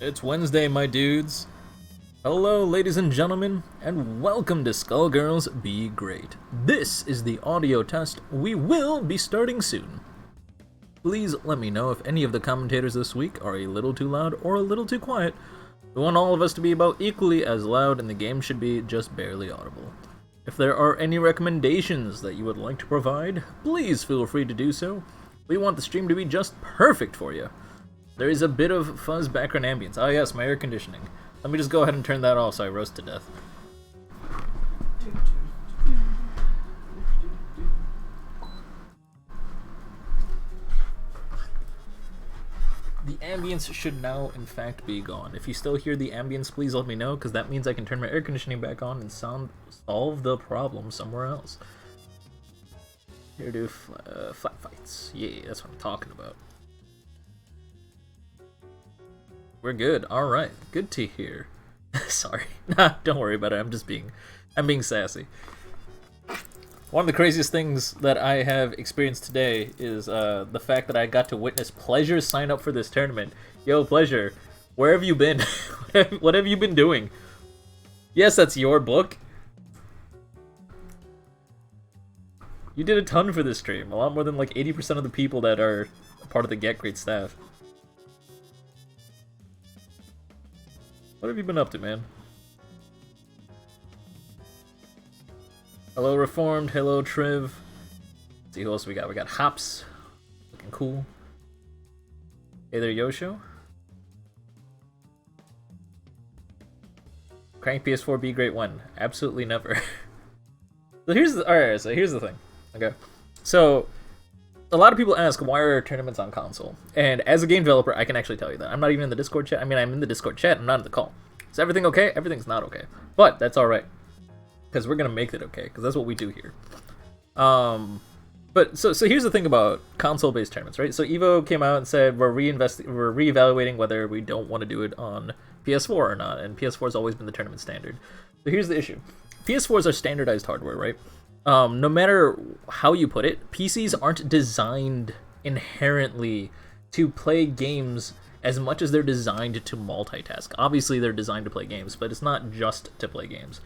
It's Wednesday, my dudes. Hello, ladies and gentlemen, and welcome to Skullgirls Be Great. This is the audio test. We will be starting soon. Please let me know if any of the commentators this week are a little too loud or a little too quiet. We want all of us to be about equally as loud, and the game should be just barely audible. If there are any recommendations that you would like to provide, please feel free to do so. We want the stream to be just perfect for you. There is a bit of fuzz background ambience. Ah yes, my air conditioning. Let me just go ahead and turn that off so I roast to death. The ambience should now, in fact, be gone. If you still hear the ambience, please let me know, because that means I can turn my air conditioning back on and solve the problem somewhere else. Here to flat fights. Yeah, that's what I'm talking about. We're good. All right. Good to hear. Sorry. Nah, don't worry about it. I'm being sassy. One of the craziest things that I have experienced today is the fact that I got to witness Pleasure sign up for this tournament. Yo, Pleasure, where have you been? What have you been doing? Yes, that's your book. You did a ton for this stream. A lot more than like 80% of the people that are part of the Gr8 staff. What have you been up to, man? Hello, Reformed. Hello, Triv. Let's see who else we got. We got Hops. Looking cool. Hey there, Yosho. Crank PS4 be great one. Absolutely never. So here's the thing. Okay. So a lot of people ask, why are tournaments on console? And as a game developer, I can actually tell you that. I'm not even in the Discord chat. I mean, I'm in the Discord chat. I'm not in the call. Is everything okay? Everything's not okay. But that's all right. Because we're going to make it okay. Because that's what we do here. But so here's the thing about console-based tournaments, right? So Evo came out and said we're reevaluating whether we don't want to do it on PS4 or not. And PS4 has always been the tournament standard. So here's the issue. PS4s are standardized hardware, right? No matter how you put it, PCs aren't designed inherently to play games as much as they're designed to multitask. Obviously, they're designed to play games, but it's not just to play games.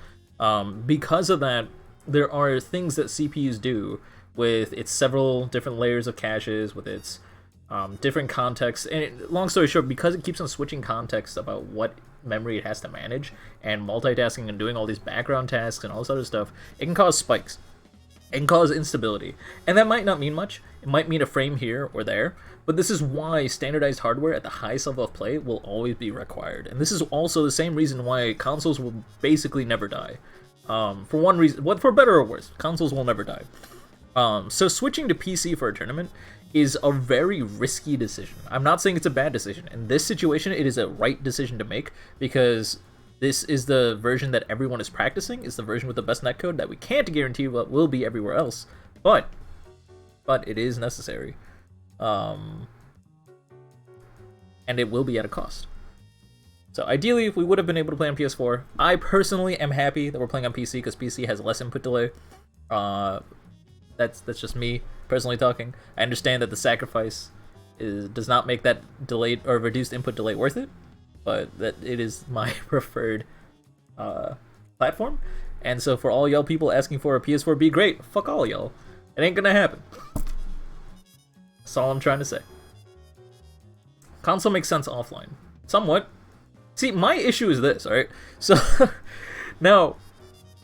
Because of that, there are things that CPUs do with its several different layers of caches, with its different contexts. And long story short, because it keeps on switching context about what memory it has to manage, and multitasking and doing all these background tasks and all this other stuff, it can cause spikes. It can cause instability. And that might not mean much. It might mean a frame here or there. But this is why standardized hardware at the highest level of play will always be required. And this is also the same reason why consoles will basically never die. For one reason, for better or worse, consoles will never die. So switching to PC for a tournament is a very risky decision. I'm not saying it's a bad decision. In this situation, it is a right decision to make, because this is the version that everyone is practicing. It's the version with the best netcode that we can't guarantee what will be everywhere else. But it is necessary. And it will be at a cost. So ideally, if we would have been able to play on PS4, I personally am happy that we're playing on PC, because PC has less input delay. That's just me personally talking. I understand that the sacrifice does not make that delayed or reduced input delay worth it, but that it is my preferred platform. And so for all y'all people asking for a PS4 be great, fuck all y'all. It ain't gonna happen. That's all I'm trying to say. Console makes sense offline. Somewhat. See, my issue is this, alright? So, now,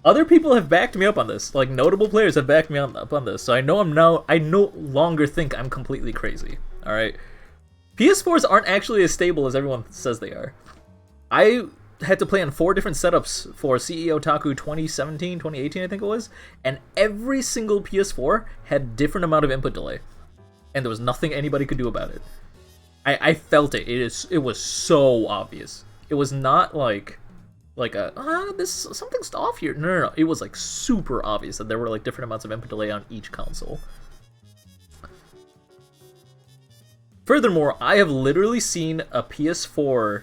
other people have backed me up on this. Like, notable players have backed me up on this. So I no longer think I'm completely crazy, alright? PS4s aren't actually as stable as everyone says they are. I had to play on 4 different setups for CE Otaku 2017, 2018, I think it was, and every single PS4 had different amount of input delay, and there was nothing anybody could do about it. I felt it. It was so obvious. It was not like something's off here. No. It was like super obvious that there were like different amounts of input delay on each console. Furthermore, I have literally seen a PS4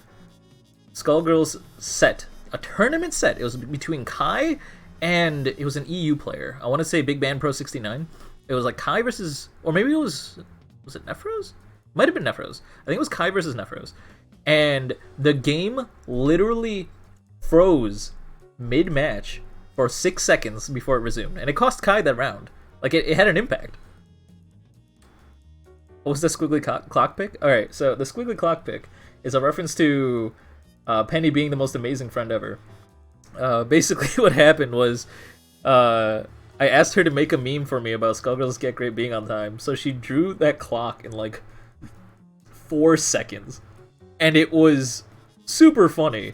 Skullgirls set, a tournament set. It was between Kai and it was an EU player. I want to say Big Band Pro 69. It was like Kai versus, or maybe it was it Nephros? Might have been Nephros. I think it was Kai versus Nephros. And the game literally froze mid-match for 6 seconds before it resumed, and it cost Kai that round. Like, it had an impact. What was the squiggly clock pick? Alright, so the squiggly clock pick is a reference to Penny being the most amazing friend ever. Basically, what happened was I asked her to make a meme for me about Skullgirls Get Great being on time, so she drew that clock in like 4 seconds, and it was super funny.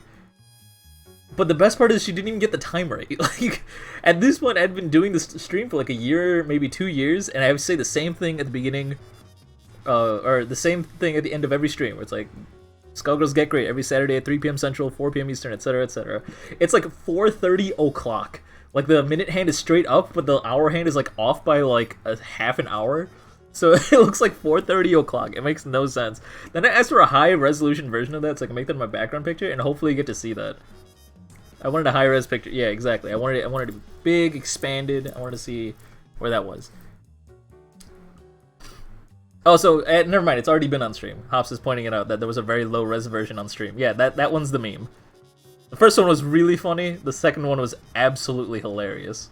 But the best part is she didn't even get the time right. Like, at this point, I'd been doing this stream for like a year, maybe 2 years, and I would say the same thing at the beginning, or the same thing at the end of every stream, where it's like, Skullgirls Get Great every Saturday at 3 p.m. Central, 4 p.m. Eastern, etc., etc. It's like 4:30 o'clock. Like, the minute hand is straight up, but the hour hand is like off by like a half an hour. So it looks like 4:30 o'clock. It makes no sense. Then I asked for a high resolution version of that, so I can make that my background picture, and hopefully you get to see that. I wanted a high res picture. Yeah, exactly. I wanted it big, expanded. I wanted to see where that was. Oh, so never mind. It's already been on stream. Hops is pointing it out that there was a very low res version on stream. Yeah, that one's the meme. The first one was really funny. The second one was absolutely hilarious.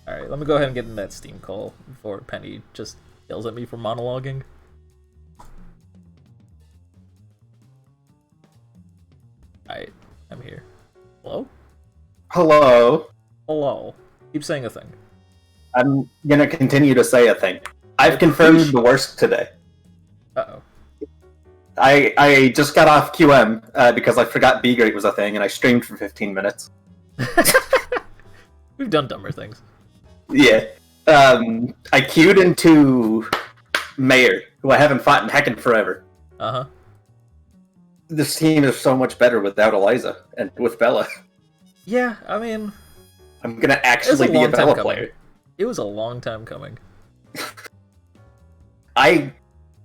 All right, let me go ahead and get in that Steam call before Penny just yells at me for monologuing. Alright, I'm here. Hello? Hello. Hello. Keep saying a thing. I'm gonna continue to say a thing. I've confirmed the worst today. Uh-oh. I just got off QM because I forgot Gr8 was a thing, and I streamed for 15 minutes. We've done dumber things. Yeah. I queued into Mayor, who I haven't fought in heckin' forever. Uh-huh. This team is so much better without Eliza and with Bella. Yeah, I mean, I'm gonna actually be a Bella player. It was a long time coming. I'm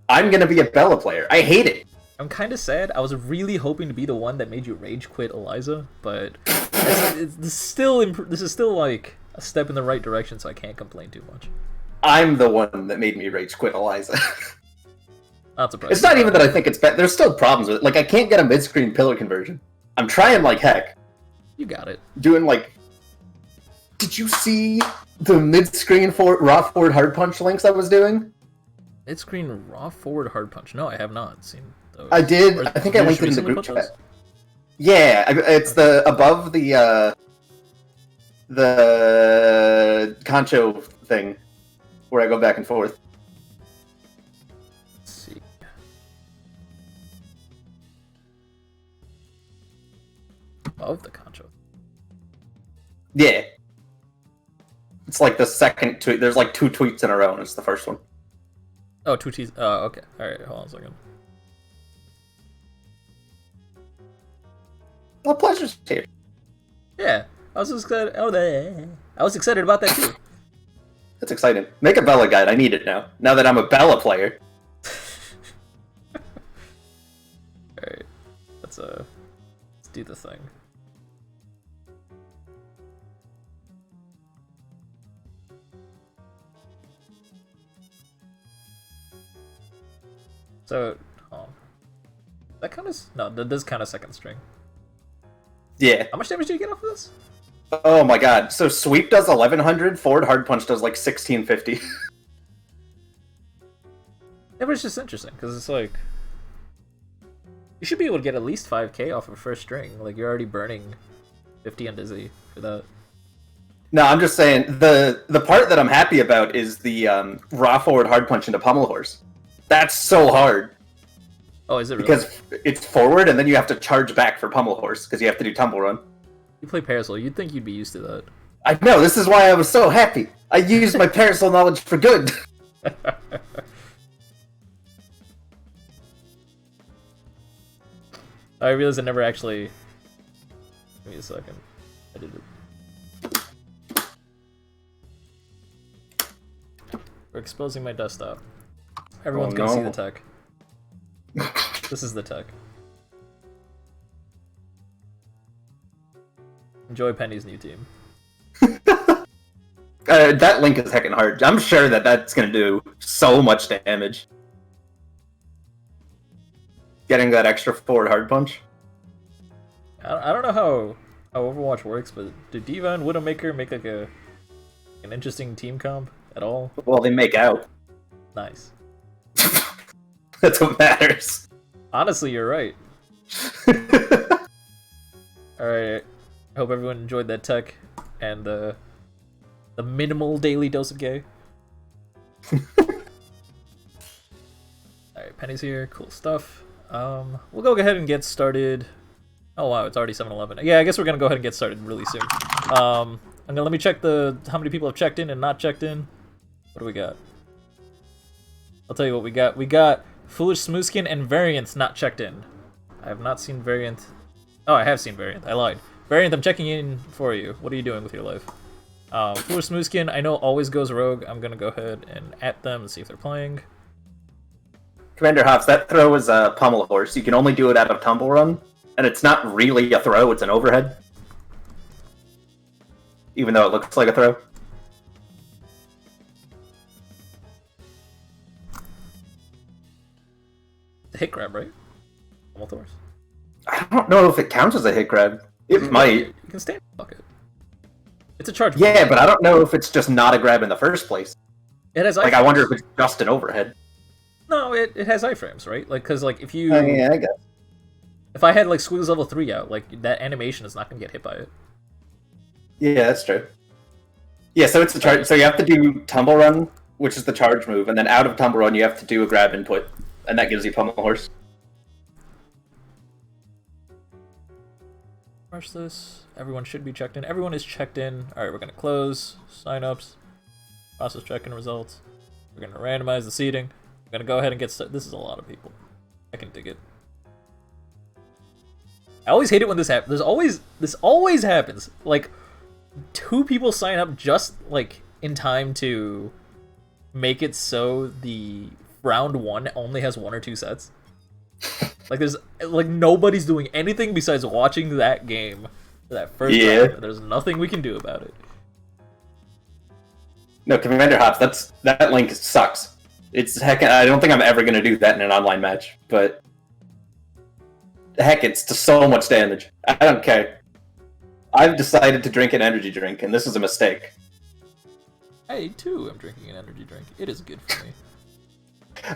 gonna be a Bella player. I hate it. I'm kind of sad. I was really hoping to be the one that made you rage quit Eliza, but this is still like a step in the right direction, so I can't complain too much. I'm the one that made me rage quit Eliza. Not surprised. It's not even that I think it's bad. There's still problems with it. Like, I can't get a mid-screen pillar conversion. I'm trying like heck. You got it. Doing like... Did you see the mid-screen raw forward hard punch links I was doing? Mid-screen raw forward hard punch? No, I have not seen those. I did. I think I linked it in the group chat. Yeah, it's above the Concho thing, where I go back and forth. Of the Concho. Yeah. It's like the second tweet. There's like 2 tweets in a row, and it's the first one. Oh, 2 T's. Oh, okay. Alright, hold on a second. Well, pleasure's here. Yeah, I was excited. I was excited about that too. That's exciting. Make a Bella guide. I need it now. Now that I'm a Bella player. Alright. Let's do the thing. So, that kind of... No, that does kind of second string. Yeah. How much damage do you get off of this? Oh my god. So sweep does 1100, forward hard punch does like 1650. Yeah, but it's just interesting, because it's like... You should be able to get at least 5k off of first string. Like, you're already burning 50 on Dizzy for that. No, I'm just saying, the part that I'm happy about is the raw forward hard punch into Pummel Horse. That's so hard. Oh, is it really? Because it's forward, and then you have to charge back for Pummel Horse, because you have to do Tumble Run. You play Parasol, you'd think you'd be used to that. I know, this is why I was so happy. I used my Parasol knowledge for good. I realized I never actually... Give me a second. I did it. We're exposing my desktop. Everyone's gonna see the tech. This is the tech. Enjoy Penny's new team. That link is heckin' hard. I'm sure that that's gonna do so much damage. getting that extra forward hard punch. I don't know how Overwatch works, but do D.Va and Widowmaker make like an interesting team comp at all? Well, they make out. Nice. That's what matters. Honestly, you're right. Alright, I hope everyone enjoyed that tech and the minimal daily dose of gay. Alright, Penny's here, cool stuff. We'll go ahead and get started. Oh wow, it's already 7:11. Yeah, I guess we're gonna go ahead and get started really soon. Let me check how many people have checked in and not checked in. What do we got? I'll tell you what we got. We got Foolish Smoothskin and Variant not checked in. I have not seen Variant. Oh, I have seen Variant. I lied. Variant, I'm checking in for you. What are you doing with your life? Foolish Smoothskin, I know always goes rogue. I'm gonna go ahead and at them and see if they're playing. Commander Hops, that throw is a pummel horse. You can only do it out of Tumble Run, and it's not really a throw, it's an overhead. Even though it looks like a throw. The hit grab, right? Pummel horse. I don't know if it counts as a hit grab. It might. You can stand bucket. It's a charge. Yeah, but I don't know if it's just not a grab in the first place. It has I wonder if it's just an overhead. No, it has iframes, right? Like, cause like if you, yeah, I guess. If I had like Squiggles level 3 out, like that animation is not gonna get hit by it. Yeah, that's true. Yeah, so it's a charge. So you have to do Tumble Run, which is the charge move, and then out of Tumble Run you have to do a grab input, and that gives you Pummel Horse. Rush this. Everyone should be checked in. Everyone is checked in. All right, we're gonna close signups, process check-in results. We're gonna randomize the seating. We're gonna go ahead and get started. This is a lot of people. I can dig it. I always hate it when this happens. This always happens. Like, 2 people sign up just like in time to make it so the round 1 only has 1 or 2 sets. Like nobody's doing anything besides watching that game for that first round. There's nothing we can do about it. No, Commander Hops, that link sucks. It's heck. I don't think I'm ever gonna do that in an online match, but heck, it's just so much damage. I don't care. I've decided to drink an energy drink, and this is a mistake. I too am drinking an energy drink. It is good for me.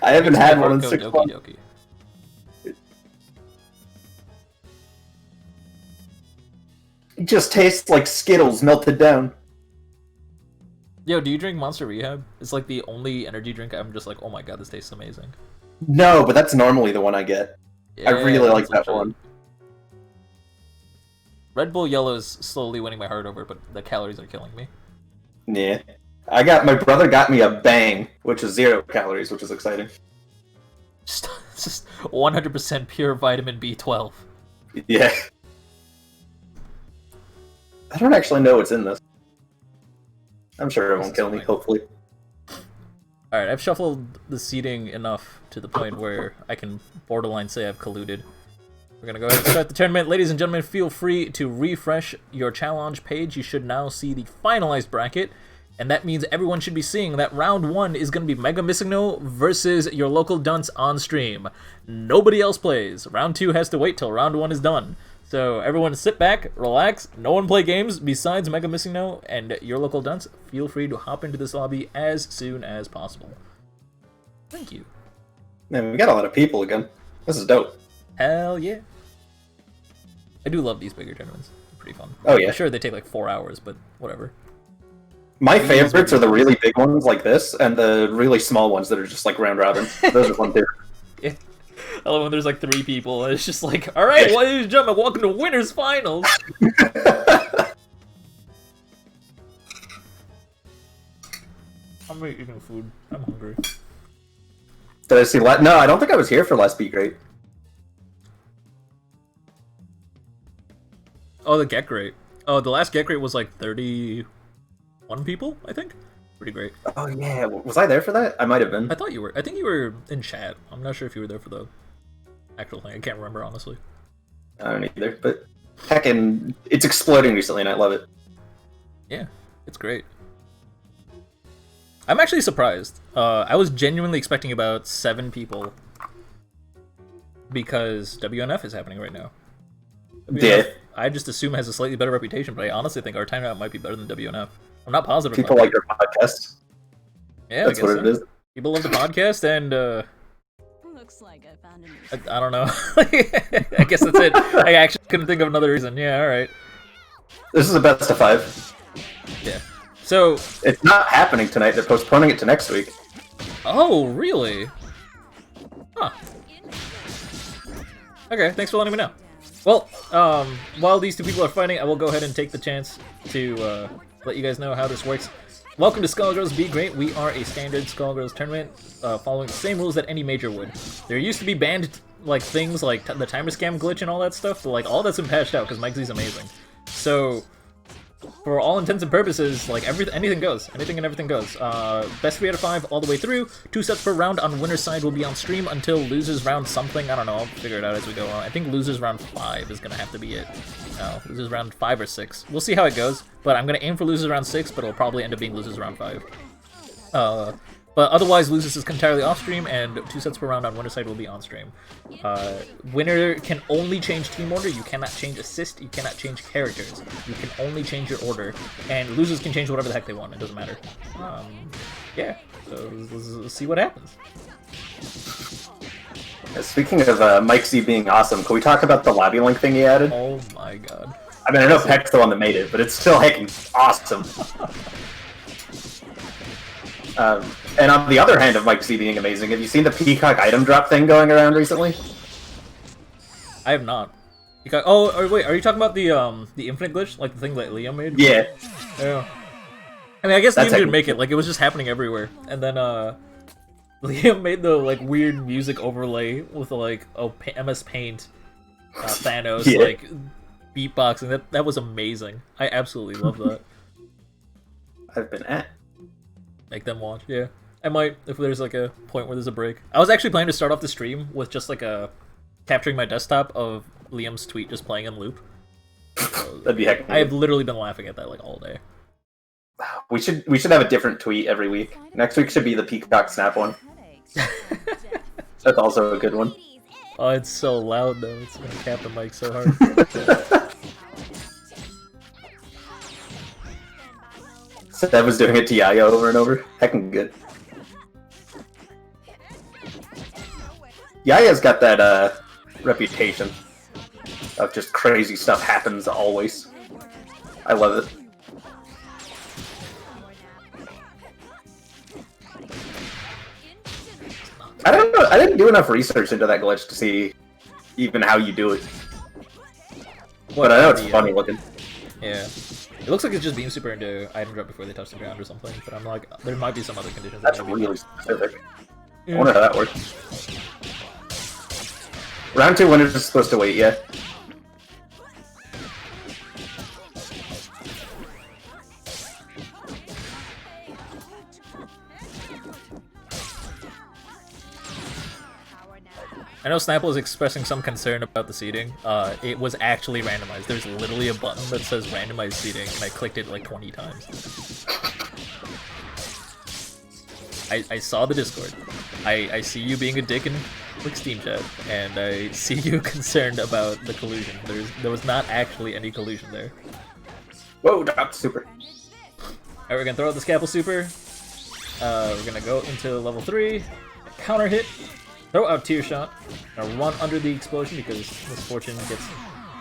I haven't had one in 6 months. It just tastes like Skittles melted down. Yo, do you drink Monster Rehab? It's like the only energy drink I'm just like, oh my god, this tastes amazing. No, but that's normally the one I get. Yeah, I really like that one. Red Bull Yellow is slowly winning my heart over, but the calories are killing me. Yeah. My brother got me a Bang, which is 0 calories, which is exciting. Just 100% pure vitamin B12. Yeah. I don't actually know what's in this. I'm sure it won't kill me, hopefully. Alright, I've shuffled the seating enough to the point where I can borderline say I've colluded. We're gonna go ahead and start the tournament. Ladies and gentlemen, feel free to refresh your challenge page. You should now see the finalized bracket. And that means everyone should be seeing that round 1 is going to be Mega Missigno versus your local dunce on stream. Nobody else plays. Round 2 has to wait till round 1 is done. So everyone sit back, relax, no one play games besides Mega Missigno and your local dunce. Feel free to hop into this lobby as soon as possible. Thank you. Man, we got a lot of people again. This is dope. Hell yeah. I do love these bigger tournaments. They're pretty fun. Oh yeah. I'm sure they take like 4 hours, but whatever. My favorites are the really big ones like this, and the really small ones that are just like round robin. Those are fun too. Yeah. I love when there's like 3 people, and it's just like, alright, ladies and gentlemen, welcome to Winners Finals! I'm eating food. I'm hungry. Did I see No, I don't think I was here for last Gr8. Oh, the Gr8. Oh, the last Gr8 was like 31 people, I think? Pretty great. Oh yeah, was I there for that? I might have been. I thought you were. I think you were in chat. I'm not sure if you were there for the actual thing. I can't remember, honestly. I don't either, but heckin', it's exploding recently and I love it. Yeah, it's great. I'm actually surprised. I was genuinely expecting about 7 people. because WNF is happening right now. Yeah. I just assume has a slightly better reputation, but I honestly think our timeout might be better than WNF. I'm not positive. People like your podcast. Yeah, that's what it is. People love the podcast, and looks like I found a new I don't know. I guess that's it. I actually couldn't think of another reason. Yeah, all right. This is a best of 5. Yeah. So it's not happening tonight. They're postponing it to next week. Oh, really? Huh. Okay, thanks for letting me know. Well, while these two people are fighting, I will go ahead and take the chance to let you guys know how this works. Welcome to Skullgirls Be Great. We are a standard Skullgirls tournament following the same rules that any major would. There used to be banned like things like the timer scam glitch and all that stuff, but like all that's been patched out because Mike Z's amazing. So for all intents and purposes, like anything goes. Anything and everything goes. Best 3 out of 5 all the way through. 2 sets per round on winner's side will be on stream until losers round something. I don't know. I'll figure it out as we go on. I think losers round 5 is going to have to be it. No, losers round 5 or 6. We'll see how it goes. But I'm going to aim for losers round 6, but it'll probably end up being losers round 5. But otherwise, losers is entirely off stream, and 2 sets per round on winner's side will be on stream. Winner can only change team order. You cannot change assist. You cannot change characters. You can only change your order, and losers can change whatever the heck they want. It doesn't matter. Yeah. So let's see what happens. Speaking of Mike Z being awesome, can we talk about the lobby link thing he added? Oh my god. I mean, I know Peck's the one that made it, but it's still heckin' awesome. And on the other hand of Mike Z being amazing, have you seen the Peacock item drop thing going around recently? I have not. Peacock. Oh, wait, are you talking about the infinite glitch, like the thing that Liam made? Yeah. Yeah. I mean, I guess Liam didn't make it. Like, it was just happening everywhere. And then Liam made the like weird music overlay with like MS Paint, Thanos, yeah. like beatboxing. That was amazing. I absolutely love that. I've been at. Make them watch, yeah. I might, if there's like a point where there's a break. I was actually planning to start off the stream with just like capturing my desktop of Liam's tweet just playing in loop. That'd be heck. I have literally been laughing at that like all day. We should have a different tweet every week. Next week should be the Peacock Snap one. That's also a good one. Oh, it's so loud though. It's gonna cap the mic so hard. Seb was doing it to Yaya over and over. Heckin' good. Yaya's got that reputation of just crazy stuff happens always. I love it. I don't know. I didn't do enough research into that glitch to see even how you do it. But I know it's funny looking. Yeah. It looks like it's just beam super into item drop before they touch the ground or something, but I'm like, there might be some other conditions. That's really specific. I wonder how that works. Round 2 winners is supposed to wait yet. I know Snapple is expressing some concern about the seating. It was actually randomized. There's literally a button that says randomized seating, and I clicked it like 20 times. I saw the Discord. I see you being a dick in like Steam chat, and I see you concerned about the collusion. There was not actually any collusion there. Whoa, dropped super. Alright, we're gonna throw out the Scalpel super. We're gonna go into level 3, counter hit. Throw out Tear Shot. Now run under the explosion because Misfortune gets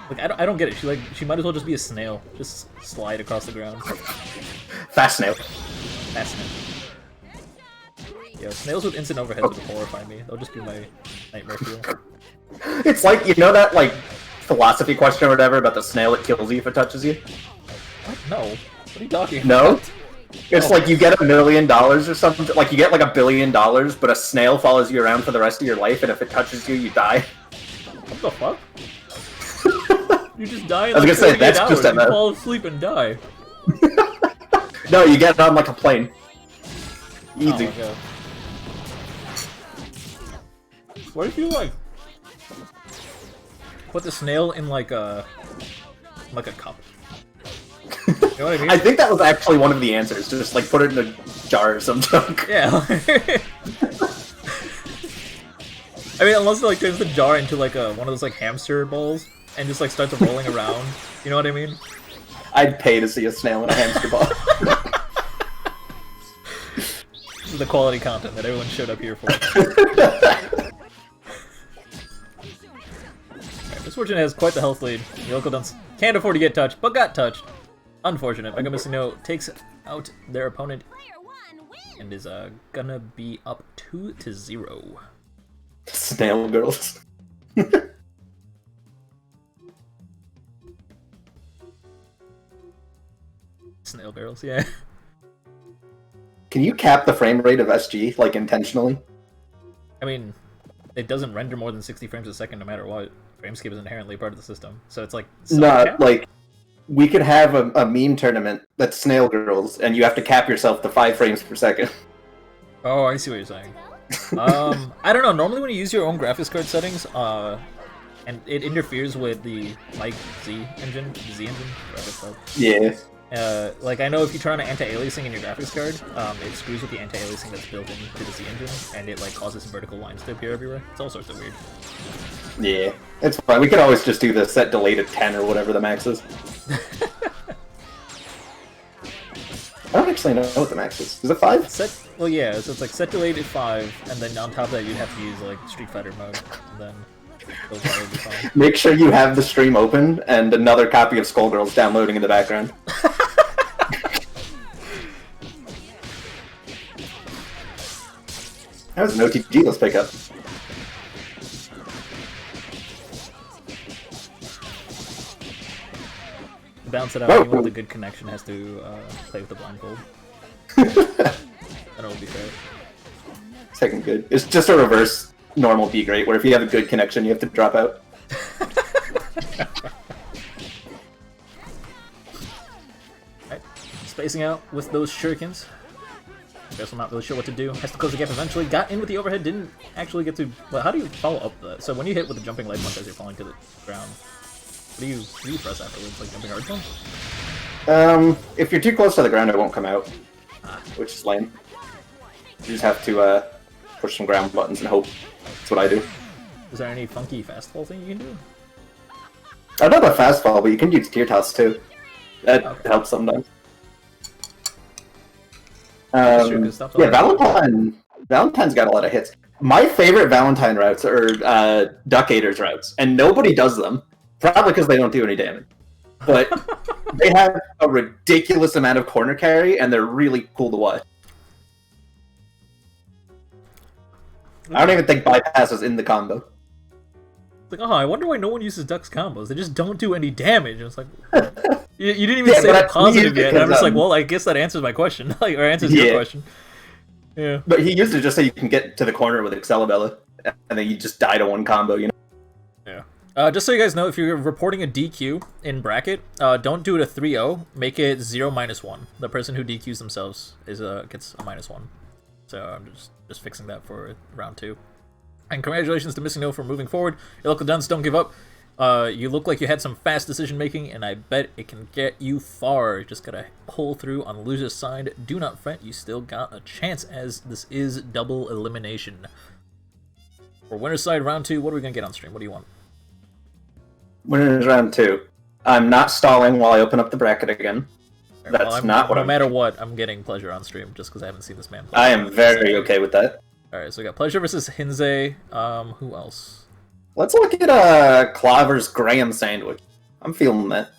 like I don't get it. She might as well just be a snail. Just slide across the ground. Fast snail. Fast snail. Yeah, snails with instant overheads would horrify me. They'll just be my nightmare fuel. It's like, you know that like philosophy question or whatever about the snail that kills you if it touches you? What? No. What are you talking about? No? It's like you get $1 million or something, like you get like $1 billion, but a snail follows you around for the rest of your life, and if it touches you, you die. What the fuck? You just die in I was like gonna say, 48 that's hours. just You a- fall asleep and die. No, you get it on like a plane. Easy. Oh my god. What if you like put the snail in like a cup? You know what I mean? I think that was actually one of the answers, just like put it in a jar or some junk. Yeah. I mean, unless it like turns the jar into like one of those like hamster balls and just like starts rolling around. You know what I mean? I'd pay to see a snail in a hamster ball. This is the quality content that everyone showed up here for. Alright, Misfortune has quite the health lead. The local dunce can't afford to get touched, but got touched. Unfortunate. Mega Missing No takes out their opponent and is gonna be up 2-0. Snail girls. Snail girls, yeah. Can you cap the frame rate of SG, like, intentionally? I mean, it doesn't render more than 60 frames a second no matter what. Frameskip is inherently part of the system, so it's like... Not, like, we could have a meme tournament that's Snail Girls, and you have to cap yourself to 5 frames per second. Oh, I see what you're saying. I don't know, normally when you use your own graphics card settings, and it interferes with the, like, Z engine, whatever it's called. Yeah. Like, I know if you turn on anti-aliasing in your graphics card, it screws with the anti-aliasing that's built into the Z engine, and it, like, causes vertical lines to appear everywhere. It's all sorts of weird. Yeah, it's fine. We could always just do the set delayed at 10 or whatever the max is. I don't actually know what the max is. Is it 5? Well, yeah, so it's like set delayed at 5, and then on top of that you'd have to use, like, Street Fighter mode, and then those will be fine. Make sure you have the stream open and another copy of Skullgirls downloading in the background. That was an OTG, let's pick up. To balance it out, anyone with a good connection has to play with the blindfold. Then it'll be fair. Second good. It's just a reverse normal Gr8, where if you have a good connection, you have to drop out. Alright, spacing out with those shurikens. Guess I'm not really sure what to do. Has to close the gap eventually. Got in with the overhead, didn't actually get to... Well, how do you follow up that? So when you hit with the jumping leg punch as you're falling to the ground, what do you press afterwards? Like jumping hard jump? If you're too close to the ground, it won't come out. Which is lame. You just have to push some ground buttons and hope. That's what I do. Is there any funky fastfall thing you can do? I don't know about fastfall, but you can use tier toss too. That helps sometimes. Yeah, Valentine's got a lot of hits. My favorite Valentine routes are Duck Eaters routes, and nobody does them. Probably because they don't do any damage. But they have a ridiculous amount of corner carry, and they're really cool to watch. I don't even think bypass is in the combo. Like, oh, I wonder why no one uses Duck's combos. They just don't do any damage. It's like, you didn't even say the positive yet. And I'm just like, well, I guess that answers my question, like, or answers your question. Yeah. But he used it just so you can get to the corner with Excalibella, and then you just die to one combo, you know? Yeah. Just so you guys know, if you're reporting a DQ in bracket, don't do it a 3-0. Make it 0-1. The person who DQs themselves gets a -1. So I'm just fixing that for round 2. And congratulations to Missing No for moving forward. Your local dunce, don't give up. You look like you had some fast decision making, and I bet it can get you far. Just gotta pull through on the loser's side. Do not fret, you still got a chance, as this is double elimination. For winner's side, round 2, what are we gonna get on stream? What do you want? Winner's round 2. I'm not stalling while I open up the bracket again. That's well, not what no matter what, I'm getting Pleasure on stream, just because I haven't seen this man play. I am very okay with that. Alright, so we got Pleasure versus Hinze. Who else? Let's look at Clover's Graham Sandwich. I'm feeling that.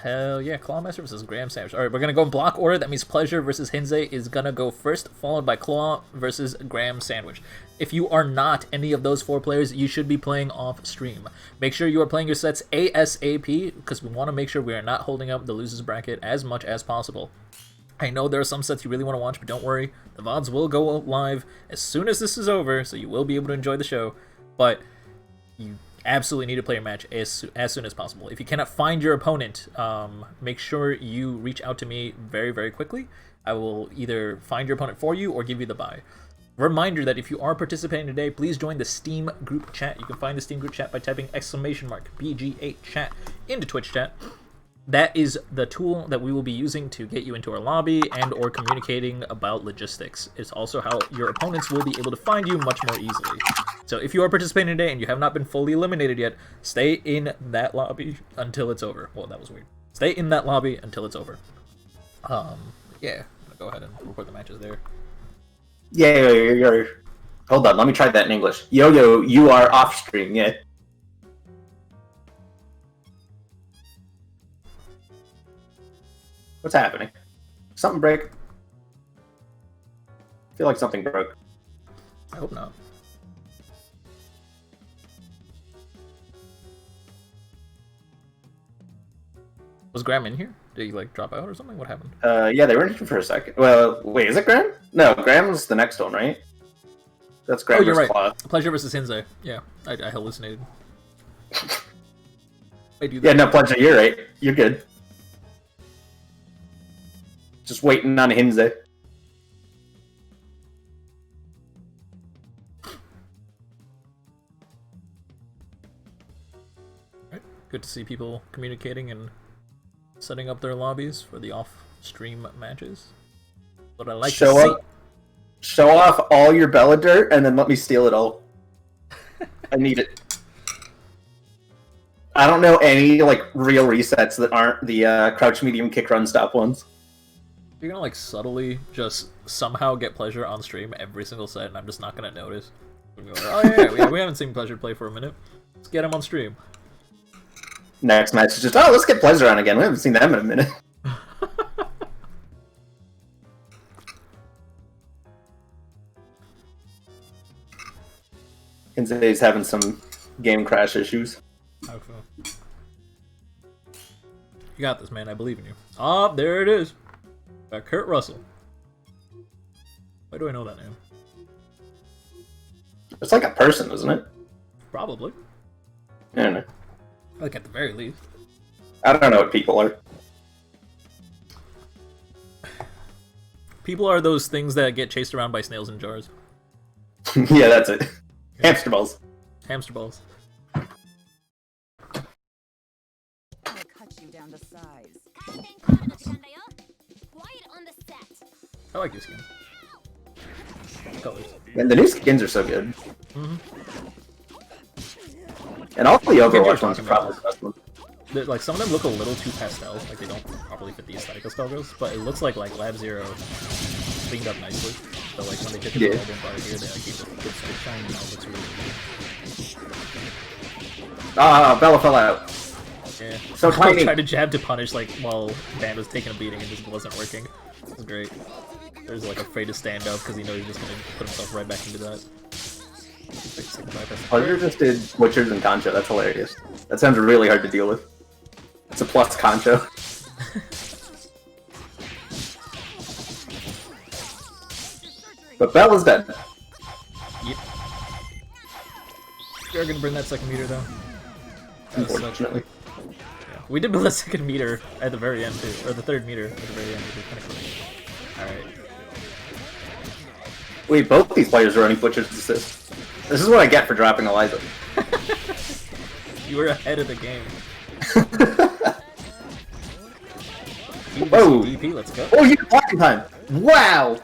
Hell yeah, Clawmaster versus Graham Sandwich. Alright, we're gonna go in block order. That means Pleasure versus Hinze is gonna go first, followed by Claw versus Graham Sandwich. If you are not any of those 4 players, you should be playing off stream. Make sure you are playing your sets ASAP, because we want to make sure we are not holding up the losers bracket as much as possible. I know there are some sets you really want to watch, but don't worry. The VODs will go live as soon as this is over, so you will be able to enjoy the show. But you absolutely need to play your match as soon as possible. If you cannot find your opponent, make sure you reach out to me very, very quickly. I will either find your opponent for you or give you the bye. Reminder that if you are participating today, please join the Steam group chat. You can find the Steam group chat by typing !BG8chat into Twitch chat. that is the tool that we will be using to get you into our lobby and or communicating about logistics. It's also how your opponents will be able to find you much more easily. So if you are participating today and you have not been fully eliminated yet, stay in that lobby until it's over. Well, that was weird. Stay in that lobby until it's over. Yeah, I'm gonna go ahead and report the matches there. Yeah, hold on, let me try that in English. Yo, you are off stream, yeah. What's happening? Something break? I feel like something broke. I hope not. Was Graham in here? Did he, like, drop out or something? What happened? Yeah, they were in here for a second. Well, wait, is it Graham? No, Graham was the next one, right? That's Graham. Oh, you're right. Claw. Pleasure versus Hinze. Yeah, I hallucinated. Yeah, no, Pleasure, you're right. You're good. Just waiting on Hinze. Right. Good to see people communicating and setting up their lobbies for the off-stream matches. What I like to see. Show off all your Bella dirt, and then let me steal it all. I need it. I don't know any like real resets that aren't the crouch, medium, kick, run, stop ones. You're gonna like subtly just somehow get Pleasure on stream every single set, and I'm just not gonna notice. Like, oh yeah, we haven't seen Pleasure play for a minute. Let's get him on stream. Next match is just, oh, let's get Pleasure on again. We haven't seen them in a minute. Hinze's having some game crash issues. Okay. You got this, man. I believe in you. Oh, there it is. Got Kurt Russell. Why do I know that name? It's like a person, isn't it? Probably. I don't know. Like at the very least. I don't know what people are. People are those things that get chased around by snails in jars. Yeah, that's it. Yeah. Hamster balls. Hamster balls. I'll cut you down to size. I like these skins. Colors. And the new skins are so good. Mm-hmm. And all the Overwatch ones are probably the best ones. Like, some of them look a little too pastel, like they don't properly fit the aesthetic of Skullgirls, but it looks like Lab Zero cleaned up nicely. So like when they took the album bar here, they like gave it good shine, and now it looks really good. Ah, Bella fell out. Yeah. So tiny. Tried to jab to punish like while Band was taking a beating and just wasn't working. It was great. There's like afraid to stand up because he knows he's just gonna put himself right back into that. Pleasure just did Witchers and Concho, that's hilarious. That sounds really hard to deal with. It's a plus Concho. But Bella's dead. Yep. We're gonna bring that second meter though. Unfortunately. Yeah. We did build a second meter at the very end too, or the third meter at the very end, which is kind of cool. Alright. Wait, both these players are running Butcher's assist. This is what I get for dropping Eliza. You were ahead of the game. Whoa! DP, let's go. Oh, you got blocking time! Wow!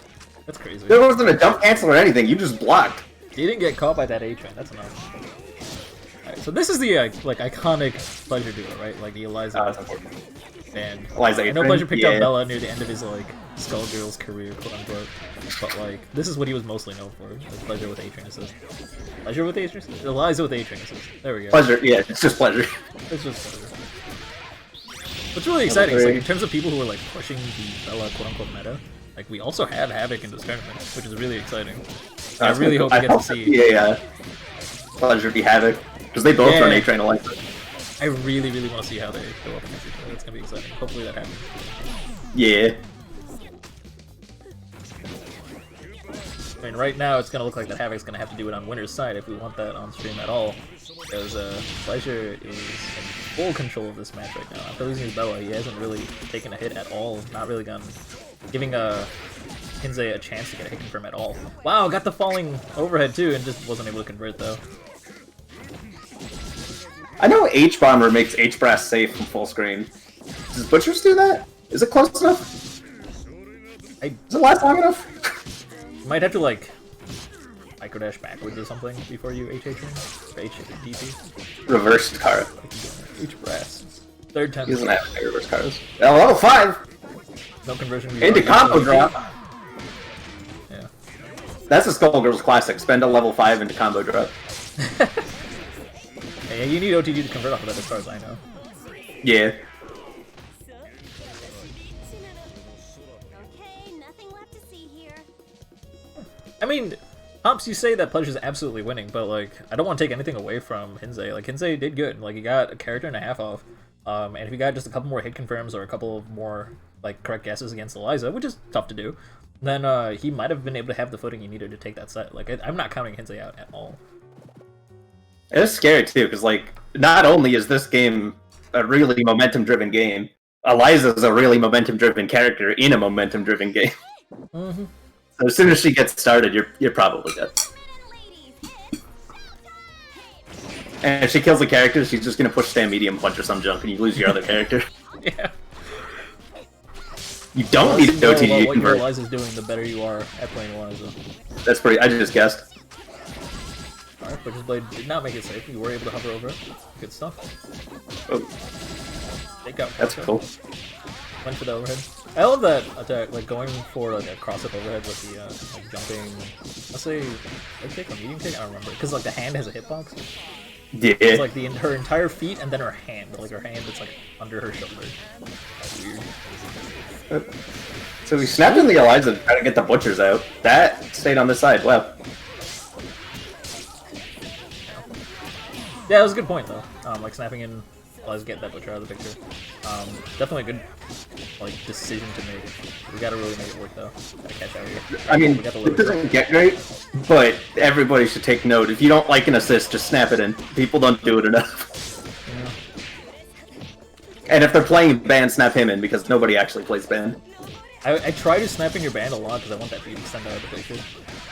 That's crazy. There wasn't a jump cancel or anything, you just blocked. He didn't get caught by that A-train, that's enough. Alright, so this is the like iconic Pleasure duo, right? Like the Eliza and Eliza I know Pleasure picked up Bella near the end of his like Skullgirls career, quote unquote. But like this is what he was mostly known for. Like, Pleasure with A-train assist. Pleasure with A-train assist? Eliza with A-train assist. There we go. Pleasure, yeah, it's just Pleasure. It's just Pleasure. What's really exciting is like in terms of people who are like pushing the Bella quote unquote meta, like we also have Havoc in this tournament, which is really exciting. I really hope we get to see Pleasure be Havoc. Because they both run A-train Eliza. I really, really want to see how they go up against each other. It's gonna be exciting. Hopefully that happens. Yeah. I mean, right now it's gonna look like that Havoc's gonna have to do it on Winner's side if we want that on stream at all. Because Pleasure is in full control of this match right now. After losing his Bella, he hasn't really taken a hit at all. Not really giving Hinze a chance to get a hit confirm at all. Wow, got the falling overhead too, and just wasn't able to convert though. I know H-Bomber makes H-Brass safe from full screen. Does Butchers do that? Is it close enough? Does it last long enough? You might have to, like, microdash backwards or something before you HH ring? Or HDP? Reversed Kara. H brass. Third time. He doesn't have any reverse Karas. Level 5! No conversion. Into combo drop. Yeah. That's a Skullgirls classic. Spend a level 5 into combo drop. Yeah, you need OTG to convert off of that as far as I know. Yeah. I mean, Humps, you say that Pledge is absolutely winning, but, like, I don't want to take anything away from Hinze. Like, Hinze did good. Like, he got a character and a half off. And if he got just a couple more hit confirms or a couple of more, like, correct guesses against Eliza, which is tough to do, then he might have been able to have the footing he needed to take that set. Like, I'm not counting Hinze out at all. It's scary, too, because, like, not only is this game a really momentum-driven game, Eliza's a really momentum-driven character in a momentum-driven game. Mm-hmm. So as soon as she gets started, you're probably dead. And if she kills the character, she's just gonna push stand medium punch or some junk, and you lose your other character. Yeah. You don't need an OTG what convert. your Eliza's doing, the better you are at playing Eliza. That's pretty. I just guessed. Alright, Butcher's Blade did not make it safe. You were able to hover over it. Good stuff. Oh, Take out. that's cool. Went for the overhead. I love that attack, like going for like a cross-up overhead with the like jumping. Let's say leg kick or medium kick. I don't remember because like the hand has a hitbox. Yeah. It's like her entire feet and then her hand. Like her hand is like under her shoulder. That's weird. So we snapped in the Eliza to try to get the Butchers out. That stayed on this side. Wow. Yeah, that was a good point though. Like snapping in Eliza, get that Butcher out of the picture. Definitely a good like decision to make. We gotta really make it work though. Gotta catch out here. I mean, it doesn't get great, but everybody should take note. If you don't like an assist, just snap it in. People don't do it enough. Yeah. And if they're playing band, snap him in, because nobody actually plays band. I try to snap in your band a lot because I want that feed to extend out of the picture.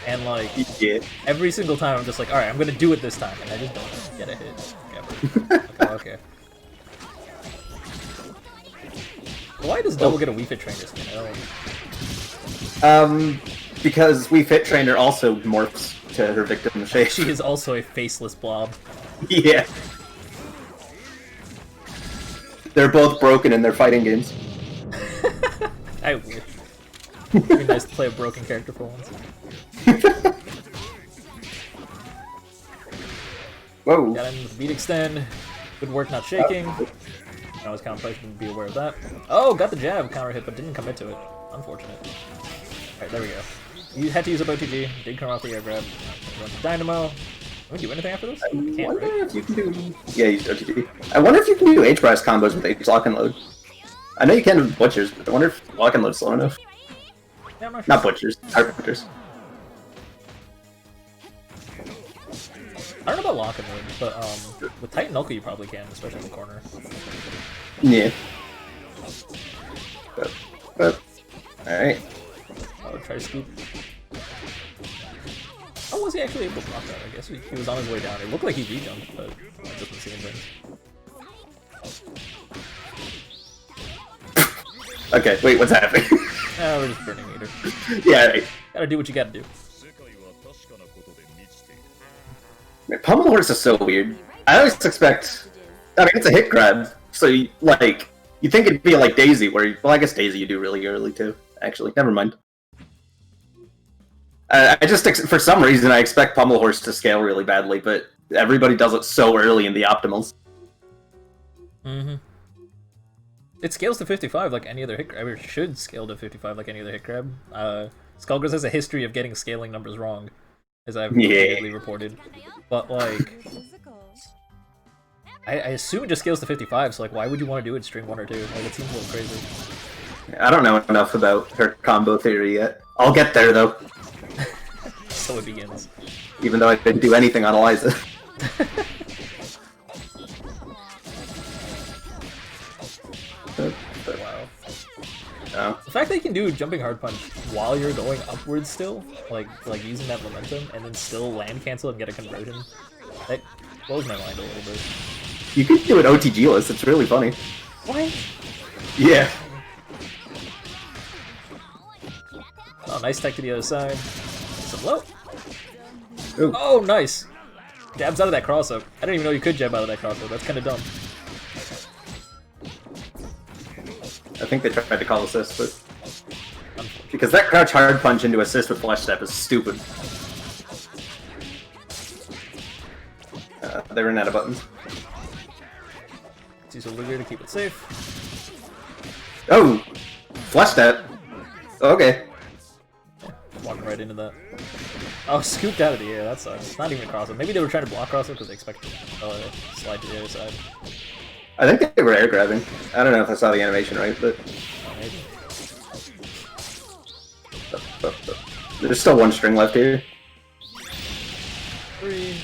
And like, Yeah. every single time I'm just like, alright, I'm gonna do it this time, and I just don't get a hit. Ever. Okay. Why does Double get a Wii Fit Trainer skin? I don't... Because Wii Fit Trainer also morphs to her victim shape. She is also a faceless blob. Yeah. They're both broken in their fighting games. I wish. It'd be nice to play a broken character for once. Whoa. Got him with the beat extend. Good work not shaking. I was counter punch, didn't be aware of that. Oh, got the jab counter hit, but didn't commit to it. Unfortunate. Alright, there we go. You had to use a OTG, did come off the air grab. Went to Dynamo. Can we do anything after this? I Can't, wonder right? if you can do... Yeah, use OTG. I wonder if you can do H-Brass combos with H lock and load. I know you can with Butchers, but I wonder if lock and load's slow enough. Yeah, I'm not sure. Not Butchers, Carpenters. I don't know about lock and load, but with Titan Ulka you probably can, especially in the corner. Yeah. Alright. Oh, try to scoop. Oh, was he actually able to block that? I guess he was on his way down. It looked like he re-jumped, but it doesn't seem things. Okay, wait, what's happening? We're just burning meter. Yeah, right. Gotta do what you gotta do. Pummel Horse is so weird. I always expect... I mean, it's a hit grab, so you, like... You think it'd be like Daisy, where... Well, I guess Daisy you do really early, too. Actually, never mind. I just... For some reason, I expect Pummel Horse to scale really badly, but everybody does it so early in the optimals. Mm-hmm. It scales to 55 like any other hit grab. It should scale to 55 like any other hit grab. Skullgirls has a history of getting scaling numbers wrong, as I've repeatedly reported. But, like... I assume it just scales to 55, so, like, why would you want to do it string 1 or 2? Like, it seems a little crazy. I don't know enough about her combo theory yet. I'll get there, though. So it begins. Even though I didn't do anything on Eliza. Wow. Oh. The fact that you can do jumping hard punch while you're going upwards still, like using that momentum, and then still land cancel and get a conversion, that blows my mind a little bit. You could do an OTG list, it's really funny. What? Yeah. Oh, nice tech to the other side. Some low. Ooh. Oh, nice. Jabs out of that cross-up. I didn't even know you could jab out of that cross-up. That's kind of dumb. I think they tried to call assist, but... Because that crouch hard punch into assist with flash step is stupid. They ran out of buttons. Let's use a Luger to keep it safe. Oh! Flash step! Okay. Walking right into that. Oh, scooped out of the air. That sucks. Not even a cross-up. Maybe they were trying to block cross-up because they expected to slide to the other side. I think they were air grabbing. I don't know if I saw the animation right, but... Maybe. There's still one string left here. 3.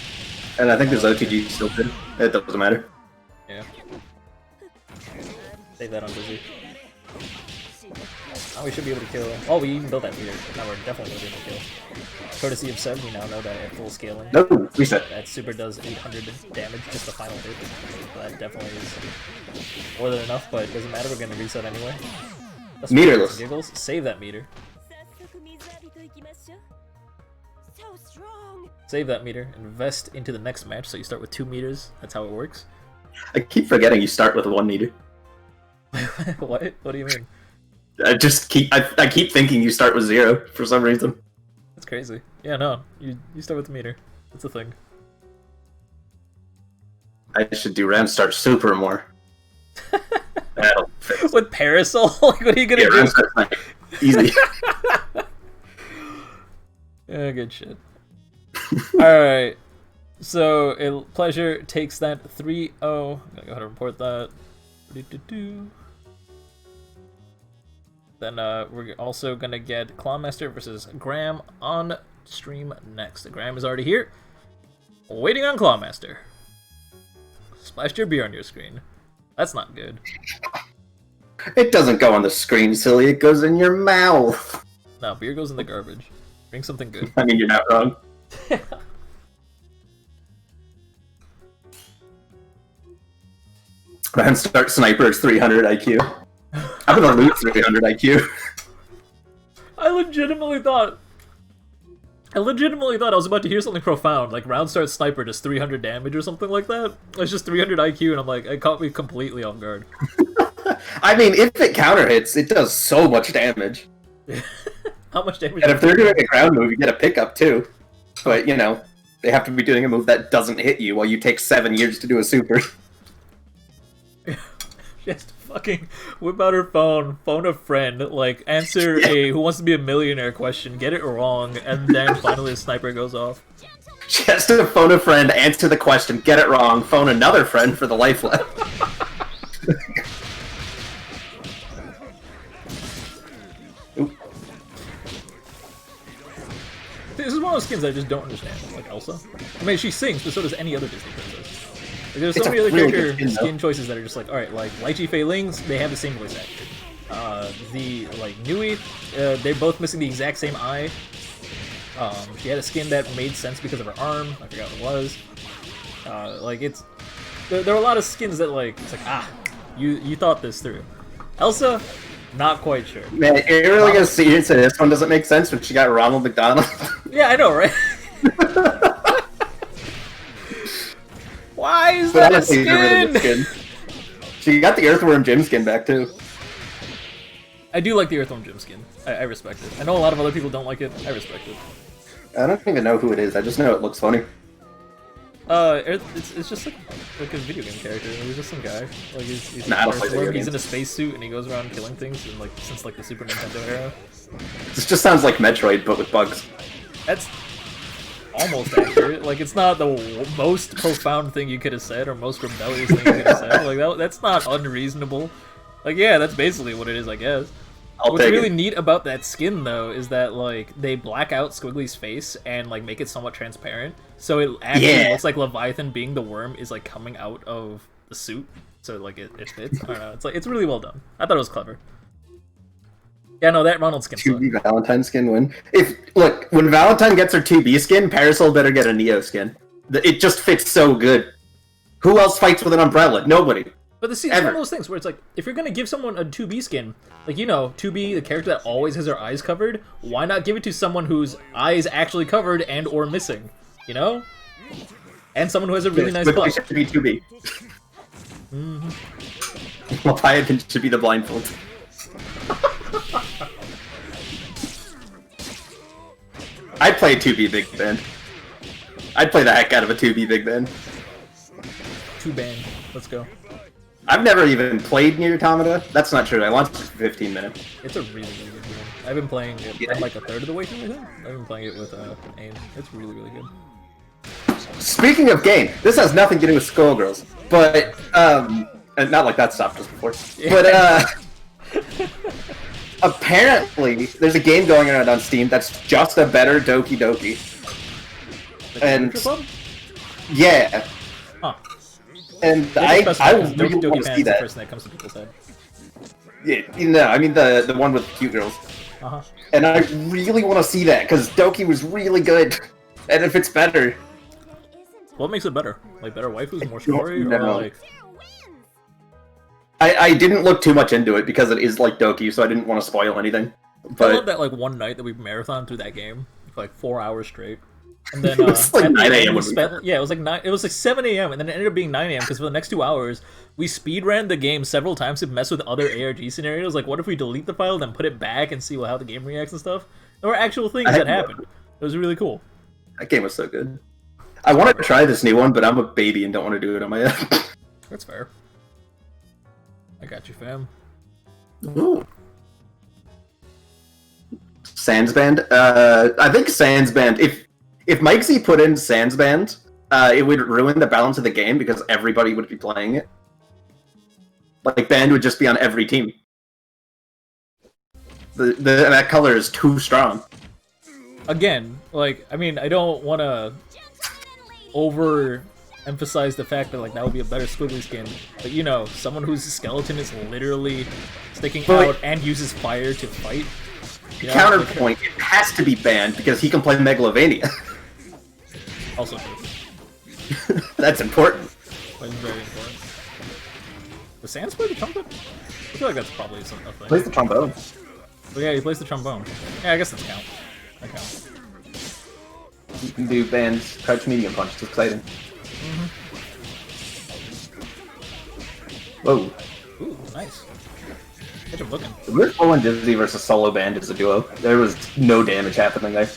And I think there's OTG still good. It doesn't matter. Yeah. Save that on Dizzy. Now we should be able to kill. Oh, we even built that meter. Now we're definitely going to be able to kill. Courtesy of 7, we now know that at full scaling. No, reset. That super does 800 damage, just the final hit. That definitely is more than enough, but it doesn't matter, we're going to reset anyway. That's Meterless. Giggles. Save that meter. Save that meter. Invest into the next match, so you start with 2 meters. That's how it works. I keep forgetting you start with 1 meter. What? What do you mean? I keep thinking you start with 0 for some reason. That's crazy. Yeah, no. You start with the meter. That's the thing. I should do round start super more. That'll fix. With Parasol? Like, what are you gonna do? Round start sniper. Easy. Yeah, good shit. Alright. So, Pleasure takes that 3-0. I'm gonna go ahead and report that. Then we're also gonna get Clawmaster versus Graham on stream next. Graham is already here, waiting on Clawmaster. Splashed your beer on your screen. That's not good. It doesn't go on the screen, silly. It goes in your mouth. No, beer goes in the garbage. Drink something good. I mean, you're not wrong. Round start sniper is 300 IQ. I'm gonna loot 300 IQ. I legitimately thought I was about to hear something profound, like round start sniper does 300 damage or something like that. It's just 300 IQ, and I'm like, it caught me completely off guard. I mean, if it counter hits, it does so much damage. How much damage? And if they're doing a ground move, you get a pickup too. But, you know, they have to be doing a move that doesn't hit you while you take 7 years to do a super. Just fucking whip out her phone a friend, like, answer a Who Wants to Be a Millionaire question, get it wrong, and then finally the sniper goes off. She has to phone a friend, answer the question, get it wrong, phone another friend for the life left. This is one of those skins I just don't understand, like Elsa. I mean, she sings, but so does any other Disney princess. Like, there's so many other really character skin choices that are just like, alright, like, Lychee Fei Ling's, they have the same voice actor. Nui, they're both missing the exact same eye. She had a skin that made sense because of her arm, I forgot what it was. There are a lot of skins that, like, it's like, you thought this through. Elsa, not quite sure. Man, you're really gonna see it, so this one doesn't make sense when she got Ronald McDonald. Yeah, I know, right? Why is that a skin? Really skin? She got the Earthworm Jim skin back too. I do like the Earthworm Jim skin. I respect it. I know a lot of other people don't like it. I respect it. I don't even know who it is. I just know it looks funny. It's just like a video game character. He's just some guy. Like he's nah, he's in a spacesuit and he goes around killing things. And like since like the Super Nintendo era. This just sounds like Metroid, but with bugs. That's almost accurate. Like, it's not the most profound thing you could have said or most rebellious thing you could have said. Like, that's not unreasonable. Like, yeah, that's basically what it is, I guess. What's really neat about that skin, though, is that, like, they black out Squiggly's face and, like, make it somewhat transparent. So it actually looks like Leviathan being the worm is, like, coming out of the suit. So, like, it fits. I don't know. It's really well done. I thought it was clever. Yeah, no, that Ronald skin 2B Valentine skin win. Look, when Valentine gets her 2B skin, Parasol better get a Neo skin. It just fits so good. Who else fights with an umbrella? Nobody. But the see, it's one of those things where it's like, if you're gonna give someone a 2B skin, like, you know, 2B, the character that always has their eyes covered, why not give it to someone whose eyes actually covered and or missing, you know? And someone who has a really nice buff. It should be 2B. Leviathan should be the blindfold. I'd play a 2B Big Ben. I'd play the heck out of a 2B Big Ben. 2-ban. Let's go. I've never even played Nier Automata. That's not true. I launched it for 15 minutes. It's a really, really good game. I've been playing it. I'm like a third of the way through it. I've been playing it with AIM. It's really, really good. Speaking of game, this has nothing to do with Skullgirls, but and not like that stopped just before. Yeah. But apparently there's a game going around on Steam that's just a better Doki Doki. And yeah. Huh. And I really want to see that. The person that comes to people's head. Yeah, no, I mean the one with cute girls. And I really want to see that because Doki was really good. And if it's better, what makes it better? Like better waifus, more story, or like? I didn't look too much into it because it is like Doki, so I didn't want to spoil anything. But I love that like one night that we marathoned through that game for like 4 hours straight. And then it was like 9 a.m. Yeah, it was like 7 a.m. and then it ended up being 9 a.m. because for the next 2 hours we speed ran the game several times to mess with other ARG scenarios. Like, what if we delete the file, then put it back and see how the game reacts and stuff? There were actual things that happened. It was really cool. That game was so good. I want to try this new one, but I'm a baby and don't want to do it on my own. That's fair. I got you, fam. Ooh. Sandsband. I think Sandsband. If Mike Z put in Sandsband, it would ruin the balance of the game because everybody would be playing it. Like, Band would just be on every team. That color is too strong. Again, like, I mean, I don't want to overemphasize the fact that, like, that would be a better Squiggly skin. But, you know, someone whose skeleton is literally sticking out and uses fire to fight. You know, counterpoint, it has to be Banned because he can play Megalovania. Also true. That's important. That's very important. Does Sans play the trumpet? I feel like that's probably a thing. Plays the trombone. Oh yeah, he plays the trombone. Yeah, I guess that's count. That counts. You can do Band's Crouch Medium Punch, it's exciting. Whoa. Ooh, nice. Get him looking. Weird Full and Dizzy versus Solo Band as a duo. There was no damage happening there.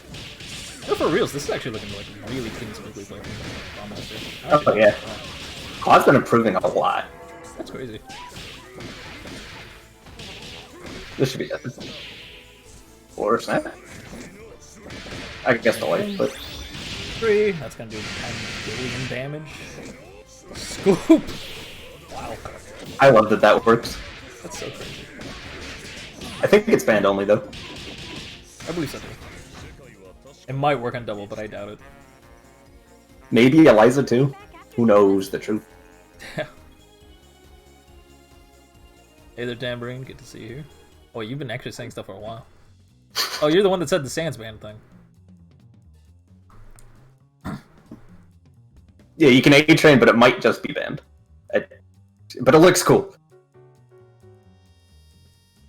No, for reals, this is actually looking like really clean Squiggly play. Oh yeah. Claw's been improving a lot. That's crazy. This should be good. Or snap. I guess the light, but 3. That's gonna do 10 billion damage. Scoop! Wow. I love that that works. That's so crazy. I think it's banned only though. I believe so too. It might work on double, but I doubt it. Maybe Eliza too. Who knows the truth? Hey there, Tambourine. Good to see you here. Oh, you've been actually saying stuff for a while. Oh, you're the one that said the Sans ban thing. Yeah, you can A-Train, but it might just be banned. But it looks cool.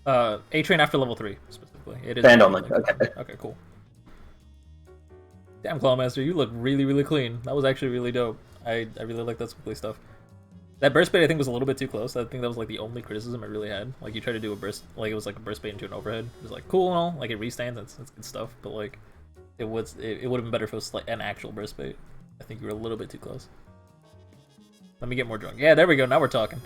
A-Train after level 3, specifically. It is banned only. Okay. Okay, cool. Damn, Clawmaster, you look really, really clean. That was actually really dope. I really like that Squiggly stuff. That burst bait I think was a little bit too close. I think that was like the only criticism I really had. Like, you try to do a burst, like it was like a burst bait into an overhead. It was like cool and all, like it restands, that's good stuff. But like, it would have been better if it was like an actual burst bait. I think you were a little bit too close. Let me get more drunk. Yeah, there we go. Now we're talking.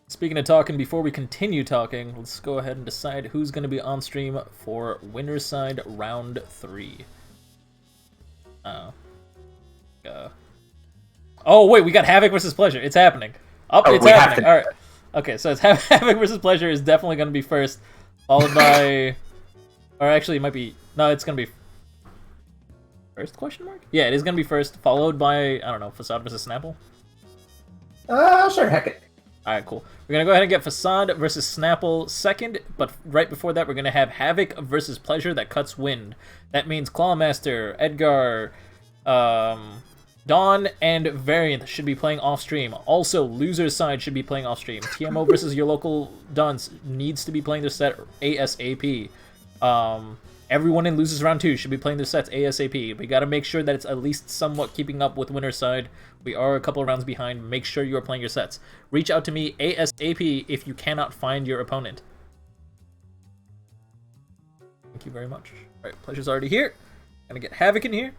Speaking of talking, before we continue talking, let's go ahead and decide who's going to be on stream for Winner's Side Round 3. Oh, wait, we got Havoc versus Pleasure. It's happening. It's happening. All right. Okay, so it's Havoc versus Pleasure is definitely going to be first, followed by... Or actually, it might be... No, it's going to be... First, question mark? Yeah, it is going to be first, followed by, I don't know, Facade versus Snapple? Sure, heck it. Alright, cool. We're going to go ahead and get Facade versus Snapple second, but right before that, we're going to have Havoc versus Pleasure that cuts wind. That means Clawmaster, Edgar, Dawn and Variant should be playing off stream. Also, loser's side should be playing off stream. TMO versus your local dunce needs to be playing their set ASAP. Everyone in losers round 2 should be playing their sets ASAP. We gotta make sure that it's at least somewhat keeping up with winner's side. We are a couple of rounds behind. Make sure you are playing your sets. Reach out to me ASAP if you cannot find your opponent. Thank you very much. Alright, Pleasure's already here. Gonna get Havoc in here.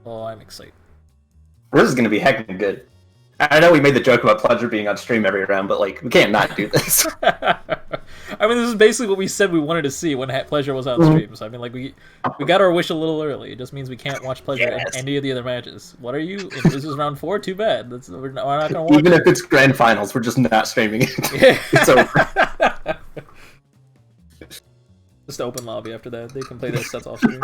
Oh, I'm excited. This is gonna be heckin' good. I know we made the joke about Pleasure being on stream every round, but like we can't not do this. I mean, this is basically what we said we wanted to see when Pleasure was on stream. So I mean, like we got our wish a little early. It just means we can't watch Pleasure in any of the other matches. What are you? If this is round 4, too bad. We're not gonna watch. Even if it's grand finals, we're just not streaming it. Yeah. It's over. Just open lobby after that. They can play their sets off stream.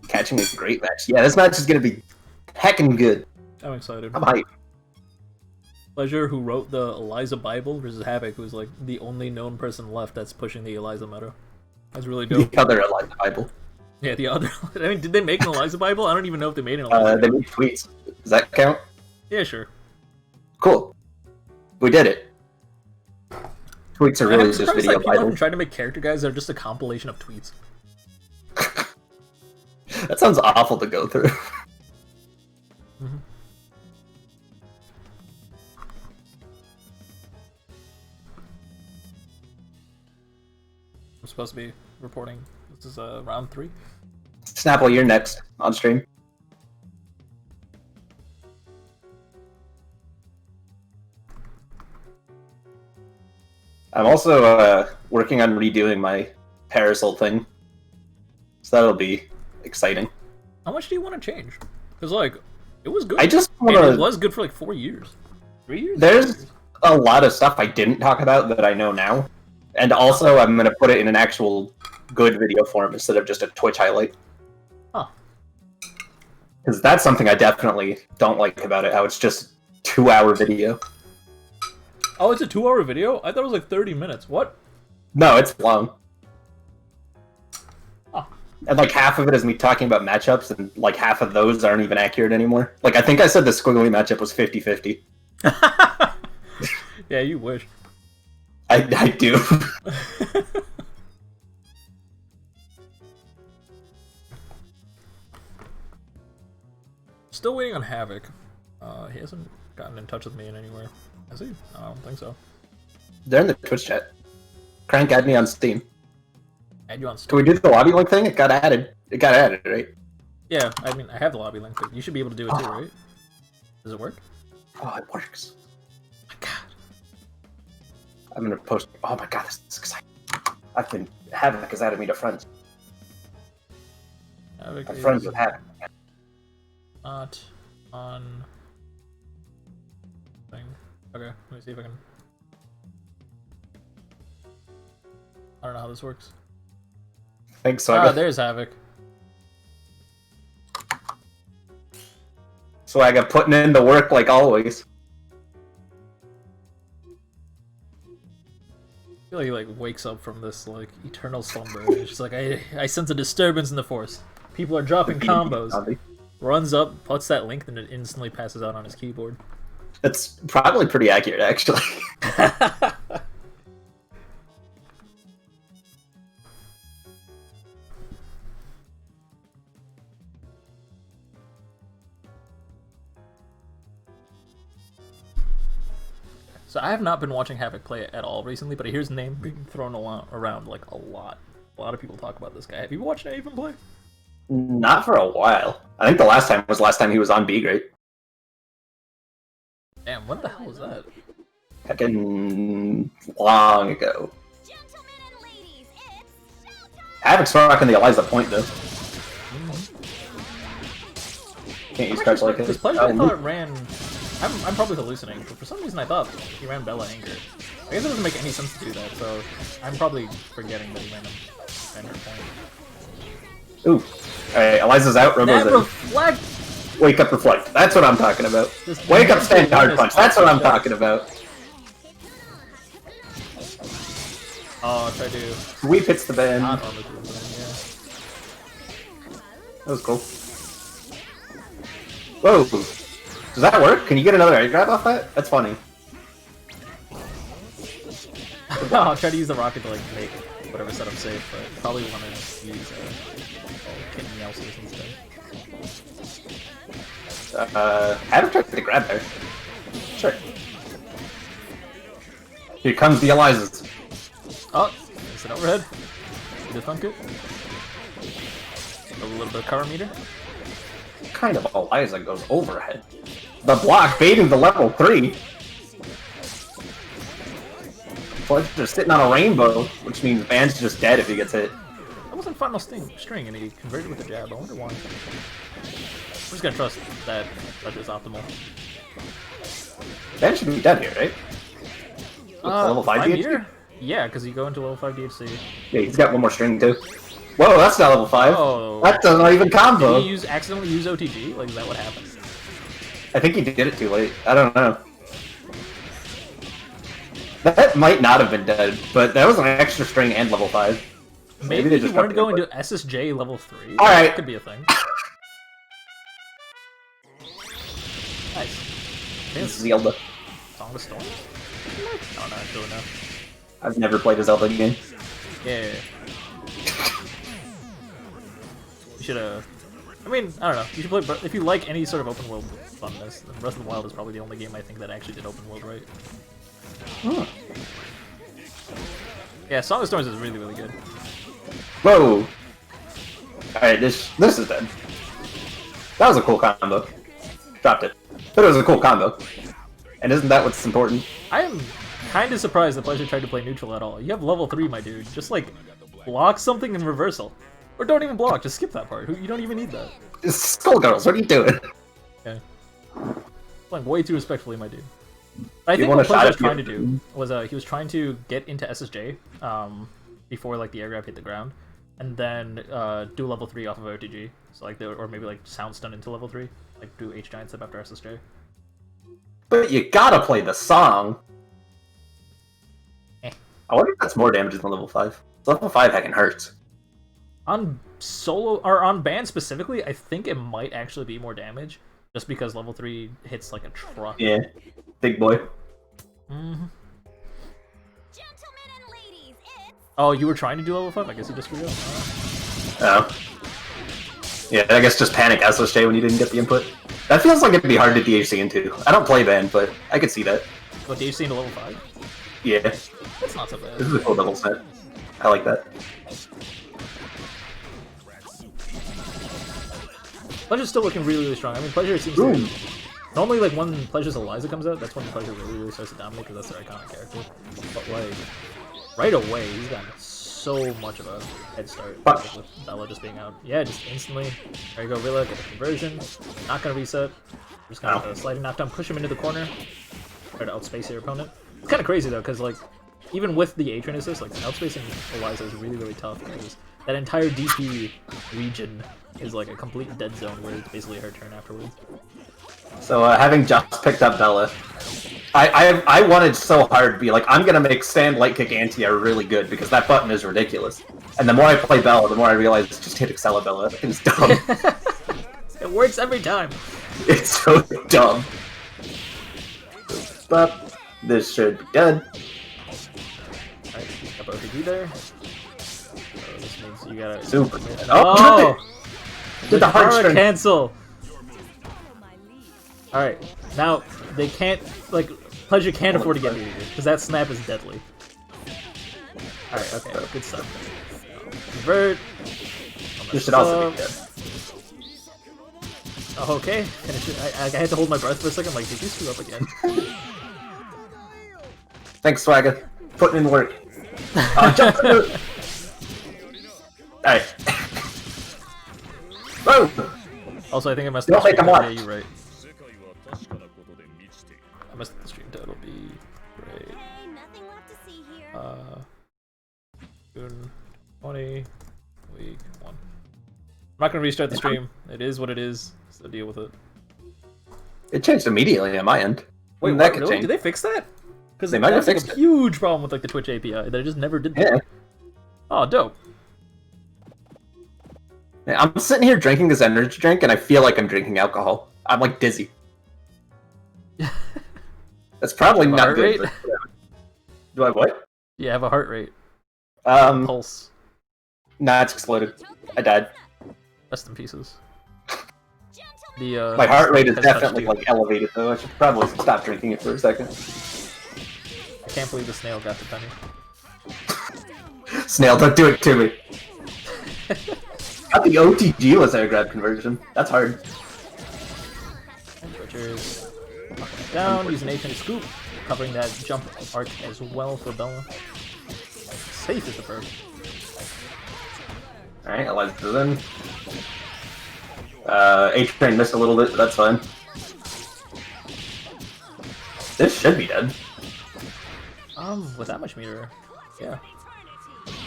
Catching a great match. Yeah, this match is gonna be heckin' good. I'm excited. I'm hyped. Pleasure, who wrote the Eliza Bible, versus Havoc, who's like the only known person left that's pushing the Eliza meta. That's really dope. The other Eliza Bible. Yeah, the other. I mean, did they make an Eliza Bible? I don't even know if they made an Eliza. They made tweets. Does that count? Yeah, sure. Cool. We did it. Tweets are really just video Bible. Trying to make character guides that are just a compilation of tweets. That sounds awful to go through. Mm-hmm. I'm supposed to be reporting. This is round 3. Snapple, you're next on stream. I'm also working on redoing my Parasol thing, so that'll be exciting. How much do you want to change? Because like, it was good. I just want to. It was good for like 4 years, 3 years. There's a lot of stuff I didn't talk about that I know now, and also I'm gonna put it in an actual good video form instead of just a Twitch highlight. Huh? Because that's something I definitely don't like about it. How it's just 2-hour video. Oh, it's a 2-hour video? I thought it was like 30 minutes. What? No, it's long. Oh. And like half of it is me talking about matchups, and like half of those aren't even accurate anymore. Like I think I said the Squiggly matchup was 50-50. Yeah, you wish. I do. Still waiting on Havoc. He hasn't gotten in touch with me in anywhere. Has he? I don't think so. They're in the Twitch chat. Crank, add me on Steam. Add you on Steam. Can we do the lobby link thing? It got added. It got added, right? Yeah, I mean, I have the lobby link, but you should be able to do it too, right? Does it work? Oh, it works. My God. I'm gonna post. Oh my God, this is exciting. I've been Havoc has added me to friends. Havoc I'm friends with Havoc. Not on thing. Okay, let me see if I can. I don't know how this works. Thanks, so. Ah, there's Havoc. So I got putting in the work like always. I feel like he like wakes up from this like eternal slumber. And it's just like I sense a disturbance in the force. People are dropping combos. Runs up, puts that link, then it instantly passes out on his keyboard. That's probably pretty accurate, actually. So I have not been watching Havoc play at all recently, but I hear his name being thrown around like a lot. A lot of people talk about this guy. Have you watched any of him play? Not for a while. I think the last time he was on Gr8. Damn, what the hell was that? Fucking long ago. Havoc's rocking the Eliza point though. Can't use cards like this. this. Pleasure, I thought it ran. I'm probably hallucinating, but for some reason I thought he ran Bella Anchor. I guess it doesn't make any sense to do that, so I'm probably forgetting that he ran her point. Ooh. Alright, Eliza's out, Robo's in. Reflect! Wake up, reflect. That's what I'm talking about. Just Wake up, stand hard punch. That's what I'm talking about. Oh, try to Sweep hits the band. not armor through the band, yeah. That was cool. Whoa! Does that work? Can you get another air grab off that? That's funny. I'll try to use the rocket to like make whatever setup safe, but probably want to use Kid Meowsers instead. Haven't tried to grab there. Sure. Here comes the Eliza's. Oh, it's an overhead. You defunk it. A little bit of cover meter. What kind of Eliza goes overhead? The block baiting the level 3. Fletcher's just sitting on a rainbow, which means Van's just dead if he gets hit. That wasn't final string, and he converted with a jab. I wonder why. I'm just gonna trust that Fletcher's optimal. Van should be dead here, right? Level 5 DHC? meter? Yeah, because you go into level 5 DHC. Yeah, he's got one more string too. Whoa, that's not level 5. Oh. That does not even combo. Did he accidentally use OTG? Like, is that what happened? I think he did it too late. I don't know. That might not have been dead, but that was an extra string and level 5. Maybe they just wanted to go into SSJ level 3. Alright. That could be a thing. Nice. Zelda. Song of Storm? Oh, no, I don't know. I've never played a Zelda game. Yeah. You should, I mean, I don't know. You should play, but if you like any sort of open world funness, then Breath of the Wild is probably the only game I think that actually did open world right. Huh. Yeah, Song of Storms is really, really good. Whoa! Alright, this is dead. That was a cool combo. Dropped it. But it was a cool combo. And isn't that what's important? I am kind of surprised that Pleasure tried to play neutral at all. You have level 3, my dude. Just, like, block something in reversal. Or don't even block, just skip that part. You don't even need that. Skullgirls, what are you doing? Okay. Playing way too respectfully, my dude. I think what Pleasure was trying to do was he was trying to get into SSJ before like the air grab hit the ground, and then do level 3 off of OTG. So like or maybe like sound stun into level 3, like do H giant step after SSJ. But you gotta play the song. Eh. I wonder if that's more damage than level 5. Level 5 heckin' hurts. On solo or on band specifically, I think it might actually be more damage, just because level 3 hits like a truck. Yeah, big boy. Mm-hmm. Oh, you were trying to do level 5? I guess you just forgot. Oh. Yeah, I guess just panic SSJ when you didn't get the input. That feels like it'd be hard to DHC into. I don't play band, but I could see that. What, DHC into level 5? Yeah. That's not so bad. This is a cool double set. I like that. Pleasure's still looking really, really strong. I mean, Pleasure seems to... Normally, like, when Pleasure's Eliza comes out, that's when Pleasure really, really starts to dominate, because that's their iconic character. But, like, right away, he's gotten so much of a head start with Bella just being out. Yeah, just instantly. There you go, Rilla, get a conversion. Not gonna reset. Just gonna have a sliding knockdown, push him into the corner. Try to outspace your opponent. It's kind of crazy, though, because, like, even with the A-Train assist, like, outspacing Eliza is really, really tough, because that entire DP region is like a complete dead zone where it's basically her turn afterwards. So having just picked up Bella, I wanted so hard to be like, I'm gonna make stand, light kick, anti-air really good because that button is ridiculous. And the more I play Bella, the more I realize just hit Excella Bella. It's dumb. It works every time. It's so dumb. But this should be dead. Alright, up OTG there. This means you gotta... Super. Oh! Did the hard string cancel? Alright, now they can't, like, Pleasure can't afford to get me here, because that snap is deadly. Alright, okay, good stuff. Convert. This should also be dead. Oh, okay, finish it. I had to hold my breath for a second, like, did you screw up again? Thanks, Swagger. Putting in work. Jump through. Alright. Whoa! Also, I think I messed up the stream total. Yeah, you're right. I messed up the stream total. Be great. June 20, week 1. I'm not gonna restart the stream. It is what it is, so deal with it. It changed immediately on my end. Wait, that what? Really? Did they fix that? Because They might have that's like fixed a it. huge problem with like the Twitch API. They just never did that. Yeah. Oh, dope. I'm sitting here drinking this energy drink, and I feel like I'm drinking alcohol. I'm like dizzy. That's probably Have a not heart good. rate? But, yeah. Do I what? Yeah, have a heart rate. Pulse. Pulse. Nah, it's exploded. I died. Rest in pieces. The My heart rate is has touched definitely you. like elevated, though. I should probably stop drinking it for a second. I can't believe the snail got the penny. Snail, don't do it to me. Got the OTG-less air grab conversion. That's hard. And Butcher's knocking it down, using H and scoop, covering that jump arc as well for Bella. Safe is the bird. Alright, Eliza's in. H-Train missed a little bit, but that's fine. This should be dead. With that much meter, yeah.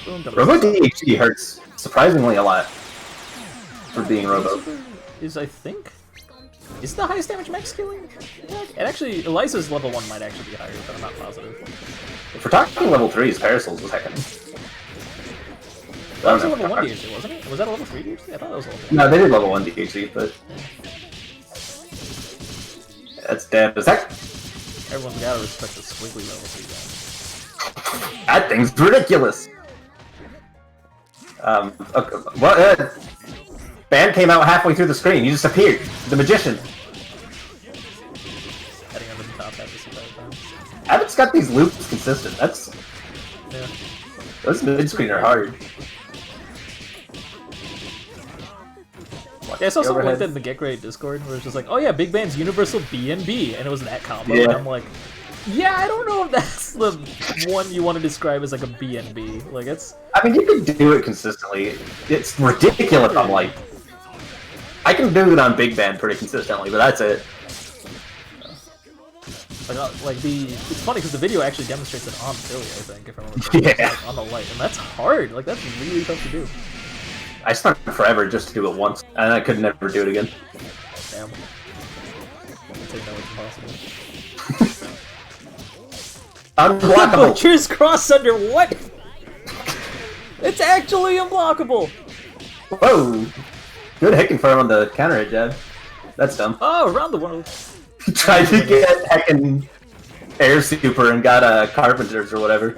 Boom, double Robo stop. DHC hurts surprisingly a lot for being Robo. Is, I think, is the highest damage max killing? Yeah, and actually, Eliza's level 1 might actually be higher, but I'm not positive. If we're talking level 3s, Parasol's was heckin'. That was a level 1 DHC, wasn't it? Was that a level 3 DHC? I thought that was a level 1. No, they did level 1 DHC, but... That's dead. Is that... Everyone's gotta respect the squiggly level 3 guy. That thing's ridiculous! Okay, well, Band came out halfway through the screen. You just appeared. The magician. Heading under the top half to see that time. Abbott's got these loops consistent. That's... Yeah. Those mid-screen are hard. Yeah, I saw something like Overhead. that in the Gr8 Discord where it's just like, oh yeah, Big Band's Universal BNB, and it was that combo, Yeah. and I'm like, yeah, I don't know if that's the one you want to describe as like a BNB. Like, it's... I mean, you can do it consistently. It's ridiculous, I'm like... I can do it on Big Band pretty consistently, but that's it. Like it's funny because the video actually demonstrates it on Philly, I think, if I remember correctly, Yeah. like, on the light, and that's hard. Like, that's really tough to do. I spent forever just to do it once, and I could never do it again. Damn. I'd say no, it's impossible. Unblockable! Butcher's cross under what? It's actually unblockable. Whoa! Good hit confirm on the counter hit jab. That's dumb. Oh, around the world. Tried to get heckin' air super and got a carpenters or whatever.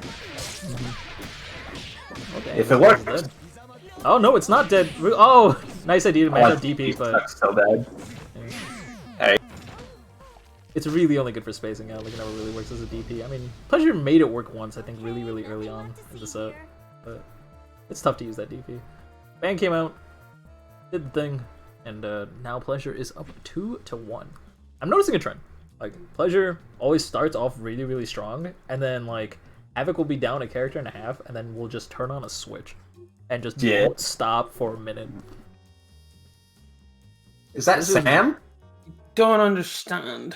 Okay, If it works. dead. Oh no, it's not dead. Oh, nice idea to match up DP, but Sucks so bad. Alright. it's really only good for spacing out. Like, it never really works as a DP. I mean, Pleasure made it work once, I think, really, really early on in the set, but it's tough to use that DP. Bang came out, did the thing, and now Pleasure is up 2-1. I'm noticing a trend. Like, Pleasure always starts off really, really strong, and then, like, Havoc will be down a character and a half, and then we'll just turn on a switch. And just won't stop for a minute. Is that Sam? Don't understand.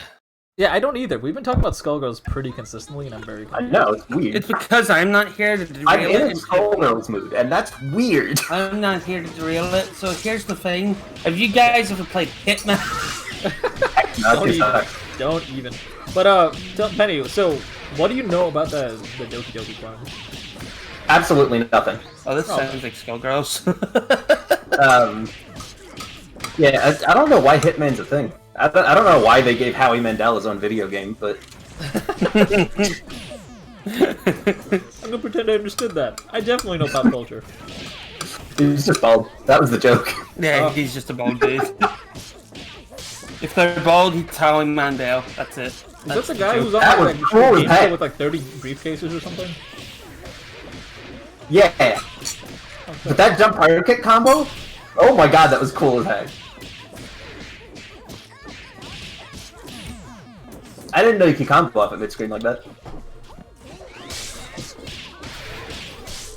Yeah, I don't either. We've been talking about Skullgirls pretty consistently, and I'm very I confused. know, it's weird. It's because I'm not here to derail I'm in a it. Skullgirls mood, and that's weird. I'm not here to derail it. So here's the thing: have you guys ever played Hitman? Don't even. But Penny, so what do you know about the Doki Doki clan? Absolutely nothing. Oh, this sounds like Skullgirls. Yeah, I don't know why Hitman's a thing. I don't know why they gave Howie Mandel his own video game, but... I'm gonna pretend I understood that. I definitely know pop culture. He's just bald. That was the joke. Yeah, he's just a bald dude. If they're bald, he's Howie Mandel. That's it. Is that the guy who's on That like, was cool as GameStop heck. with like 30 briefcases or something? Yeah. But that jump fire kick combo? Oh my god, that was cool as heck. I didn't know you could combo off at mid-screen like that.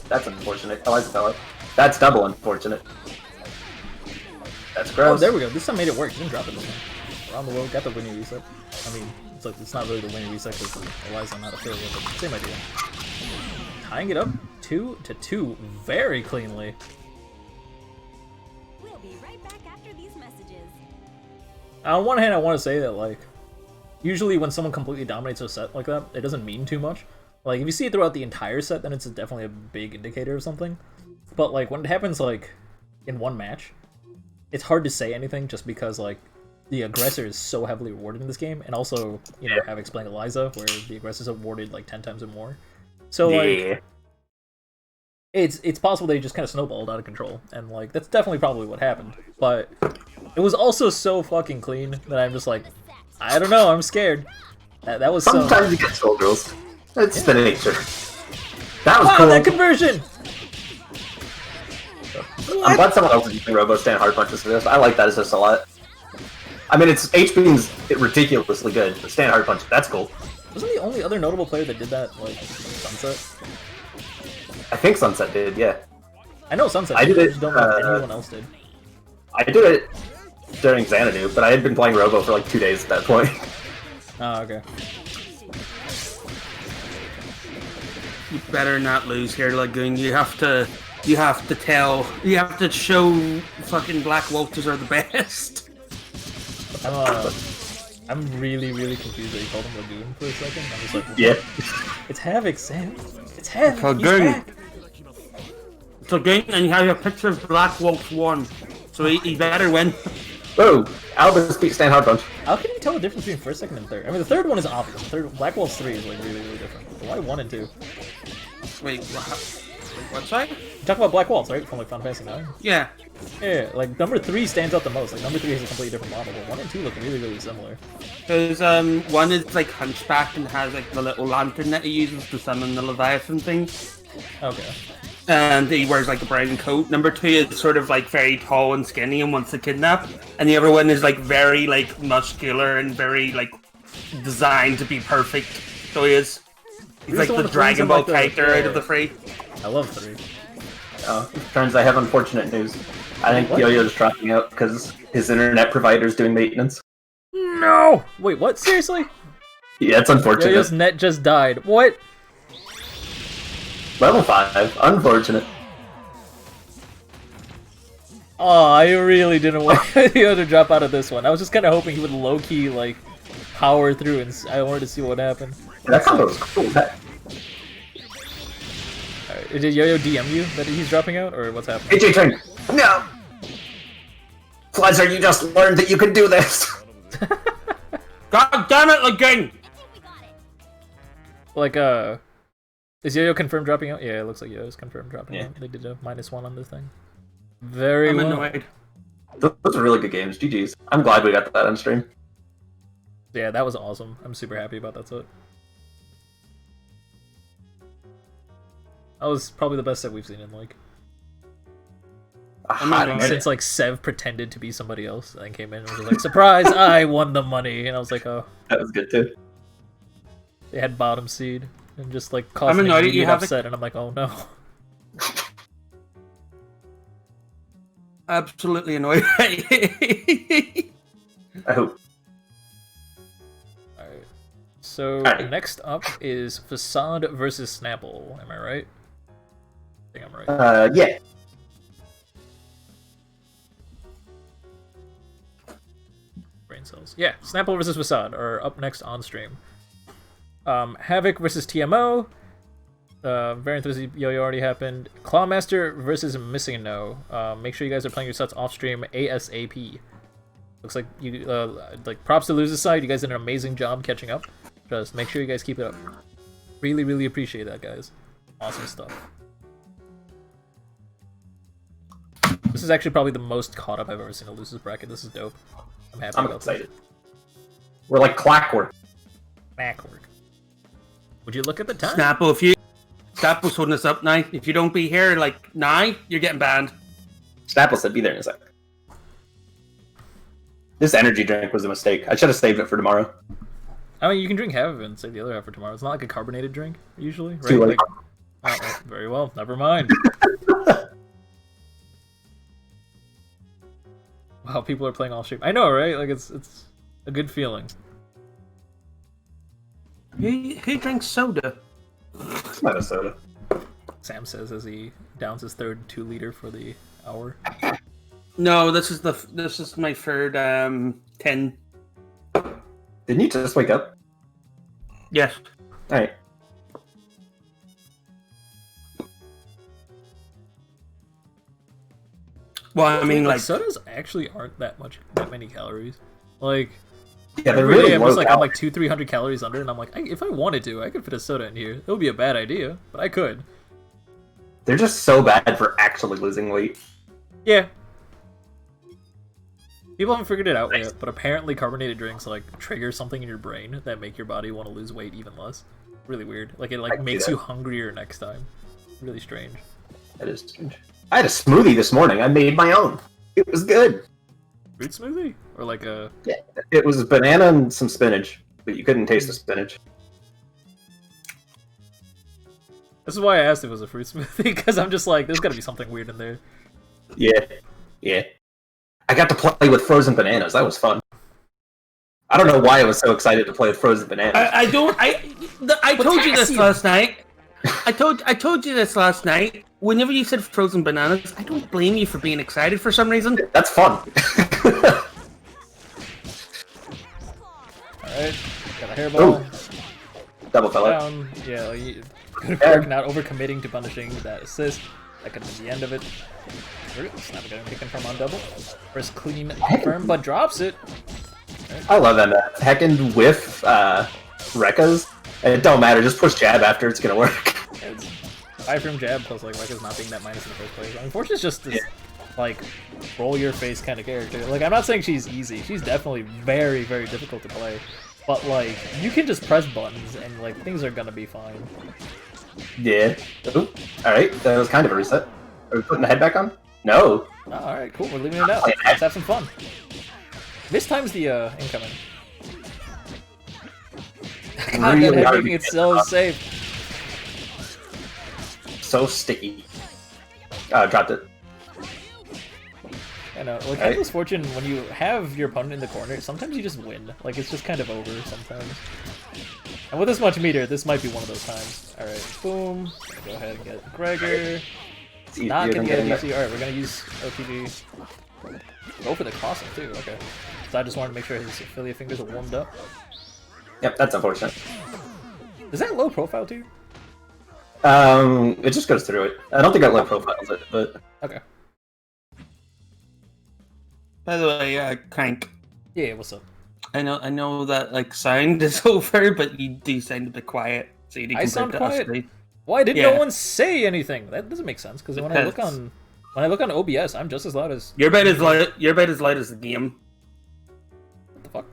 That's unfortunate. Oh, I fell out. That's double unfortunate. That's Oh, gross. there we go. This time made it work. Didn't drop it this time. Around the world, got the winning reset. I mean, it's not really the winning reset because Eliza not a failure, but same idea. Tying it up 2-2 very cleanly. We'll be right back after these messages. On one hand, I want to say that, like, usually when someone completely dominates a set like that, it doesn't mean too much. Like, if you see it throughout the entire set, then it's definitely a big indicator of something. But, like, when it happens, like, in one match, it's hard to say anything just because, like, the aggressor is so heavily rewarded in this game, and also, you know, Havoc's playing Eliza, where the aggressor's awarded, like, 10 times or more. So, like, it's possible they just kind of snowballed out of control, and, like, that's definitely probably what happened. But it was also so fucking clean that I'm just like, I don't know, I'm scared. That was sometimes you get Skullgirls. It's the nature. That was cool. That conversion! I'm glad someone else is using Robo stand hard punches for this. I like that assist a lot. I mean, it's H-Beam's ridiculously good, but stand hard punch, that's cool. Wasn't the only other notable player that did that, like, Sunset? I think Sunset did, yeah. I know Sunset I did I it, just don't know if anyone else did. I did it during Xanadu, but I had been playing Robo for like 2 days at that point. Oh, okay. You better not lose here, Lagoon. You have to show fucking Black Walters are the best. I'm really, really confused that you called him Lagoon for a second. I'm just like, yeah. It's Havoc, Sam. It's Havoc. Lagoon. He's back. It's Lagoon, and you have a picture of Black Wolf 1, so he better win. Oh, Albus beat stand hard punch. How can you tell the difference between first, second, and third? I mean, the third one is obvious. The third, Black Wolf 3 is like really, really different. But why 1 and 2? Wait, what's that? You talk about Black Waltz, right? From like Final Fantasy 9? Yeah. Yeah, like number 3 stands out the most. Like number 3 has a completely different model, but 1 and 2 look really, really similar. Because one is like hunchback and has like the little lantern that he uses to summon the Leviathan thing. Okay. And he wears like a brown coat. Number 2 is sort of like very tall and skinny and wants to kidnap. And the other one is like very like muscular and very like designed to be perfect. So he is. He's like the Dragon Ball character out of the 3. I love 3. Turns I have unfortunate news. I think Yo-Yo's dropping out because his internet provider's doing maintenance. No! Wait, what? Seriously? Yeah, it's unfortunate. Yo-Yo's net just died. What? Level 5. Unfortunate. Oh, I really didn't want Yo to drop out of this one. I was just kind of hoping he would low-key, like, power through, and I wanted to see what happened. That combo was cool. Alright, did Yo-Yo DM you that he's dropping out, or what's happening? AJ Train! No! Pleasure, you just learned that you can do this! God damn it, Lagoon! Like, is Yo-Yo confirmed dropping out? Yeah, it looks like Yo-Yo's confirmed dropping out. They did a -1 on this thing. Very well. Annoyed. Those are really good games. GG's. I'm glad we got that on stream. Yeah, that was awesome. I'm super happy about that set. That was probably the best set we've seen in, like... since, like, Sev pretended to be somebody else and then came in and was like, surprise, I won the money! And I was like, oh. That was good, too. They had bottom seed and just, like, caused me to get upset, and I'm like, oh no. Absolutely annoyed. I hope. Alright. So, next up is Facade versus Snapple. Am I right? I think I'm right. Yeah. Brain cells. Yeah, Snapple versus Facade are up next on stream. Havoc versus TMO. Variant versus Yo-Yo already happened. Clawmaster versus Missing No. Make sure you guys are playing your sets off stream ASAP. Looks like you like props to Losers side. You guys did an amazing job catching up. Just make sure you guys keep it up. Really, really appreciate that, guys. Awesome stuff. This is actually probably the most caught up I've ever seen a Losers bracket. This is dope. I'm happy. I'm excited. We're like clockwork. Clockwork. Would you look at the time? Snapple, if you Snapple's holding us up now. If you don't be here like now, you're getting banned. Snapple said be there in a sec. This energy drink was a mistake. I should have saved it for tomorrow. I mean, you can drink half of it and save the other half for tomorrow. It's not like a carbonated drink, usually, right? Too late. Like, oh, very well. Never mind. Wow, people are playing off stream. I know, right? Like, it's a good feeling. Who drinks soda? It's not a soda. Sam says as he downs his third 2-liter for the hour. No, this is my third 10. Didn't you just wake up? Yes. Alright. Well, I mean, like sodas actually aren't that many calories. Like, yeah, they're every really day I'm low just like calorie. I'm like 200-300 calories under, and I'm like, if I wanted to, I could fit a soda in here. It would be a bad idea, but I could. They're just so bad for actually losing weight. Yeah. People haven't figured it out yet, but apparently carbonated drinks like trigger something in your brain that make your body want to lose weight even less. Really weird. Like it like makes you hungrier next time. Really strange. That is strange. I had a smoothie this morning. I made my own. It was good. Fruit smoothie? Or like a... Yeah, it was banana and some spinach, but you couldn't taste the spinach. This is why I asked if it was a fruit smoothie, because I'm just like, there's gotta be something weird in there. Yeah. Yeah. I got to play with frozen bananas. That was fun. I don't know why I was so excited to play with frozen bananas. I told you this last night. I told you this last night. Whenever you said frozen bananas, I don't blame you for being excited for some reason. That's fun. Alright, got a hairball. Ooh. Double fell out. Down. Yeah, like, good work not overcommitting to punishing that assist. That could have been the end of it. Snapdragon kicking from on double. First clean confirm, but drops it. Right. I love that. Heckin' whiff Rekkas. It don't matter, just push jab after, it's gonna work. It's 5 from jab plus like Rekka's not being that minus in the first place. Unfortunately, it's just this like roll your face kind of character. Like I'm not saying she's easy. She's definitely very, very difficult to play. But like you can just press buttons and like things are gonna be fine. Yeah. Alright, that was kind of a reset. Are we putting the head back on? No. Oh, alright, cool. We're leaving it out. Let's have some fun. This time's the incoming. God, Really that making it so safe. So sticky. Dropped it. I know. Like, Endless Fortune, when you have your opponent in the corner, sometimes you just win. Like, it's just kind of over sometimes. And with this much meter, this might be one of those times. Alright, boom. Go ahead and get Gregor. Not gonna get a DC. Alright, we're gonna use OTG. Go for the crossing, too. Okay. So I just wanted to make sure his affiliate fingers are warmed up. Yep, that's unfortunate. Is that low profile, too? It just goes through it. I don't think that low profiles it, but... Okay. By the way, Crank. Yeah, what's up? I know that like sound is over, but you do sound a bit quiet. So you I sound quiet? Us, right? Why did no one say anything? That doesn't make sense, because when I look on OBS, I'm just as loud as... You're about as loud as the game. What the fuck?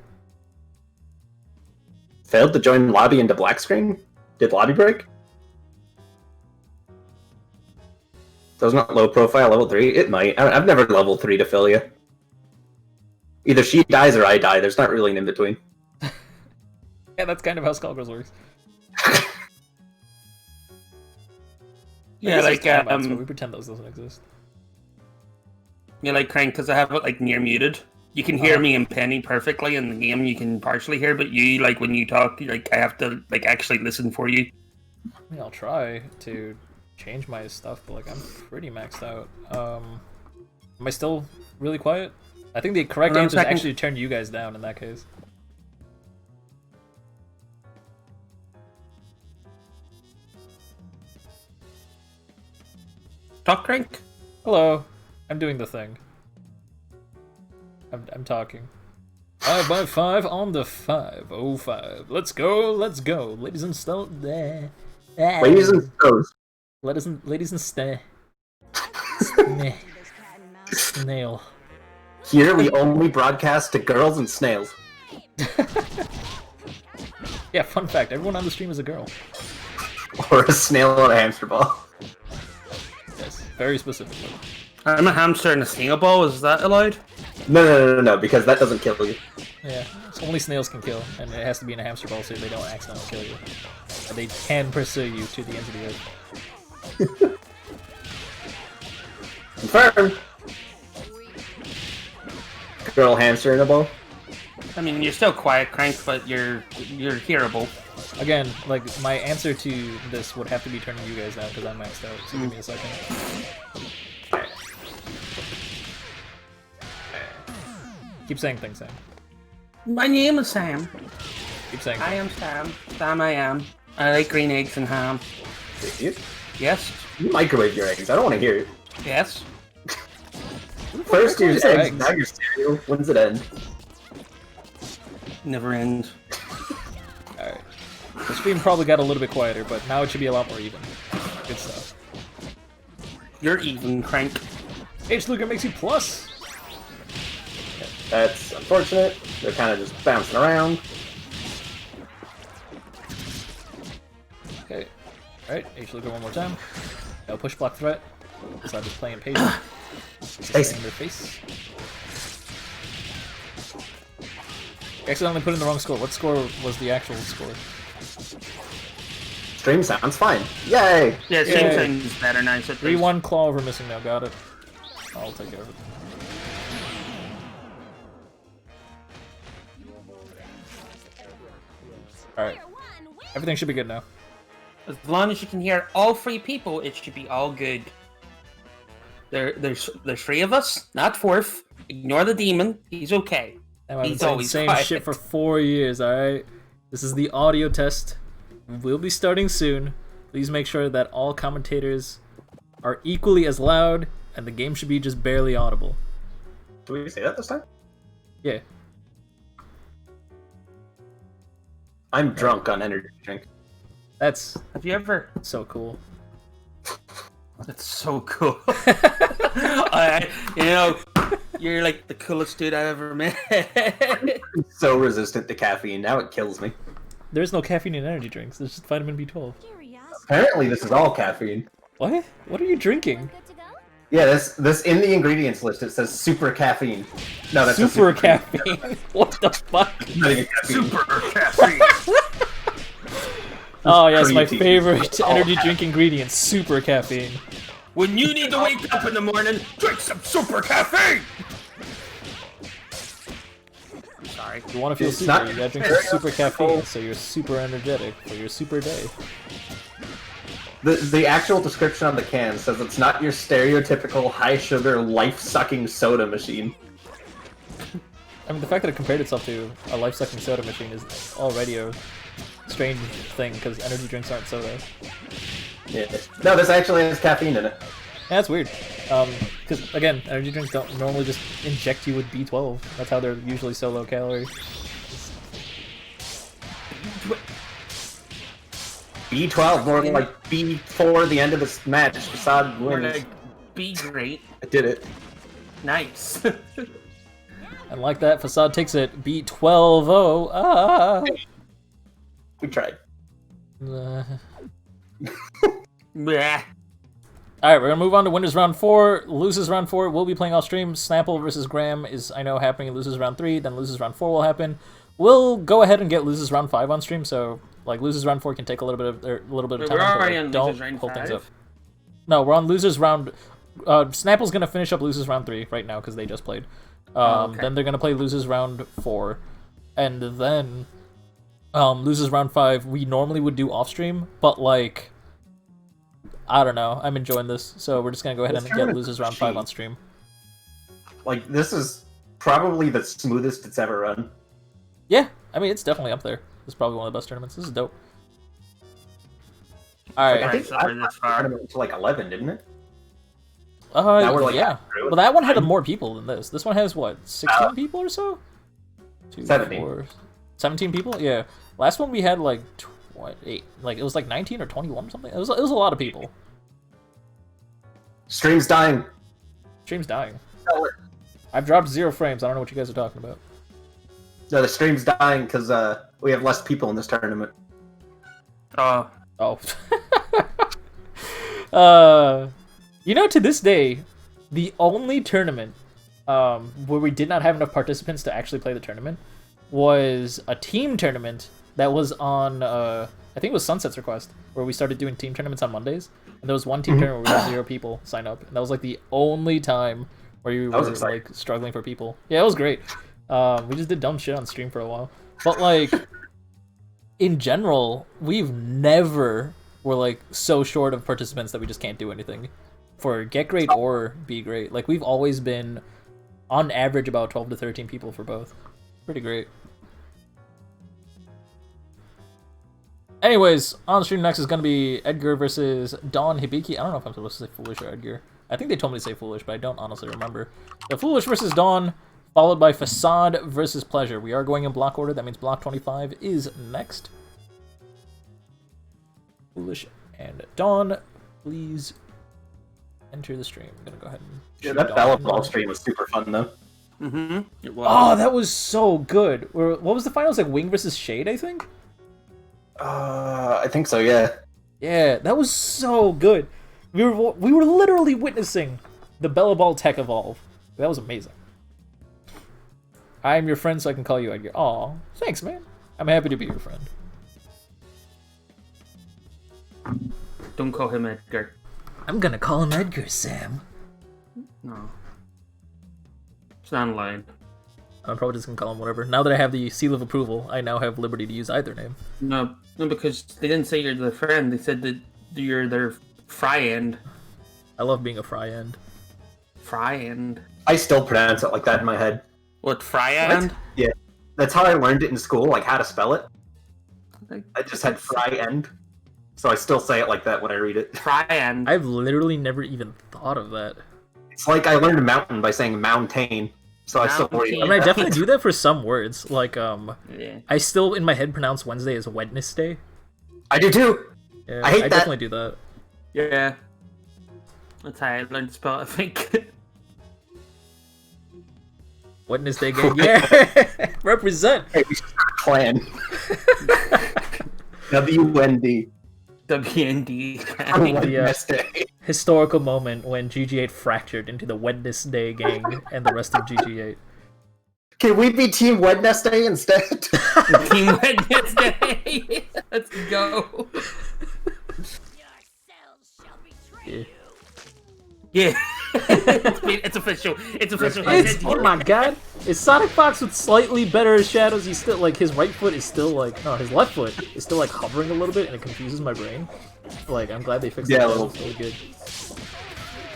Failed to join lobby into black screen? Did lobby break? Does not low profile level 3? It might. I've never level 3 to Philia. Either she dies or I die. There's not really an in-between. Yeah, that's kind of how Skullgirls works. Yeah, like but we pretend those doesn't exist. Yeah, like Crank, because I have it like near muted. You can hear me and Penny perfectly in the game. You can partially hear, but you like when you talk, like I have to like actually listen for you. I mean, I'll try to change my stuff, but like I'm pretty maxed out. Am I still really quiet? I think the correct answer is actually to turn you guys down in that case. Talk, Crank. Hello, I'm doing the thing. I'm talking. 5x5 on the 505. Let's go, ladies and there. Ladies and stones. Ladies and snail. Here we only broadcast to girls and snails. Yeah, fun fact, everyone on the stream is a girl. Or a snail on a hamster ball. Yes, very specifically. I'm a hamster and a snail ball. Is that allowed? No, because that doesn't kill you. Yeah, only snails can kill, and it has to be in a hamster ball so they don't accidentally kill you. And they can pursue you to the ends of the earth. Confirmed. Girl hamster in a ball. I mean, you're still quiet, Crank, but you're hearable. Again, like, my answer to this would have to be turning you guys down because I'm maxed out, so give me a second. Keep saying things, Sam. My name is Sam. Keep saying. I am Sam. Sam I am. I like green eggs and ham. Yes. You microwave your eggs. I don't want to hear it. Yes. First your eggs, now your cereal. When's it end? Never ends. Alright. The stream probably got a little bit quieter, but now it should be a lot more even. Good stuff. You're even, Crank. H. Luger makes you plus! That's unfortunate. They're kind of just bouncing around. Okay. Alright, H. Luger one more time. No push block threat. So I'm just playing patient. Face. In their face. Accidentally put in the wrong score. What score was the actual score? Stream sounds fine. Yay! Yeah, same is better now. 3-1 claw over missing now. Got it. I'll take care of it. Alright. Everything should be good now. As long as you can hear all three people, it should be all good. There's three of us, not fourth. Ignore the demon. He's okay. I've been He's saying always the same quiet. shit for 4 years, alright? This is the audio test. We'll be starting soon. Please make sure that all commentators are equally as loud, and the game should be just barely audible. Do we say that this time? Yeah. I'm drunk on energy drink. That's Have you ever? so cool. That's so cool. You're like the coolest dude I've ever met. I'm so resistant to caffeine, now it kills me. There's no caffeine in energy drinks. There's just vitamin B12. Apparently this is all caffeine. What? What are you drinking? Yeah, this in the ingredients list it says super caffeine. No, that's just Super caffeine. What the fuck? not even caffeine. Super caffeine. Oh yes, my creatine. favorite All energy caffeine. drink ingredient, super caffeine. When you need to wake up in the morning, drink some super caffeine. Sorry. If you want to feel It's super, not- you gotta drink some super caffeine so you're super energetic for your super day. The actual description on the can says it's not your stereotypical high sugar life sucking soda machine. I mean, the fact that it compared itself to a life-sucking soda machine is already a strange thing, because energy drinks aren't soda. Yeah. No, this actually has caffeine in it. Yeah, that's weird. Because, again, energy drinks don't normally just inject you with B12. That's how they're usually so low calorie. B12, more like B4, the end of this match. Facade We're wins. like, be great. I did it. Nice. And like that, Facade takes it B12-0. Ah! We tried. Uh, Bleh. Alright, we're gonna move on to winners round 4. Losers round 4 will be playing off stream. Snapple versus Graham is, I know, happening in losers round 3, then losers round 4 will happen. We'll go ahead and get losers round 5 on stream, so like losers round 4 can take a little bit of time, We're but already like, on don't losers round hold things 5? up. No, we're on losers round. Snapple's gonna finish up losers round 3 right now because they just played. Okay. Then they're gonna play losers round 4, and then losers round 5. We normally would do off stream, but like, I don't know. I'm enjoying this, so we're just gonna go ahead and get losers round 5 on stream. Like, this is probably the smoothest it's ever run. Yeah, I mean it's definitely up there. This is probably one of the best tournaments. This is dope. All Like, I right. think so we're last this far. tournament went to like 11, didn't it? Now we're, like, yeah. half through. Well, that one had more people than this. This one has what, 16 people or so? 17. 17 people? Yeah. Last one we had like 8, like it was like 19 or 21 or something. It was a lot of people. Stream's dying. Stream's dying. No, I've dropped 0 frames. I don't know what you guys are talking about. the stream's dying because we have less people in this tournament. Oh. Oh. You know, to this day, the only tournament where we did not have enough participants to actually play the tournament was a team tournament that was on, I think it was Sunset's request, where we started doing team tournaments on Mondays. And there was one team tournament where we had 0 people sign up. And that was like the only time where you were exciting. like struggling for people. Yeah, it was great. We just did dumb shit on stream for a while. But like, in general, we've never were like so short of participants that we just can't do anything for Gr8 or Gr8. Like, we've always been on average about 12 to 13 people for both. Pretty great. Anyways, on stream next is going to be Edgar versus Dawn Hibiki. I don't know if I'm supposed to say Foolish or Edgar. I think they told me to say Foolish, but I don't honestly remember. The Foolish versus Dawn, followed by Facade versus Pleasure. We are going in block order. That means block 25 is next. Foolish and Dawn, please enter the stream. I'm going to go ahead and... Yeah, that Bellaball stream was super fun, though. Mm-hmm. It was. Oh, that was so good. What was the finals? Like Wing versus Shade, I think? I think so, yeah. Yeah, that was so good. We were literally witnessing the Bellaball tech evolve. That was amazing. I am your friend, so I can call you Edgar. Aw, thanks, man. I'm happy to be your friend. Don't call him Edgar. I'm gonna call him Edgar, Sam. No. It's not lying. I'm probably just gonna call him whatever. Now that I have the seal of approval, I now have liberty to use either name. No, because they didn't say you're their friend. They said that you're their fry end. I love being a fry end. Fry end. I still pronounce it like that in my head. What, fry end? Yeah. That's how I learned it in school, like how to spell it. I just had fry end. So I still say it like that when I read it. Fry end. I've literally never even thought of that. It's like I learned mountain by saying mountain. So I still worry. I mean, I definitely do that for some words. Like, Yeah. I still in my head pronounce Wednesday as Wednesday. I do too. Yeah, I hate that. definitely do that. Yeah. That's how I learned to spell it, I think. Wednesday gang. Yeah! Represent! Hey, we should start a clan. WND. WND. The historical moment when GG8 fractured into the Wednesday gang and the rest of GG8. Can we be Team Wednesday instead? Team Wednesday. Let's go. Yeah. Yeah. It's official. It's official. Oh my god! Is Sonic Fox with slightly better shadows? He's still like his right foot is still like his left foot is still like hovering a little bit and it confuses my brain. Like I'm glad they fixed it. It's really good.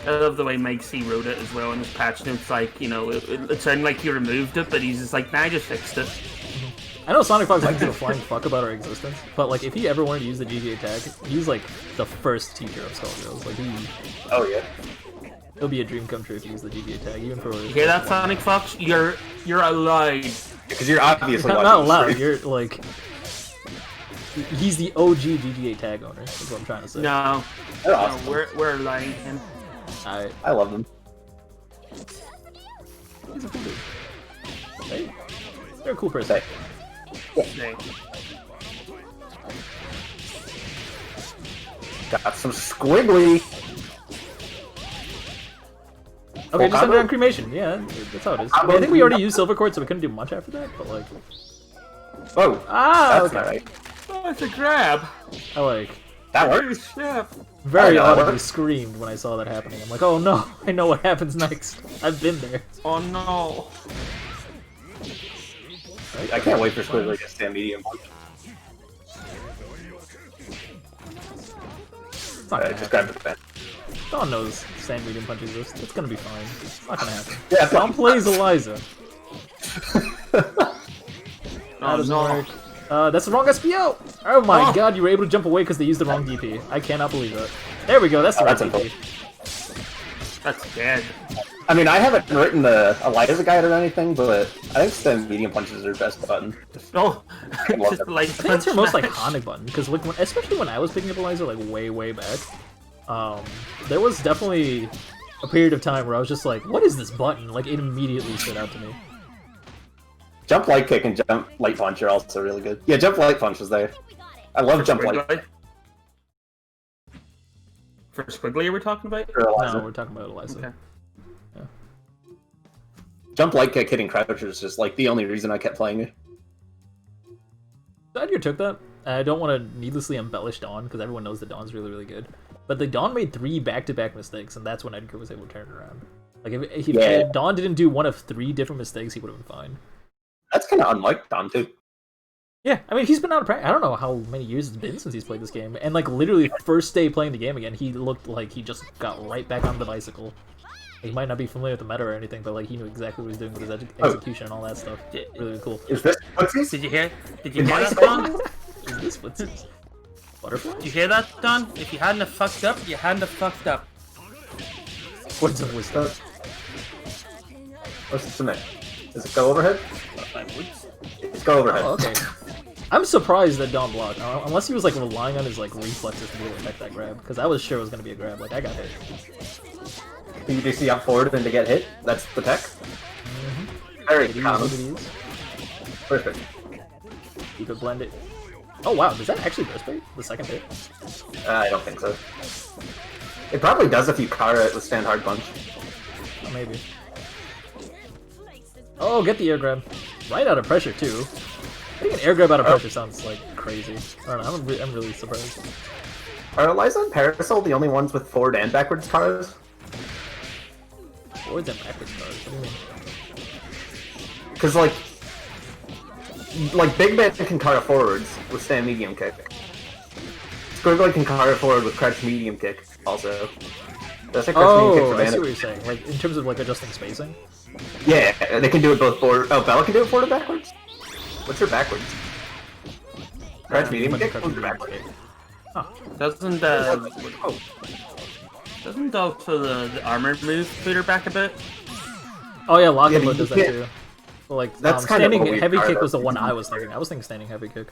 I love the way Mike C wrote it as well in his patch notes. Like, you know, it sounded like he removed it, but he's just like, nah, I just fixed it. I know Sonic Fox doesn't give a flying fuck about our existence, but like if he ever wanted to use the GG tag, he's like the first teacher of Skullgirls. Like Oh yeah. It'll be a dream come true if you use the GG tag, even for. You hear that, Sonic Fox? You're allowed. Because you're obviously not allowed. You're like. He's the OG GG tag owner. Is what I'm trying to say. No, awesome. we're allowing him. I love them. He's a cool dude. Hey, they're a cool person. Yeah. Got some squiggly. Okay, just under on cremation. Yeah, that's how it is. I think we already used silver cord, so we couldn't do much after that. But like, oh, that's okay. Right. Oh, it's a grab. I like that works. Yeah. Very audibly screamed when I saw that happening. I'm like, oh no, I know what happens next. I've been there. Oh no. I can't wait for Squiggly to stand medium. Just grab the pen. Dawn knows stand medium punch exists. It's gonna be fine. It's not gonna happen. Yeah, Dawn plays Eliza. Oh no. That's the wrong SPO! Oh my god, you were able to jump away because they used the wrong DP. I cannot believe that. There we go, that's the right DP. That's dead. I mean, I haven't written the Eliza guide or anything, but I think stand medium punches are best button. Oh, just I think it's her most iconic button, because like, especially when I was picking up Eliza, like way back, there was definitely a period of time where I was just like, what is this button? Like, it immediately stood out to me. Jump light kick and jump light punch are also really good. Yeah, jump light punch was there. I love jump light. For Squiggly, we're talking about? No, we're talking about Eliza. Okay. Yeah. Jump light kick hitting croucher is just like the only reason I kept playing it. Edgar took that. I don't want to needlessly embellish Dawn because everyone knows that Dawn's really good. But the Dawn made 3 back-to-back mistakes, and that's when Edgar was able to turn it around. Like if Dawn didn't do one of 3 different mistakes, he would have been fine. That's kind of unlike Dawn too. Yeah, I mean, he's been out of practice. I don't know how many years it's been since he's played this game. And, like, literally, first day playing the game again, he looked like he just got right back on the bicycle. He might not be familiar with the meta or anything, but, like, he knew exactly what he was doing with his execution and all that stuff. Really cool. Is this footsies? Did you hear that song? Is this footsies? Butterfly? Do you hear that, Don? If you hadn't have fucked up, you hadn't have fucked up. What's a wisdom? What's the submit? Does it go overhead? I would. It's go overhead. Oh, okay. I'm surprised that Don blocked, unless he was like relying on his like reflexes to be able to affect that grab, because I was sure it was gonna be a grab. Like I got hit. PDC up forward then to get hit. That's the tech. Very common. Perfect. You could blend it. Oh wow, does that actually burst bait? The second hit? I don't think so. It probably does if you Kara it with stand hard punch. Oh, maybe. Oh, get the air grab. Right out of pressure too. I think an air grab out of pressure sounds like crazy. I don't know, I'm really surprised. Are Eliza and Parasol the only ones with forward and backwards Karas? Forwards and backwards cards, what do you mean? Because like Big Man can Kara forwards with stand medium kick. Skullgirls can Kara forward with crouch medium kick also. That's a crouch medium kick for I see what you're saying. Like in terms of like adjusting spacing. Yeah, they can do it both forward. Oh, Bella can do it forward and backwards. What's her backwards? Crouch medium kick. What's her backwards? Huh. Doesn't also the armor move put her back a bit? Oh yeah, lock and Yeah, load does that yeah. too. But, like That's kind of standing a weird heavy card, kick was the though. one I was thinking. I was thinking standing heavy kick.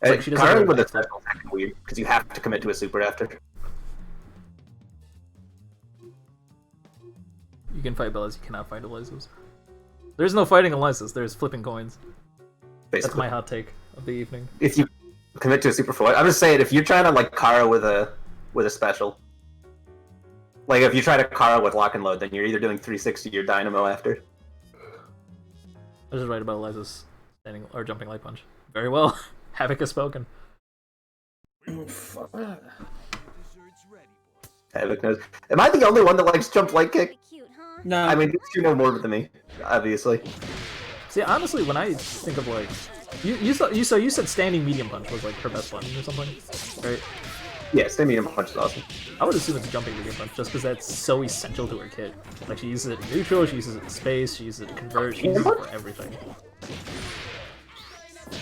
Like, she doesn't Kara have with a a special is kind of weird because you have to commit to a super after. You can fight Bellas, you cannot fight Eliza's. There's no fighting Eliza's, there's flipping coins. That's Basically, my hot take of the evening. if you commit to a super fight, I'm just saying if you're trying to like Kara with a special, like if you try to Kara with lock and load, then you're either doing 360 or Dynamo after. I was just right about Eliza's standing or jumping light punch. Very well. Havoc has spoken. Havoc knows. Am I the only one that likes jump light kick? No. I mean, you know more than me, obviously. See, honestly, when I think of like, you said standing medium punch was like her best button or something, right? Yeah, stand medium punch is awesome. I would assume it's jumping medium punch just because that's so essential to her kit. Like she uses it in neutral, she uses it in space, she uses it to convert, she uses it for everything.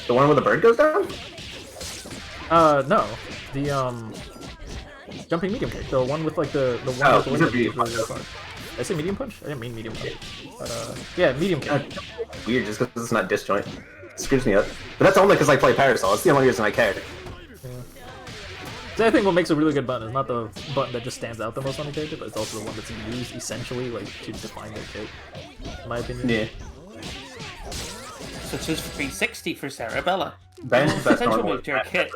The one where the bird goes down? No, the jumping medium kick, the one with like the one with the window. medium Really punch. Did I say medium punch? I didn't mean medium punch. But yeah, medium kick. Weird, just because it's not disjoint. It screws me up. But that's only because I play Parasol. It's the only reason I care. So I think what makes a really good button is not the button that just stands out the most on the character, but it's also the one that's used essentially like to define their kit. In my opinion. Yeah. Such as 360 for Sarabella. Ben's best Essential normal. move to her kit.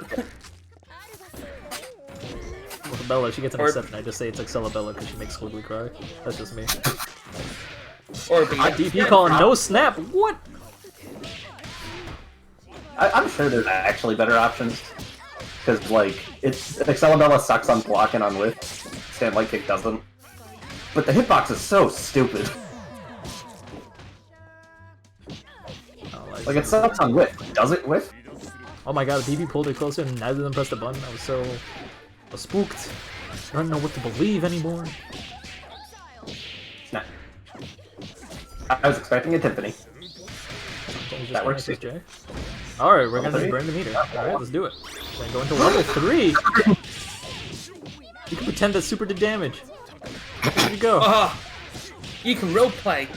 With Bella, she gets an Or- exception. I just say it's Excella Bella because she makes Squiggly cry. That's just me. Or be DP calling no snap. What? I'm sure there's actually better options. Because, like, Excalibella sucks on block and on whiff. Stand light kick doesn't. But the hitbox is so stupid. Like, it sucks on whiff. Does it whiff? Oh my god, DP pulled it closer and neither of them pressed the button. I was spooked. I don't know what to believe anymore. Nah. I was expecting a Tiffany. That works too. Alright, we're gonna just burn the meter. Alright, let's do it. We're gonna go into level 3! You can pretend that super did damage. Here you go. Oh, you can roleplay.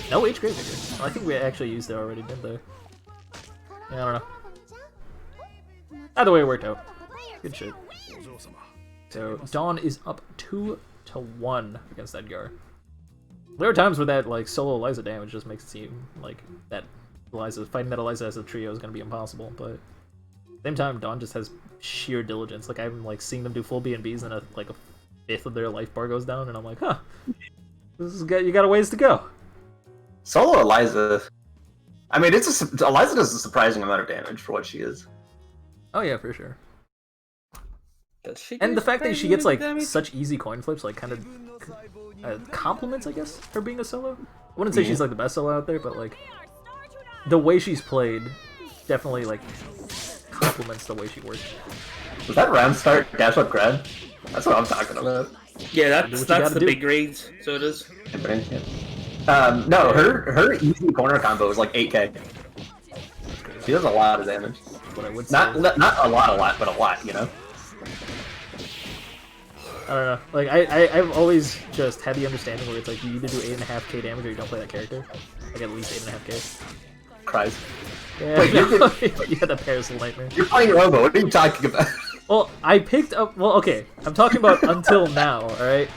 No H Great Vigor. Oh, I think we actually used it already, didn't they? Yeah, I don't know. Either way, it worked out. Good shit. So, Dawn is up 2-1 against Edgar. There are times where that like solo Eliza damage just makes it seem like that fighting that Eliza as a trio is gonna be impossible, but at the same time Dawn just has sheer diligence. Like I'm like seeing them do full B&Bs and like a fifth of their life bar goes down and I'm like, huh, you got a ways to go. Solo Eliza. I mean, Eliza does a surprising amount of damage for what she is. Oh yeah, for sure. Does she And do the fact that she gets like damage? such easy coin flips, like kind of compliments, I guess, her being a solo. I wouldn't say she's like the best solo out there, but like the way she's played definitely like compliments the way she works. Was that round start dash up grab? That's what I'm talking about. Yeah, Do that's what you gotta the do. big grades. So it is. No, her easy corner combo is like 8k. She does a lot of damage. What I would say. Not a lot, but a lot, you know? I don't know. Like, I've always just had the understanding where it's like you either do 8.5k damage or you don't play that character. Like, at least 8.5k. Cries. Yeah, Wait, you had the Paris Nightmare. You're playing Robo, what are you talking about? Well, I picked up... Well, okay. I'm talking about until now, alright?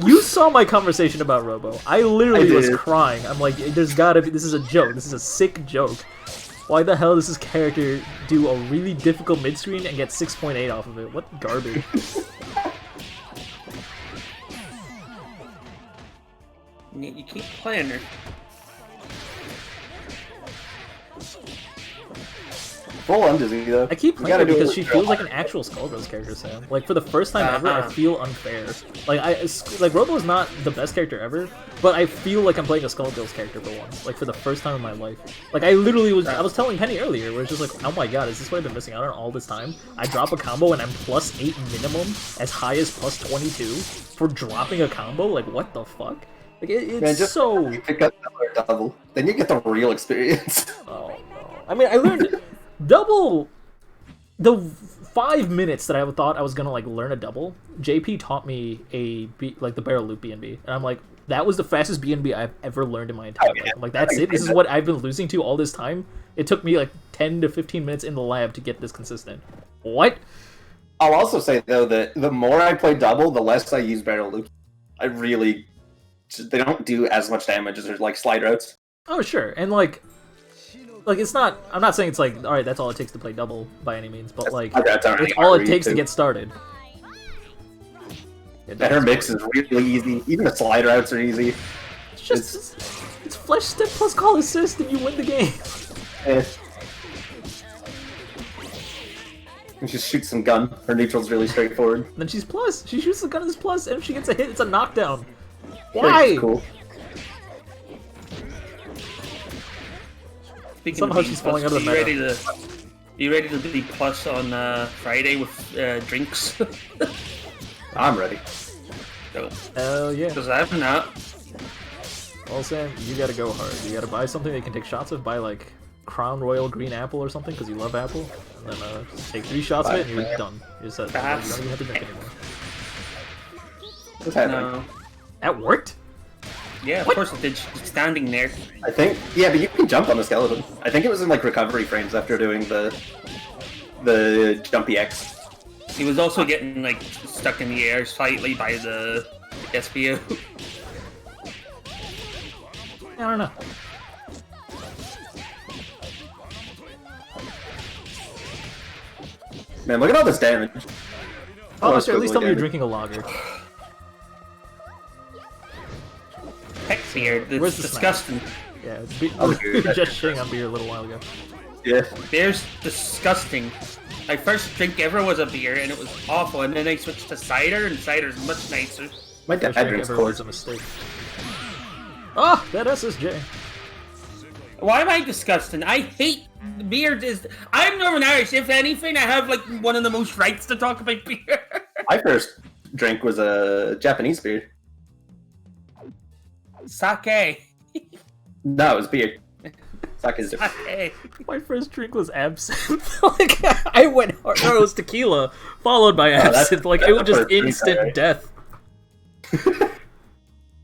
You saw my conversation about Robo. I literally was crying. I'm like, there's gotta be... This is a joke. This is a sick joke. Why the hell does this character do a really difficult mid-screen and get 6.8 off of it? What garbage. You keep playing her. Full undizzy though. I keep playing her because she feels like an actual Skullgirls character, Sam. Like, for the first time ever, I feel unfair. Like, Robo is not the best character ever, but I feel like I'm playing a Skullgirls character for once. Like, for the first time in my life. Like, I literally was... I was telling Penny earlier, where it's just like, oh my god, is this what I've been missing out on all this time? I drop a combo and I'm plus 8 minimum, as high as plus 22, for dropping a combo? Like, what the fuck? Like, it's Man, just so... You pick up double, then you get the real experience. Oh, no. I mean, I learned... Double, the 5 minutes that I thought I was gonna like learn a double, JP taught me like the barrel loop BNB, and I'm like, that was the fastest BNB I've ever learned in my entire life. I'm like, that's it. This is what I've been losing to all this time. It took me like 10 to 15 minutes in the lab to get this consistent. What? I'll also say though that the more I play double, the less I use barrel loop. I really, they don't do as much damage as there's like slide routes. Oh sure, and like it's not. I'm not saying it's like, all right, that's all it takes to play double by any means, but like it's all it takes to get started. And her mix is really easy. Even the slide routes are easy. It's just it's flesh step plus call assist, and you win the game. Yeah. And she shoots some gun. Her neutral's really straightforward. And then she's plus. She shoots the gun as plus, and if she gets a hit, it's a knockdown. Why? Cool. Speaking Somehow she's falling out of the meta. You ready to be plus on Friday with drinks? I'm ready. So, Hell yeah. because I'm not. Well, Sam, you gotta go hard. You gotta buy something that you can take shots of. Buy like Crown Royal green apple or something because you love apple. And then just take 3 shots of it and you're done. You're set. You don't even have to drink anymore. What's happening? No. That worked? Yeah, of course it did. She's standing there. I think, yeah, but you can jump on the skeleton. I think it was in like recovery frames after doing the jumpy X. He was also getting like stuck in the air slightly by the SBO. I don't know. Man, look at all this damage. Oh, sure, at least tell me you're drinking a lager. Heck beer, it's disgusting. Yeah, we were just shitting on beer a little while ago. Yeah. Beer's disgusting. My first drink ever was a beer, and it was awful. And then I switched to cider, and cider's much nicer. My dad drinks ever was a mistake. Oh, that SSJ. Why am I disgusting? I hate beer. I'm Northern Irish. If anything, I have like one of the most rights to talk about beer. My first drink was a Japanese beer. Sake. No, it was beer. Sake is different. Sake. My first drink was absinthe. Like, I went hard. No, it was tequila, followed by absinthe. Like, it was just instant death.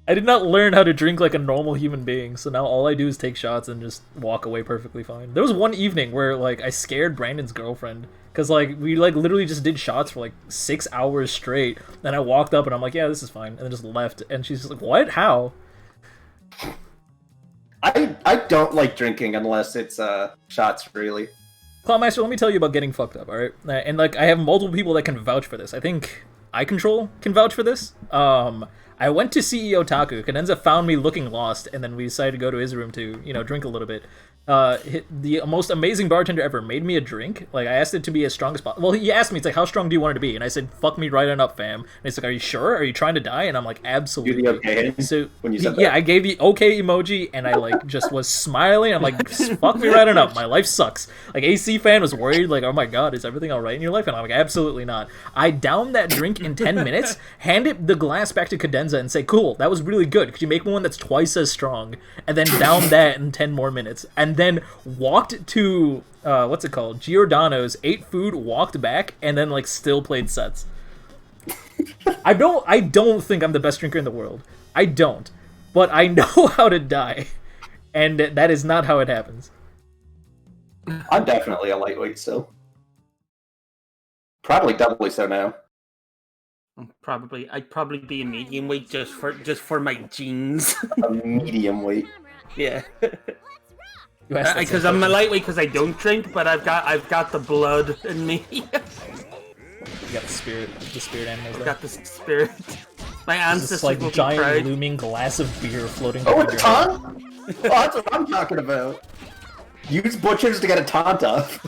I did not learn how to drink like a normal human being, so now all I do is take shots and just walk away perfectly fine. There was one evening where, like, I scared Brandon's girlfriend, because, like, we, like, literally just did shots for, like, 6 hours straight, and I walked up and I'm like, yeah, this is fine, and then just left, and she's just like, what? How? I don't like drinking unless it's shots, really. Cloudmaster, let me tell you about getting fucked up, alright? And, like, I have multiple people that can vouch for this. I think iControl can vouch for this. I went to CEO Taku. Cadenza found me looking lost, and then we decided to go to his room to, you know, drink a little bit. The most amazing bartender ever made me a drink. Like, I asked it to be as strong as possible. Well, he asked me, it's like, how strong do you want it to be? And I said, fuck me right on up, fam. And he's like, are you sure? Are you trying to die? And I'm like, absolutely. You the okay so, when you said that? Yeah, I gave the okay emoji, and I, like, just was smiling. I'm like, fuck me right on up. My life sucks. Like, AC fan was worried, like, oh my god, is everything alright in your life? And I'm like, absolutely not. I downed that drink in 10 minutes, handed the glass back to Cadenza, and say, cool, that was really good. Could you make me one that's twice as strong? And then down that in 10 more minutes. And then walked to what's it called? Giordano's, ate food, walked back, and then like still played sets. I don't think I'm the best drinker in the world. I don't. But I know how to die. And that is not how it happens. I'm definitely a lightweight still. Probably doubly so now. I'd probably be a medium weight just for my genes. A medium weight. Yeah. Because I'm a lightweight because I don't drink, but I've got the blood in me. You got the spirit animals. I've got the spirit. My ancestors like will be giant proud. looming glass of beer floating. Oh, a behind your head. taunt? Oh, that's what I'm talking about. Use butchers to get a taunt off.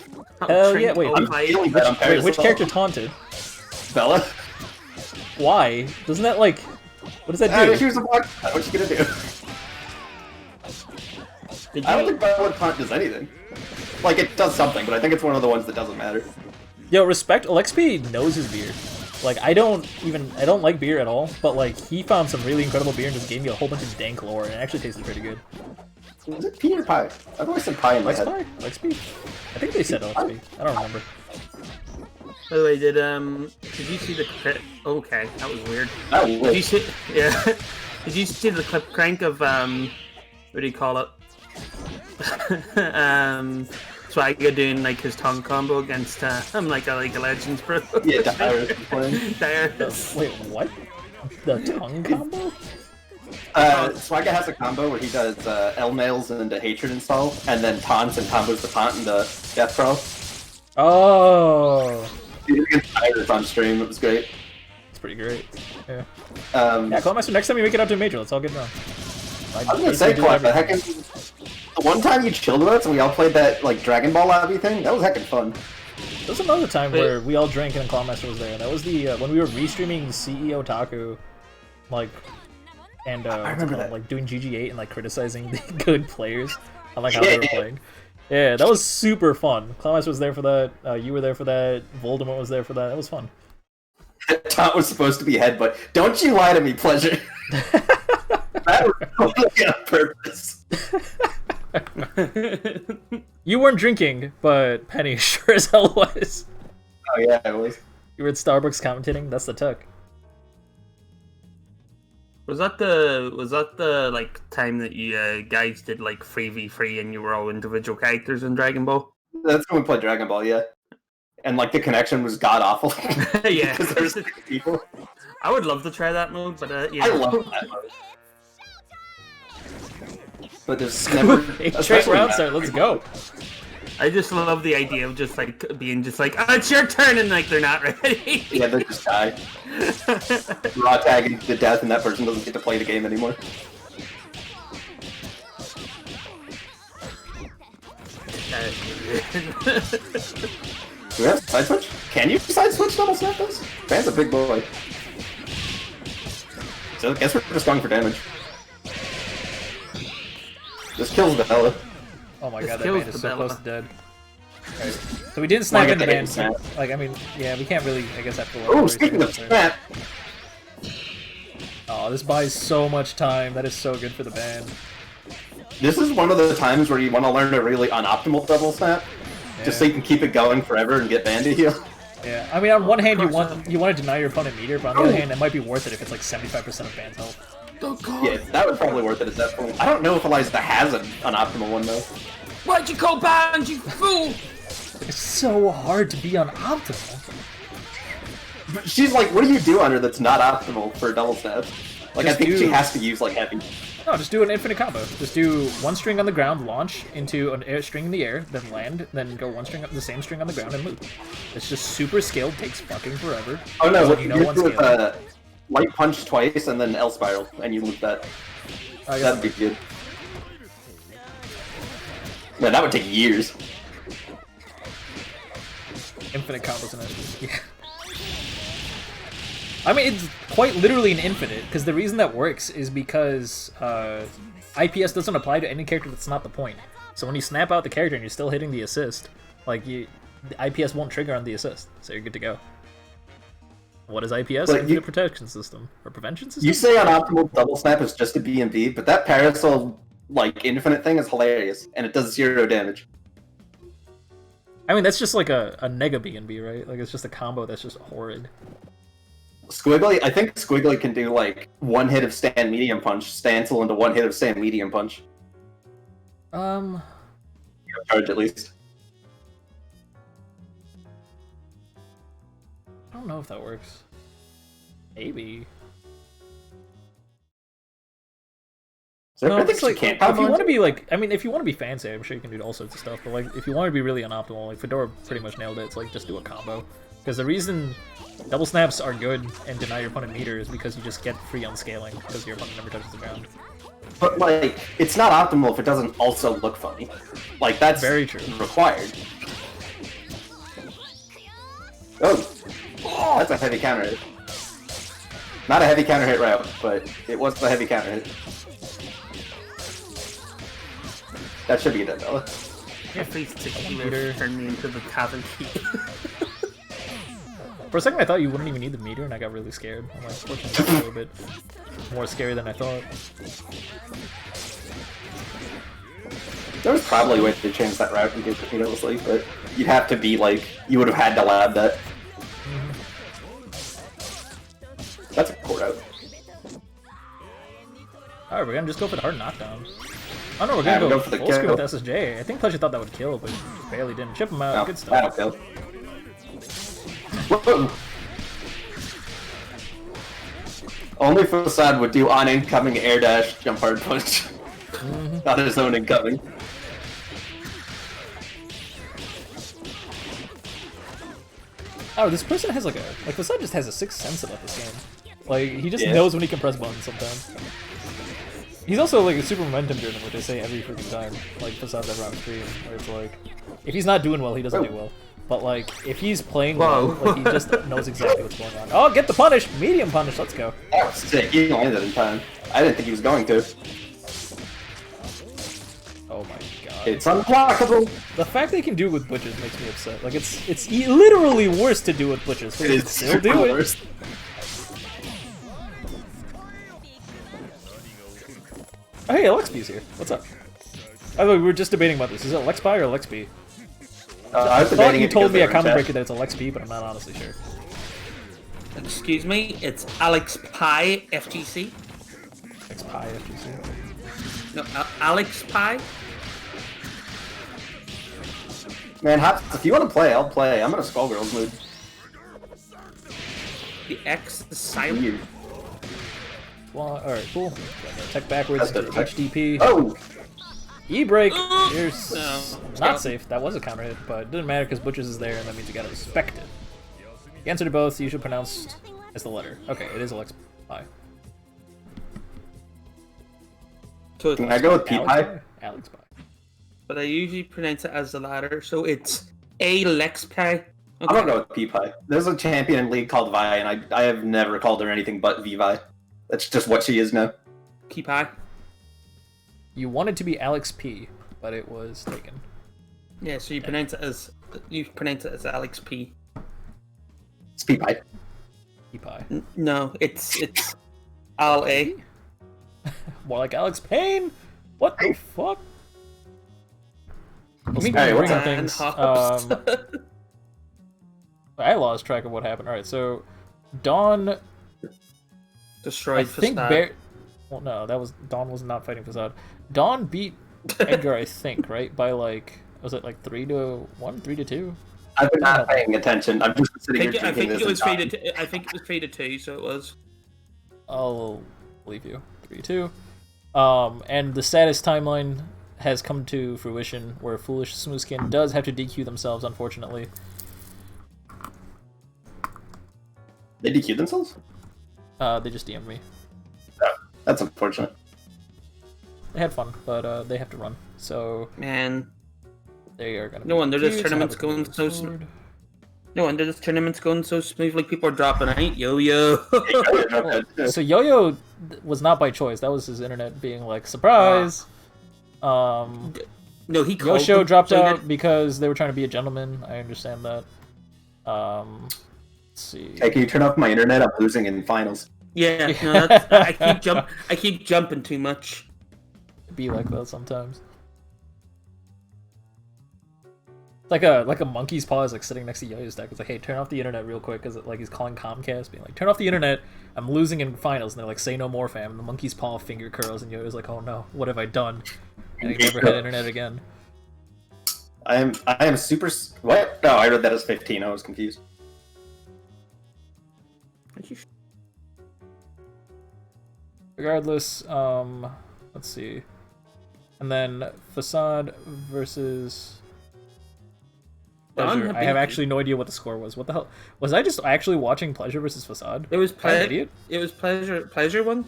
Hell yeah! Wait, which character taunted? Bella. Why? Doesn't that like? What does that do? She was a block. What you gonna do? I don't think Bella taunt does anything. Like it does something, but I think it's one of the ones that doesn't matter. Yo, respect. Alexp knows his beer. Like I don't like beer at all, but like he found some really incredible beer and just gave me a whole bunch of dank lore, and it actually tasted pretty good. Was it pea or pie? I've always said pie in my head. Alexp? I think they said Alexp. I don't remember. By the way, did you see the clip? Okay, that was weird. That was Did you see? Yeah. Did you see the clip crank of what do you call it? Swagger doing like his tongue combo against like a Legends bro. Yeah, Dyrus is playing. Dyrus. Wait, what? The tongue combo? Swagger has a combo where he does L nails into Hatred install, and then taunts and combos the taunt into Death Pro. Oh, He did against Dyrus on stream. It was great. it's pretty great. Yeah. Yeah, Clawmaster, next time you make it out to a major, let's all get it on. I was gonna say, Clark, the one time you chilled with us and we all played that like Dragon Ball lobby thing, that was heckin' fun. There was another time where we all drank and Clawmaster was there. That was the when we were restreaming CEO Taku, like, and I remember that. like doing GG8 and like criticizing the good players on like how they were playing. Yeah, that was super fun. Clawmaster was there for that. You were there for that. Voldemort was there for that. That was fun. Taunt was supposed to be headbutt. Don't you lie to me, Pleasure. That was totally on purpose. You weren't drinking, but Penny sure as hell was. Oh yeah, it was. You were at Starbucks commentating. That's the tuck. Was that the like time that you guys did like 3v3 and you were all individual characters in Dragon Ball? That's when we played Dragon Ball, yeah. And like the connection was god awful. Yeah, because there's 6 people. I would love to try that mode, but yeah. I love that mode. But there's never Straight round start. Let's go. I just love the idea of just like being just like, oh, it's your turn, and like they're not ready. Yeah, they just die. Raw tagging to death, and that person doesn't get to play the game anymore. Do we have side switch? Can you side switch double snap this? Fan's a big boy. So I guess we're just going for damage. This kills the Bella. Oh my This god, that kills man is the so Bella. close to dead. Right. So we didn't snap Well, I into get ban. the snap. Like, I mean, yeah, we can't really, I guess, have to. Oh, speaking of snap, Oh, this buys so much time. That is so good for the ban. this is one of the times where you want to learn a really unoptimal double snap, just so you can keep it going forever and get Bandy heal. Yeah, I mean, on one hand, you want to deny your opponent meter, but on the other hand, it might be worth it if it's like 75% of ban's health. Yeah, that was probably worth it at that point. I don't know if Eliza has an optimal one though. Why'd you call banned, you fool? It's so hard to be on optimal. But she's like, what do you do on her that's not optimal for double snap? Like, Just I think do- she has to use like heavy. No, just do an infinite combo. Just do one string on the ground, launch into an air string in the air, then land, then go one string, the same string on the ground, and move. It's just super scaled, takes fucking forever. Oh no, It's what like, you one do with scale. light punch twice and then L spiral, and you loop that. I guess That'd be good. No, that would take years. infinite combos and everything. Yeah. I mean, it's quite literally an infinite, because the reason that works is because IPS doesn't apply to any character that's not the point. So when you snap out the character and you're still hitting the assist, like the IPS won't trigger on the assist, so you're good to go. What is IPS? But Infinite protection system or prevention system? You say unoptimal double snap is just a B&B, but that parasol like infinite thing is hilarious, and it does 0 damage. I mean, that's just like a Nega B&B, right? Like, it's just a combo that's just horrid. Squiggly, I think Squiggly can do like one hit of stand medium punch, Stancel into one hit of stand medium punch. Charge at least. I don't know if that works. Maybe. No, it's like, if you want to be like, I mean, if you want to be fancy, I'm sure you can do all sorts of stuff. But like, if you want to be really unoptimal, like Fedora pretty much nailed it. It's like just do a combo. Because the reason double snaps are good and deny your opponent meter is because you just get free unscaling because your opponent never touches the ground. But like, it's not optimal if it doesn't also look funny. Like that's very true. Required. Oh, that's a heavy counter hit. Not a heavy counter hit route, but it was the heavy counter hit. That should be a dead dollar. Every meter turned me into the cabin key. For a second, I thought you wouldn't even need the meter, and I got really scared. I'm like, fortunately, it's a little bit more scary than I thought. There was probably a way to change that route and get the meterlessly, but you'd have to be like, you would have had to lab that. That's a cool route. Alright, we're gonna just go for the hard knockdown. Oh no, we're gonna go for the full screen kill. with SSJ. I think Pleasure thought that would kill, but just barely didn't. Chip him out, No, good stuff. that'll kill. Whoa. Only Facade would do on incoming air dash jump hard punch. Not his own incoming. Oh, this person has like Facade just has a sixth sense about this game. Like, he just knows when he can press buttons sometimes. He's also like a super momentum driven, which I say every freaking time. Like Facade's ever on stream, where it's like, if he's not doing well, he doesn't do well. But like, if he's playing well, like he just knows exactly what's going on. Oh, get the punish! Medium punish, let's go. That was sick, he landed in time. I didn't think he was going to. Oh my god. It's unblockable! The fact they can do it with butches makes me upset. Like, it's literally worse to do it with butches. It is still do it. worse. Oh, hey, Alexby's here. What's up? By the way, we were just debating about this. Is it Alexby or Alexby? I thought you told me a comment breaker that it's Alexby, but I'm not honestly sure. Excuse me, it's Alex Pie FGC. Alex Pie FGC. No, Alex Pie. Man, if you want to play, I'll play. I'm in a Skullgirls mood. The X is silent. Well, alright, cool. Tech backwards, HDP. Oh! E-break! Here's No. not safe. That was a counter hit, but it didn't matter because Butchers is there, and that means you gotta respect it. The answer to both, usually pronounced as the letter. Okay, it is Alex Pie. So Can I go with P-Pie? Alex Pie. But I usually pronounce it as the latter, so it's Alex Pie. Okay. I'm gonna go with P-Pie. There's a champion in League called Vi, and I have never called her anything but V-Vi. That's just what she is now. P-Pie. You wanted to be Alex P, but it was taken. Yeah, so you pronounce it as Alex P. It's P-Pie. P-Pie. No, it's Al A. More like Alex Payne? What the fuck? Hey, what's up? Things, I lost track of what happened. Alright, so Dawn Destroyed Facade. Well, no, Dawn was not fighting Facade. Dawn beat Edgar, I think, right? By like, was it like 3-1, 3-2? I've been not paying attention. I'm just sitting here I think drinking it was this. faded. I think it was faded 2, so it was. I'll believe you. 3-2. And the saddest timeline has come to fruition, where Foolish Smoothskin does have to DQ themselves, unfortunately. They DQ'd themselves? They just DM'd me. Oh, that's unfortunate. They had fun, but they have to run. So Man, they are gonna. no wonder this DQ'd, tournament's have a going good so sword. no wonder this tournament's going so smoothly. People are dropping out. Yo. So Yo-Yo was not by choice. That was his internet being like, surprise. No, he called Yosho them, dropped so he out did- because they were trying to be a gentleman. I understand that. Let's see. Hey, can you turn off my internet? I'm losing in finals. Yeah, no, that's, I keep jumping too much. Be like that sometimes. Like a monkey's paw is like sitting next to Yo-Yo's deck. It's like, hey, turn off the internet real quick, because like he's calling Comcast, being like, turn off the internet. I'm losing in finals, and they're like, say no more, fam. And the monkey's paw finger curls, and Yo-Yo's like, oh no, what have I done? And he never had internet again. I am super. What? No, I read that as 15. I was confused. Regardless, let's see. And then Facade versus Pleasure. I have actually no idea what the score was. What the hell? Was I just actually watching Pleasure versus Facade? It was Pleasure. It was Pleasure one.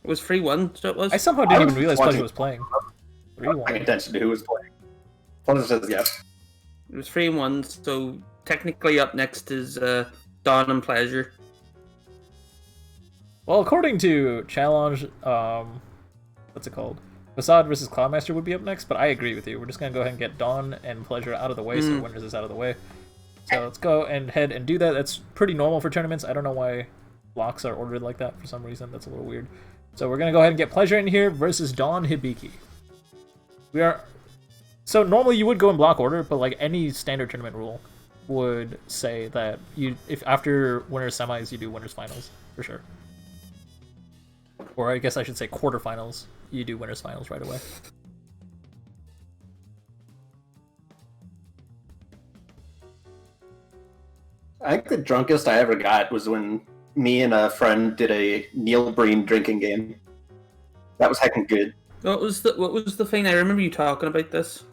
It was 3-1, so it was. I somehow didn't even realize Pleasure was playing. 3-1. Paying attention to who was playing. Pleasure says yes. It was 3-1, so technically up next is Dawn and Pleasure. Well, according to Challenge, what's it called? Facade versus Cloudmaster would be up next, but I agree with you. We're just gonna go ahead and get Dawn and Pleasure out of the way, so Winners is out of the way. So let's go and head and do that. That's pretty normal for tournaments. I don't know why blocks are ordered like that for some reason. That's a little weird. So we're gonna go ahead and get Pleasure in here versus Dawn Hibiki. So normally you would go in block order, but like any standard tournament rule would say that if after Winners semis you do Winners finals for sure. Or I guess I should say quarterfinals. You do Winners finals right away. I think the drunkest I ever got was when me and a friend did a Neil Breen drinking game. That was heckin' good. What was the thing? I remember you talking about this.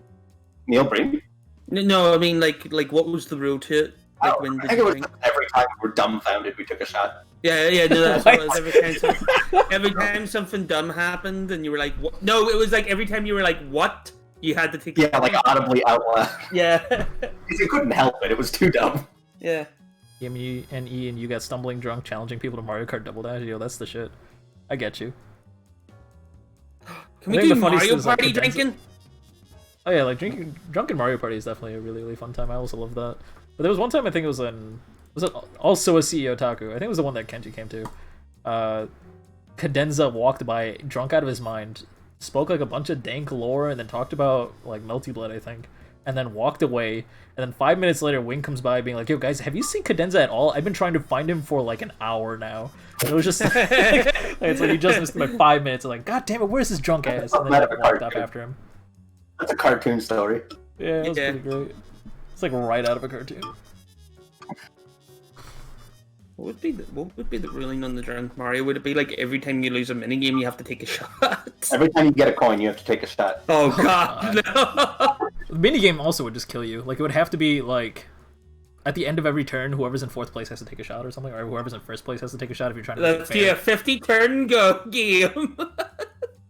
Neil Breen? No, I mean like what was the rule to it? Like I think it was every time we were dumbfounded, we took a shot. Yeah, no, that's what it was. Every time something dumb happened, and you were like, what? No, it was like every time you were like, what? You had to take. Yeah, like audibly out loud. Yeah. Because you couldn't help it. It was too dumb. Yeah. E and you got stumbling drunk, challenging people to Mario Kart Double Dash. Yo, that's the shit. I get you. Can we do Mario Party drinking? Oh yeah, like drunken Mario Party is definitely a really, really fun time. I also love that. But there was one time I think it was it also a CEO Taku? I think it was the one that Kenji came to. Cadenza walked by, drunk out of his mind, spoke like a bunch of dank lore, and then talked about like Melty Blood, I think, and then walked away. And then 5 minutes later, Wing comes by being like, "Yo guys, have you seen Cadenza at all? I've been trying to find him for like an hour now." And it was just it's like you just missed him by 5 minutes. I'm like, God damn it, where's this drunk ass? And then I walked up after him. That's a cartoon story. Yeah, it was pretty great. It's like right out of a cartoon. What would be the ruling on the drunk Mario? Would it be like every time you lose a minigame you have to take a shot? Every time you get a coin, you have to take a shot. Oh god, no! The minigame also would just kill you. Like, it would have to be like at the end of every turn, whoever's in fourth place has to take a shot or something, or whoever's in first place has to take a shot if you're trying to Let's do a 50 turn go game.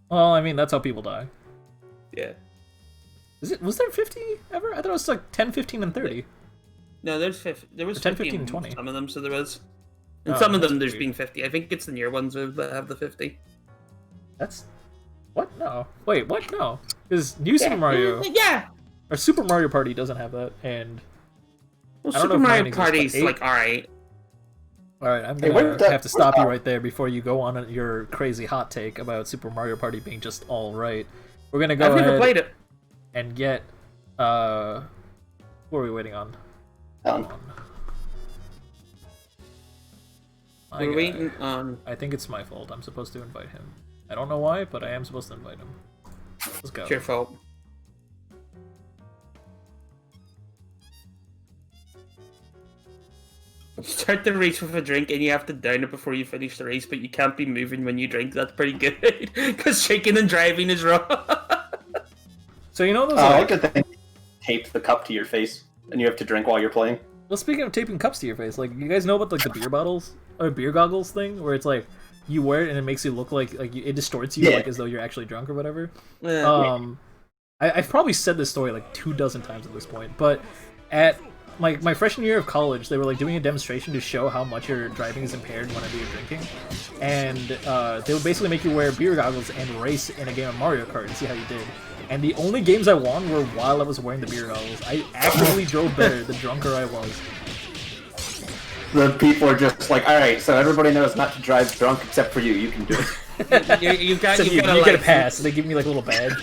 Well, I mean, that's how people die. Yeah. Was there 50 ever? I thought it was like 10, 15, and 30. No, there's 50. There was 10, 15, and 20. Some of them, so there was. And some of them there's been 50. I think it's the near ones that have the 50. That's... What? No. Wait, what? No. Because New Super Mario... Yeah! Or Super Mario Party doesn't have that, and... Well, Super Mario Party's like, alright. Alright, I'm gonna have to stop you right there before you go on your crazy hot take about Super Mario Party being just alright. We're gonna go ahead... I've never played it. And get... Who are we waiting on? We're waiting on... I think it's my fault. I'm supposed to invite him. I don't know why, but I am supposed to invite him. Let's go. It's your fault. You start the race with a drink and you have to down it before you finish the race, but you can't be moving when you drink. That's pretty good. Because shaking and driving is wrong. So you know those... I like to think tape the cup to your face and you have to drink while you're playing. Well, speaking of taping cups to your face, like, you guys know about like the beer bottles or beer goggles thing, where it's like you wear it and it makes you look like it distorts you, like as though you're actually drunk or whatever. Yeah. I've probably said this story like 24 times at this point, but at my freshman year of college, they were like doing a demonstration to show how much your driving is impaired whenever you're drinking, and they would basically make you wear beer goggles and race in a game of Mario Kart and see how you did. And the only games I won were while I was wearing the beer goggles. I actively drove better the drunker I was. The people are just like, alright, so everybody knows not to drive drunk except for you. You can do it. you get a pass. They give me like a little badge.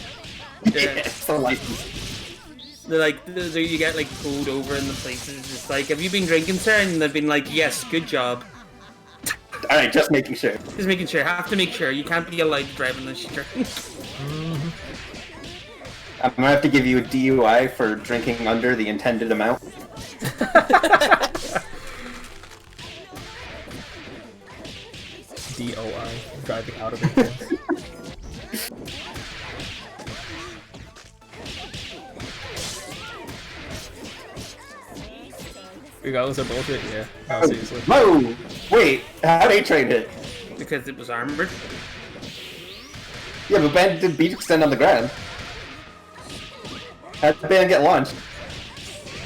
Yeah, it's the license. They're like, you get like pulled over in the places. It's just like, have you been drinking, sir? And they've been like, yes, good job. All right, just making sure. Just making sure. Have to make sure. You can't be allowed to drive unless you drink. I'm gonna have to give you a DUI for drinking under the intended amount. DOI, driving out of it. Regardless of bullshit, yeah. No, seriously. Whoa! Wait, how'd A-Train hit? Because it was armored. Yeah, but Band did beat extend on the ground. How'd the Band get launched?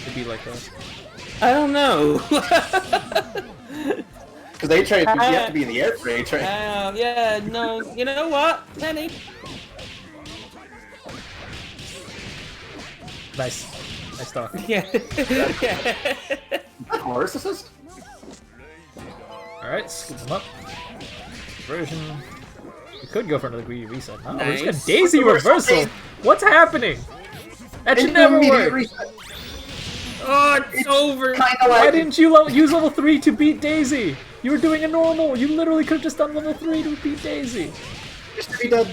It'd be like that. I don't know. Because A-Train, you have to be in the air for A-Train. Yeah, no. You know what, Penny? Nice. Nice talk. Yeah. Horse assist? Alright, scoop them up. Version. We could go for another greedy reset. Oh, Nice. we just got Daisy reversal! What's happening? That should never work! Reset. Oh, it's over. Kinda Why like didn't you use level 3 to beat Daisy? You were doing a normal! You literally could have just done level 3 to beat Daisy! just to be done.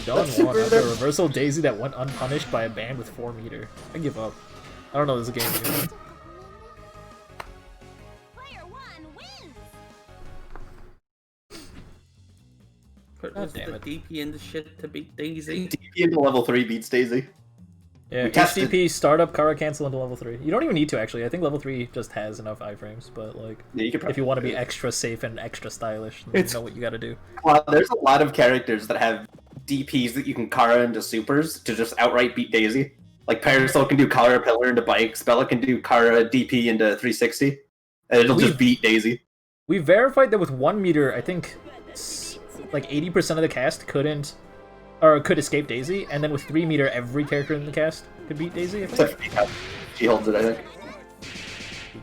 Going That's one super after a good. reversal Daisy that went unpunished by a band with 4 meter. I give up. I don't know this is a game anymore. Player 1 wins. Put God the damn it. DP into shit to beat Daisy. DP into level 3 beats Daisy. Yeah, We tested. HTTP startup Kara cancel into level 3. You don't even need to actually. I think level 3 just has enough iframes, but like Yeah, you could if you want to be probably- extra safe and extra stylish, then It's- you know what you gotta do. Well, there's a lot of characters that have DPs that you can Kara into supers to just outright beat Daisy. Like Parasol can do Kara Pillar into bikes, Bella can do Kara DP into 360, and it'll just beat Daisy. We verified that with 1 meter, I think like 80% of the cast could escape Daisy, and then with 3 meter, every character in the cast could beat Daisy, I think. Except for Peacock. She holds it, I think.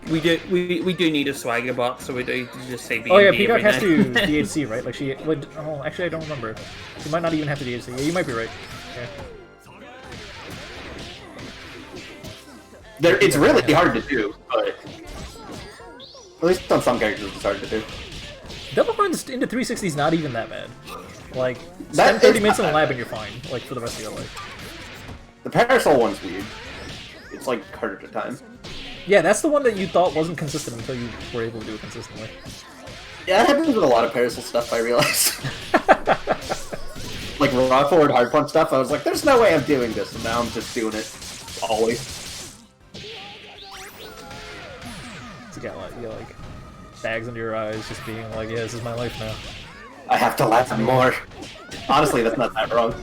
We do need a swagger bot, so we do just say. Oh yeah, B&B Peacock every has to night. DHC, right? Like she would. Oh, actually, I don't remember. She might not even have to DHC. Yeah, you might be right. Yeah. It's really hard to do, but at least on some characters it's hard to do. Double runs into 360 is not even that bad. Like, That spend 30 is minutes in not the lab bad. and you're fine. Like for the rest of your life. The Parasol one's weird. It's like harder to time. Yeah, that's the one that you thought wasn't consistent until you were able to do it consistently. Yeah, that happens with a lot of Parasol stuff, I realized. Like raw forward hard punch stuff, I was like, there's no way I'm doing this, and now I'm just doing it always. So you got like bags under your eyes, just being like, yeah, this is my life now. I have to laugh more. Honestly, that's not that wrong.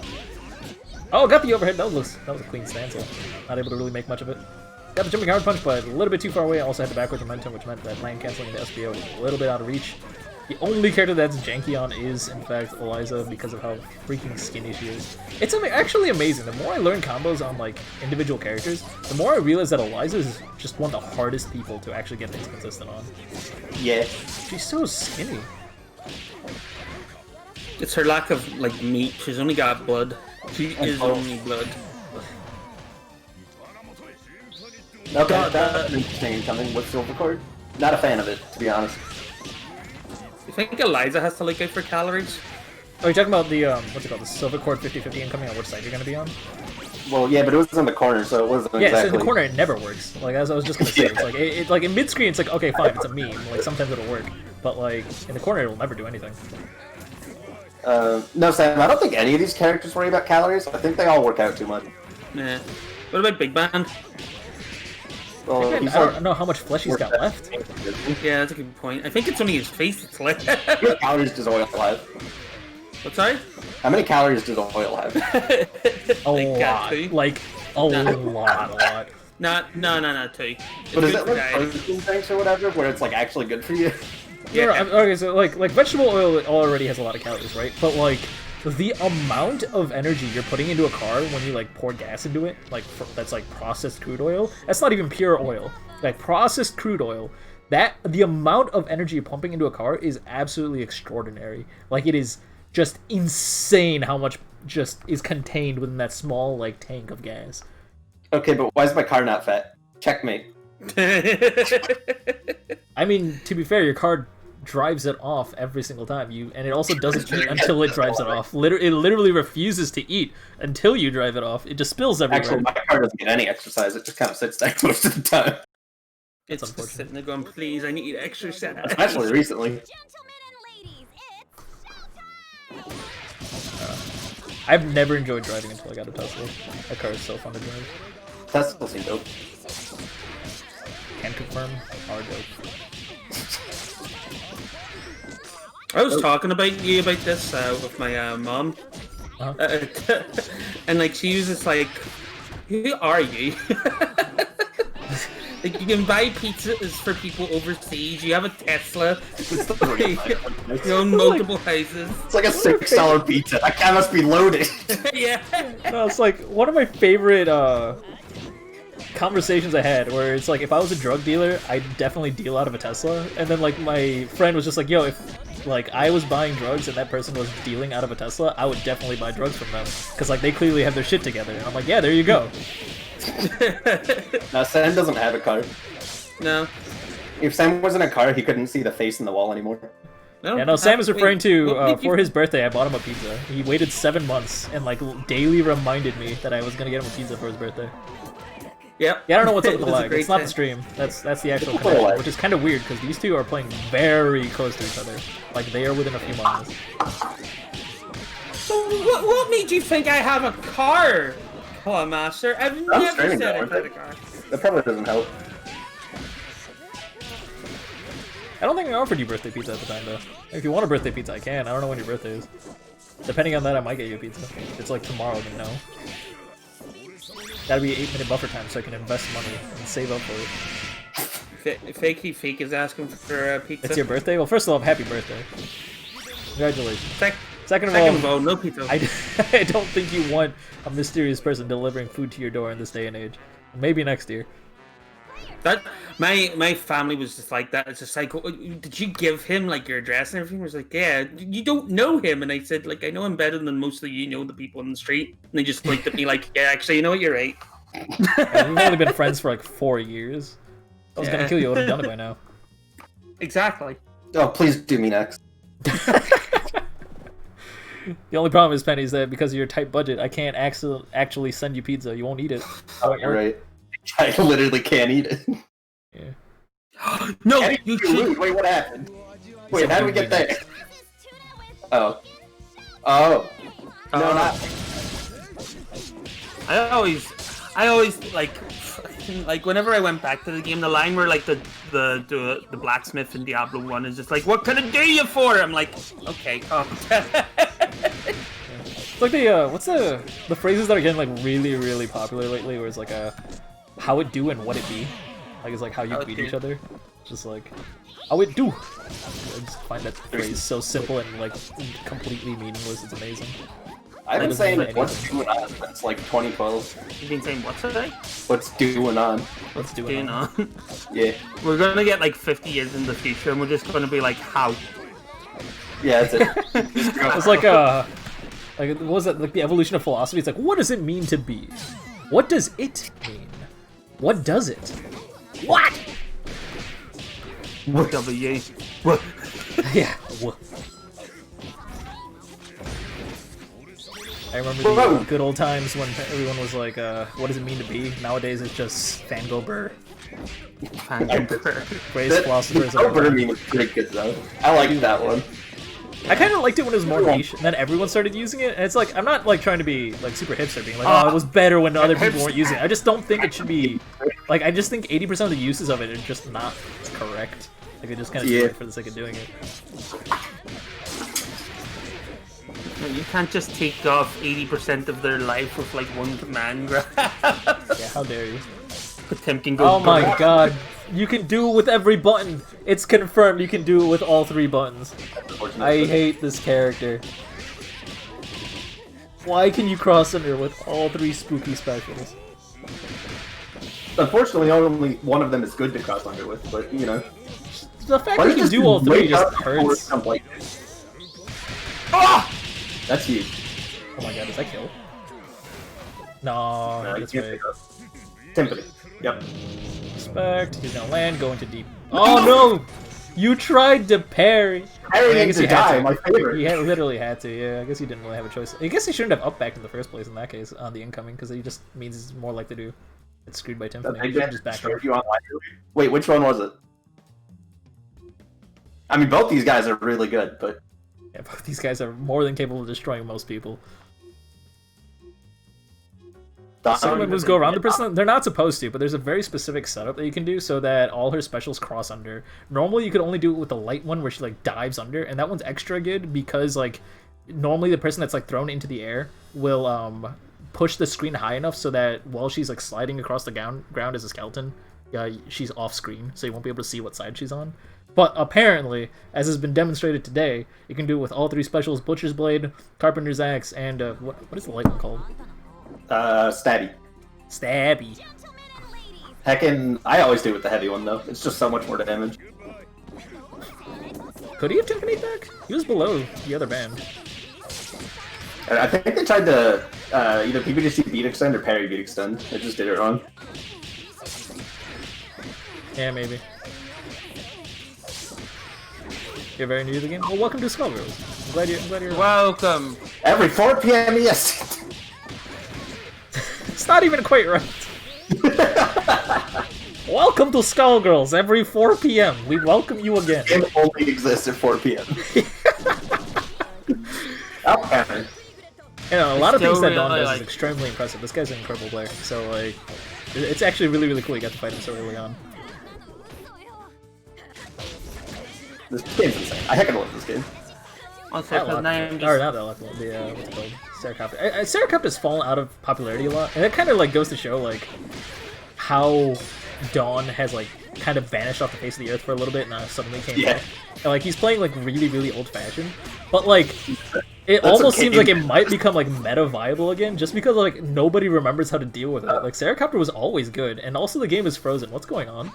Oh, got the overhead. That was a clean stance. Not able to really make much of it. Got the jumping hard punch, but a little bit too far away. Also had the backwards momentum, which meant that land canceling into SBO was a little bit out of reach. The only character that's janky on is, in fact, Eliza, because of how freaking skinny she is. It's actually amazing. The more I learn combos on like individual characters, the more I realize that Eliza is just one of the hardest people to actually get things consistent on. Yeah. She's so skinny. It's her lack of like meat. She's only got blood. She is only blood. Okay, God, that's interesting coming with Silvercord. Not a fan of it, to be honest. You think Eliza has to look out for calories? Oh, you're talking about the, what's it called, the Silver Cord 50/50 incoming on which side you're gonna be on? Well, yeah, but it was in the corner, so it wasn't Yeah, exactly... so in the corner it never works. Like, as I was just gonna say, it's like, like in mid-screen it's like, okay, fine, it's a meme. Like, sometimes it'll work. But, like, in the corner it'll never do anything. No, Sam, I don't think any of these characters worry about calories. I think they all work out too much. Nah. What about Big Band? Well, I he's don't know how much flesh he's got left. Yeah, that's a good point. I think it's only his face that's left. How many calories does oil have? What's sorry? How many calories does oil have? A lot. two. Like, a lot. No, two. But is It's it good for like diet. protein drinks or whatever, where it's like actually good for you? Yeah. Okay, so like vegetable oil already has a lot of calories, right? But like the amount of energy you're putting into a car when you like pour gas into it, like that's like processed crude oil. That's not even pure oil. Like processed crude oil. That the amount of energy you're pumping into a car is absolutely extraordinary. Like it is just insane how much just is contained within that small like tank of gas. Okay, but why is my car not fat? Checkmate. I mean, to be fair, your car drives it off every single time. And it also doesn't eat until it drives it off. It literally refuses to eat until you drive it off. It just spills everywhere. Actually, my car doesn't get any exercise. It just kind of sits there most of the time. It's just sitting there going, please, I need exercise. Especially recently. Gentlemen and ladies, it's showtime! I've never enjoyed driving until I got a Tesla. That car is so fun to drive. Tesla seems dope. Can confirm, are dope. I was talking about this with my mom, and like she was just like, "Who are you?" Like you can buy pizzas for people overseas. You have a Tesla. You own multiple houses. It's like a $6 pizza. That guy must be loaded. Yeah. No, it's like one of my favorite conversations I had where it's like if I was a drug dealer, I'd definitely deal out of a Tesla. And then like my friend was just like, yo, if like I was buying drugs and that person was dealing out of a Tesla, I would definitely buy drugs from them. Because like they clearly have their shit together. And I'm like, yeah, there you go. No, Sam doesn't have a car. No. If Sam was in a car, he couldn't see the face in the wall anymore. Yeah, no, Sam is referring to, for his birthday, I bought him a pizza. He waited 7 months and, like, daily reminded me that I was gonna get him a pizza for his birthday. Yep. Yeah, I don't know what's up with the It was a lag. great It's not day. the stream. That's the actual connection, which is kind of weird, because these two are playing very close to each other. Like, they are within a few miles. So what made you think I have a car? Oh, master, I've never streaming said now, I've had a car. That probably doesn't help. I don't think I offered you birthday pizza at the time, though. If you want a birthday pizza, I can. I don't know when your birthday is. Depending on that, I might get you a pizza. If it's like tomorrow, then no. Gotta be 8-minute buffer time so I can invest money and save up for it. Fakey is asking for a pizza. It's your birthday? Well, first of all, happy birthday. Congratulations. Second of all, no pizza. I don't think you want a mysterious person delivering food to your door in this day and age. Maybe next year. That my family was just like that. It's just like, oh, did you give him like your address and everything? I was like, yeah, you don't know him. And I said, like, I know him better than most of you know the people in the street. And they just looked at me like, yeah, actually, you know what, you're right. Yeah, we've only been friends for like 4 years. I was gonna kill you, I would have done it by now. Exactly. Oh, please do me next. The only problem is, Penny, is that because of your tight budget, I can't actually send you pizza. You won't eat it. Oh, you're right. I literally can't eat it. Yeah. No, You should. Wait, what happened? Wait, how did we get there? Oh. Oh. No, not. I always like whenever I went back to the game, the line where like the blacksmith in Diablo 1 is just like, what can I do you for? I'm like, okay, It's like the what's the phrases that are getting like really popular lately, where it's like how it do and what it be, like it's like how you beat each other, just like how it do. I just find that phrase so simple and like completely meaningless. It's amazing. I've been saying what's doing on since like 2012. You've been saying what today? What's doing on? What's Doing doing on? on. Yeah. We're gonna get like 50 years in the future, and we're just gonna be like, how? Yeah, that's it. It's like what was that, like the evolution of philosophy? It's like, what does it mean to be? What does it mean? What does it? What? W. What? Yeah. I remember the good old times when everyone was like, what does it mean to be? Nowadays it's just Fangober. Greatest philosophers of our Over time. me was pretty good though. I like that one. I kind of liked it when it was more niche, and then everyone started using it, and it's like, I'm not like trying to be like super hipster, being like, oh, it was better when other people weren't using it. I just don't think it should be, like, I just think 80% of the uses of it are just not correct. Like, they just kind of do it for the sake of doing it. You can't just take off 80% of their life with like one command grab. Yeah, how dare you. Potemkin goes, Oh my god, you can do it with every button. It's confirmed you can do it with all 3 buttons. I hate this character. Why can you cross under with all 3 spooky specials? Unfortunately, only one of them is good to cross under with, but you know. The fact that you can do all 3 just hurts. Like Ah! That's huge. Oh my god, does that kill? No, No, that's you right. can't Symphony. Yep. Respect. He's gonna land, go into deep. Oh no! You tried to parry. Parrying I guess to he had die, to. my favorite. He literally had to. Yeah, I guess he didn't really have a choice. I guess he shouldn't have up backed in the first place in that case on the incoming because he just means he's more likely to get screwed by Symphony. He should just back up. Wait, which one was it? I mean, both these guys are really good, but Yeah, both these guys are more than capable of destroying most people. Some moves go around the person. They're not supposed to, but there's a very specific setup that you can do so that all her specials cross under. Normally, you could only do it with the light one where she like dives under, and that one's extra good because like normally the person that's like thrown into the air will push the screen high enough so that while she's like sliding across the ground as a skeleton, she's off screen, so you won't be able to see what side she's on. But apparently, as has been demonstrated today, you can do it with all three specials: Butcher's Blade, Carpenter's Axe, and what is the light one called? Stabby. Stabby. Heckin', I always do it with the heavy one though. It's just so much more damage. Could he have taken 8 back? He was below the other band. And I think they tried to either PBDC beat extend or parry beat extend. They just did it wrong. Yeah, maybe. You're very new to the game? Well, welcome to Skullgirls. I'm glad you're... Welcome! Every 4 p.m. EST. It's not even quite right. Welcome to Skullgirls every 4 p.m. We welcome you again. It only exists at 4 p.m. Okay. You know, a lot of things that Still Dawn really, does like- is extremely impressive. This guy's an incredible player. So, like, it's actually really, really cool you got to fight him so early on. This game's insane. I heckin' love this game. Also, That because luck, now I'm or just... not that luck, the, what's it called? Seracopter. Seracopter has fallen out of popularity a lot, and it kind of, like, goes to show, like, how Dawn has, like, kind of vanished off the face of the earth for a little bit, and now suddenly came back. And, like, he's playing, like, really, really old-fashioned, but, like, it almost seems like it might become, like, meta-viable again, just because, like, nobody remembers how to deal with it. Like, Seracopter was always good, and also the game is frozen. What's going on?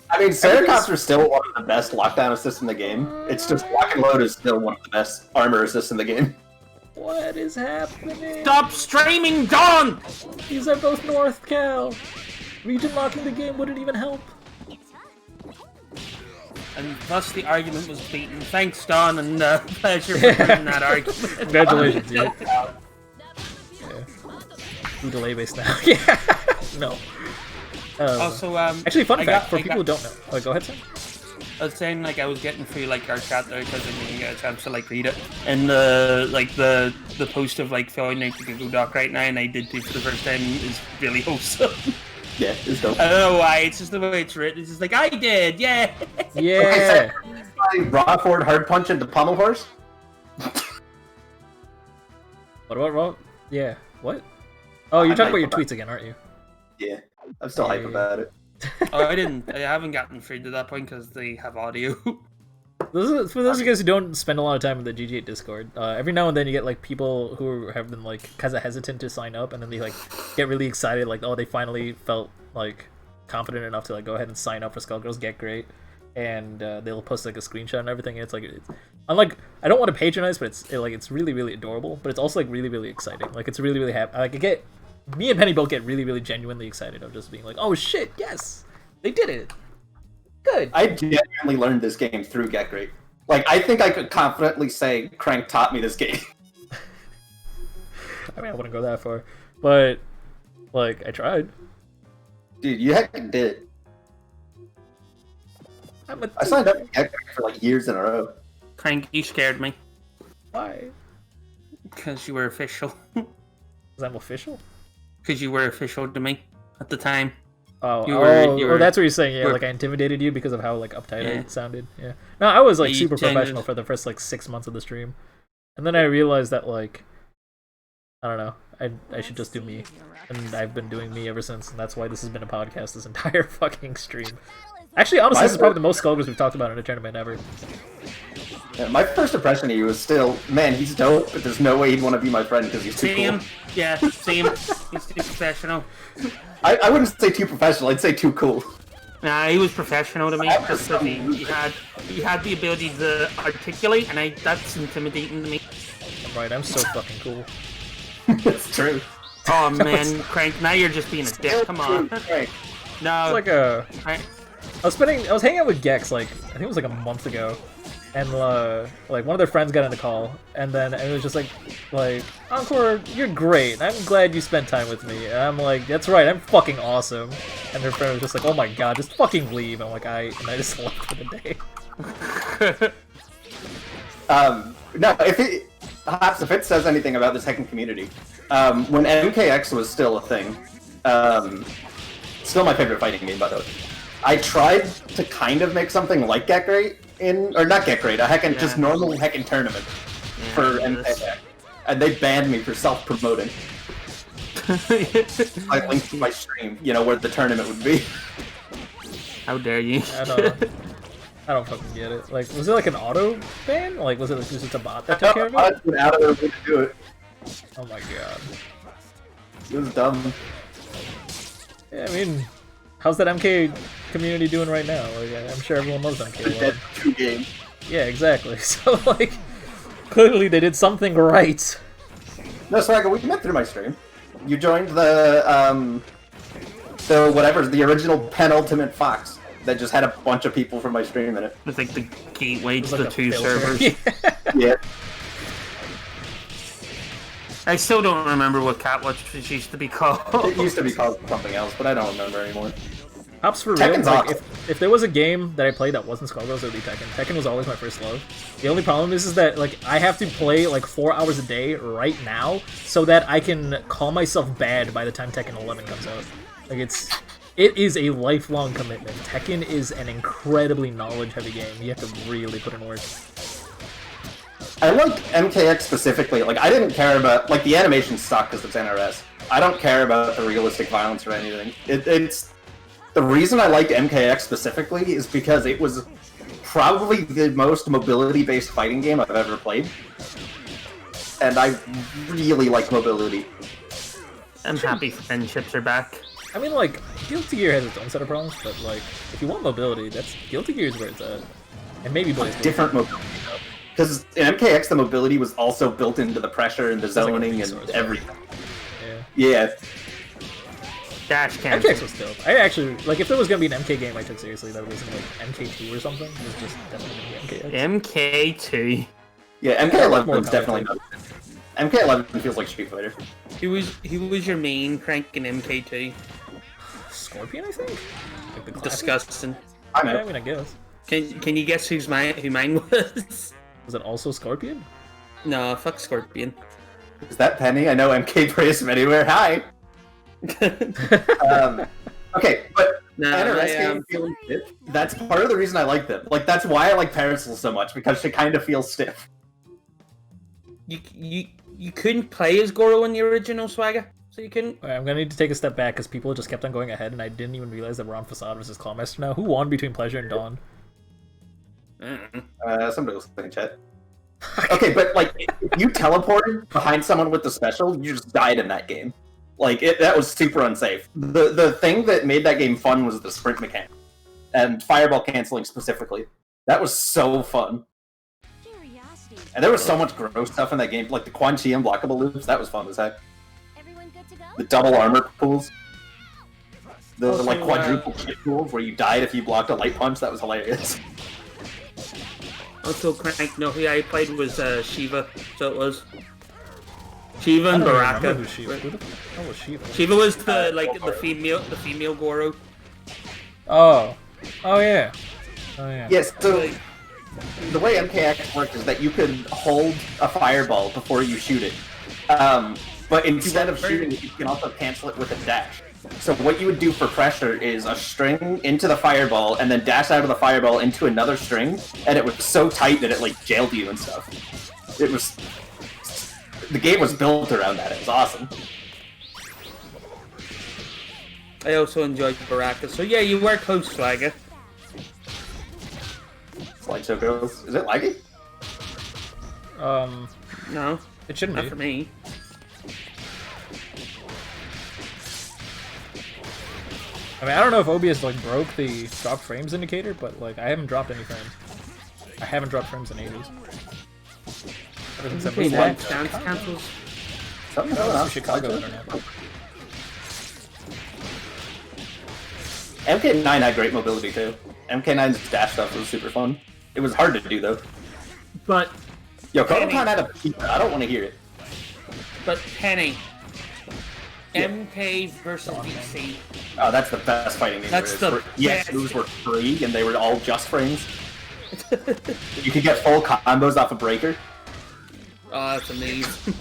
I mean, Seracopter's still one of the best lockdown assists in the game. It's just lock and load is still one of the best armor assists in the game. What is happening? Stop streaming, Dawn! These are both North Cal. Region locking the game wouldn't even help. And thus the argument was beaten. Thanks, Dawn, and pleasure for winning that argument. Congratulations, dude. Yeah. We delay based now. Yeah. No. Also, actually, fun I fact got- for I people got- who don't know. Oh, go ahead, Sam. I was saying, like, I was getting through, like, our chat there because I didn't get a chance to, like, read it. And the post of, like, filling out the Google Doc right now, and I did do for the first time, is really wholesome. Yeah, it's dope. I don't know why, it's just the way it's written. It's just like, I did, yeah! Yeah. Raw forward hard punch into pommel horse. What about Rob? Yeah. What? Oh, you're talking about your tweets again, aren't you? Yeah, I'm still hype about it. Oh, I haven't gotten through to that point because they have audio. For those of you guys who don't spend a lot of time in the GG8 Discord, every now and then you get like people who have been like kind of hesitant to sign up, and then they like get really excited, like, oh, they finally felt like confident enough to like go ahead and sign up for Skullgirls Gr8, and they'll post like a screenshot and everything. And it's like, I'm like, I don't want to patronize, but it's really, really adorable, but it's also like really, really exciting. Like, it's really, really happy. Like, me and Penny both get really, really genuinely excited of just being like, oh shit, yes, they did it. Good. I genuinely learned this game through Gr8. Like, I think I could confidently say Crank taught me this game. I mean, I wouldn't go that far, but like, I tried. Dude, you heckin' did. I signed up for Gr8 for like years in a row. Crank, you scared me. Why? Because you were official. Because I'm official? Because you were official to me at the time. Oh, You were- oh, that's what you're saying. Yeah, you were- like I intimidated you because of how like uptight Yeah. it sounded. Yeah. No, I was like You super tended- professional for the first like 6 months of the stream, and then I realized that like, I don't know, I should just do me, and I've been doing me ever since, and that's why this has been a podcast this entire fucking stream. Actually, honestly, this is probably the most Skullgirls we've talked about in a tournament ever. Yeah, my first impression of you was still, man, he's dope, but there's no way he'd want to be my friend because he's too Same. cool. Yeah, same. He's too professional. I wouldn't say too professional, I'd say too cool. Nah, he was professional to me. Just because he had the ability to articulate, and that's intimidating to me. right. I'm so fucking cool. It's true. Oh man, Crank, now you're just being a dick. Come on. Right. No. It's like a. Crank. I was hanging out with Gex like I think it was like a month ago, and like one of their friends got in the call, and then it was just like Encore, you're great. I'm glad you spent time with me. And I'm like, that's right, I'm fucing awesome. And their friend was just like, oh my god, just fucking leave. And I'm like, I just left for the day. No, if it says anything about the Tekken community, when MKX was still a thing, still my favorite fighting game, by the way. I tried to kind of make something like Gr8 or not Gr8, just normal Tekken tournament for MKX, and they banned me for self-promoting. I linked to my stream, where the tournament would be. How dare you? I don't fucking get it. Like, was it like an auto ban? Like, was it just a bot that took care of it? I went out of their way to do it. Oh my god. It was dumb. Yeah, I mean, how's that MK community doing right now? Like, I'm sure everyone loves MK. Dead 2 games. Yeah, exactly. So, like, clearly they did something right. No, Swagger, we met through my stream. You joined the original penultimate Fox that just had a bunch of people from my stream in it. It's like the gateway to like the 2 filter. servers. Yeah. I still don't remember what Catwatch used to be called. It used to be called something else, but I don't remember anymore. Hops for real. Like, if there was a game that I played that wasn't Skullgirls, it would be Tekken. Tekken was always my first love. The only problem is that like I have to play like 4 hours a day right now so that I can call myself bad by the time Tekken 11 comes out. Like it is a lifelong commitment. Tekken is an incredibly knowledge-heavy game. You have to really put in work. I like MKX specifically. Like, I didn't care about... Like, the animation sucked because it's NRS. I don't care about the realistic violence or anything. It's... The reason I liked MKX specifically is because it was probably the most mobility-based fighting game I've ever played. And I really like mobility. I'm happy friendships are back. I mean, like, Guilty Gear has its own set of problems, but, like, if you want mobility, that's Guilty Gear is where it's at. And maybe Blaze different mobility, though. Because in MKX, the mobility was also built into the pressure and the zoning and everything. Yeah. Dash cam. MKX was dope. I actually, like, if there was gonna be an MK game I took seriously, that wasn't, like, MK2 or something. It was just definitely gonna be MKX. MK2. Yeah, MK11 is definitely not. MK11 feels like Street Fighter. Who was your main Crank in MK2? Scorpion, I think? Like the disgusting. I know. I mean, I guess. Can you guess who mine was? Was it also Scorpion? No, fuck Scorpion. Is that Penny? I know MK prays from anywhere. Hi! Okay, but NRS games feel stiff. That's part of the reason I like them. Like, that's why I like Parasol so much, because she kind of feels stiff. You couldn't play as Goro in the original, Swagger? So you couldn't? Alright, I'm gonna need to take a step back, because people just kept on going ahead, and I didn't even realize that we're on Facade versus Clawmaster now. Who won between Pleasure and Dawn? Somebody was in chat. Okay, but, like, if you teleported behind someone with the special, you just died in that game. Like, that was super unsafe. The thing that made that game fun was the sprint mechanic. And fireball canceling specifically. That was so fun. And there was so much gross stuff in that game, like the Quan Chi unblockable loops, that was fun as heck. The double armor pools. The, also, like, quadruple shit pools where you died if you blocked a light punch, that was hilarious. Also, Crank, no, who I played was Shiva, so it was. Shiva and Baraka. Who Shiva? Who the hell was Shiva? Shiva was the female Goro. Oh yeah. Yes, so the way MKX worked is that you could hold a fireball before you shoot it. But instead of shooting it, you can also cancel it with a dash. So what you would do for pressure is a string into the fireball, and then dash out of the fireball into another string, and it was so tight that it, like, jailed you and stuff. It was... The game was built around that. It was awesome. I also enjoyed Baraka. So yeah, you were close, Swagger. Slideshow goes. Is it laggy? No. It shouldn't be. Not for me. I mean, I don't know if OBS, like, broke the drop frames indicator, but, like, I haven't dropped any frames. I haven't dropped frames in ages. Everything's Okay, empty. one dance cancels. Something's going on. Chicago internet. MK9 had great mobility too. MK9's dash stuff was super fun. It was hard to do though. But Yo, Kodokan had a pizza. I don't want to hear it. But Penny, MK versus DC. Oh, that's the best fighting game. That's there is. the Yes, best. moves were free and they were all just frames. You could get full combos off a breaker. Oh, that's amazing.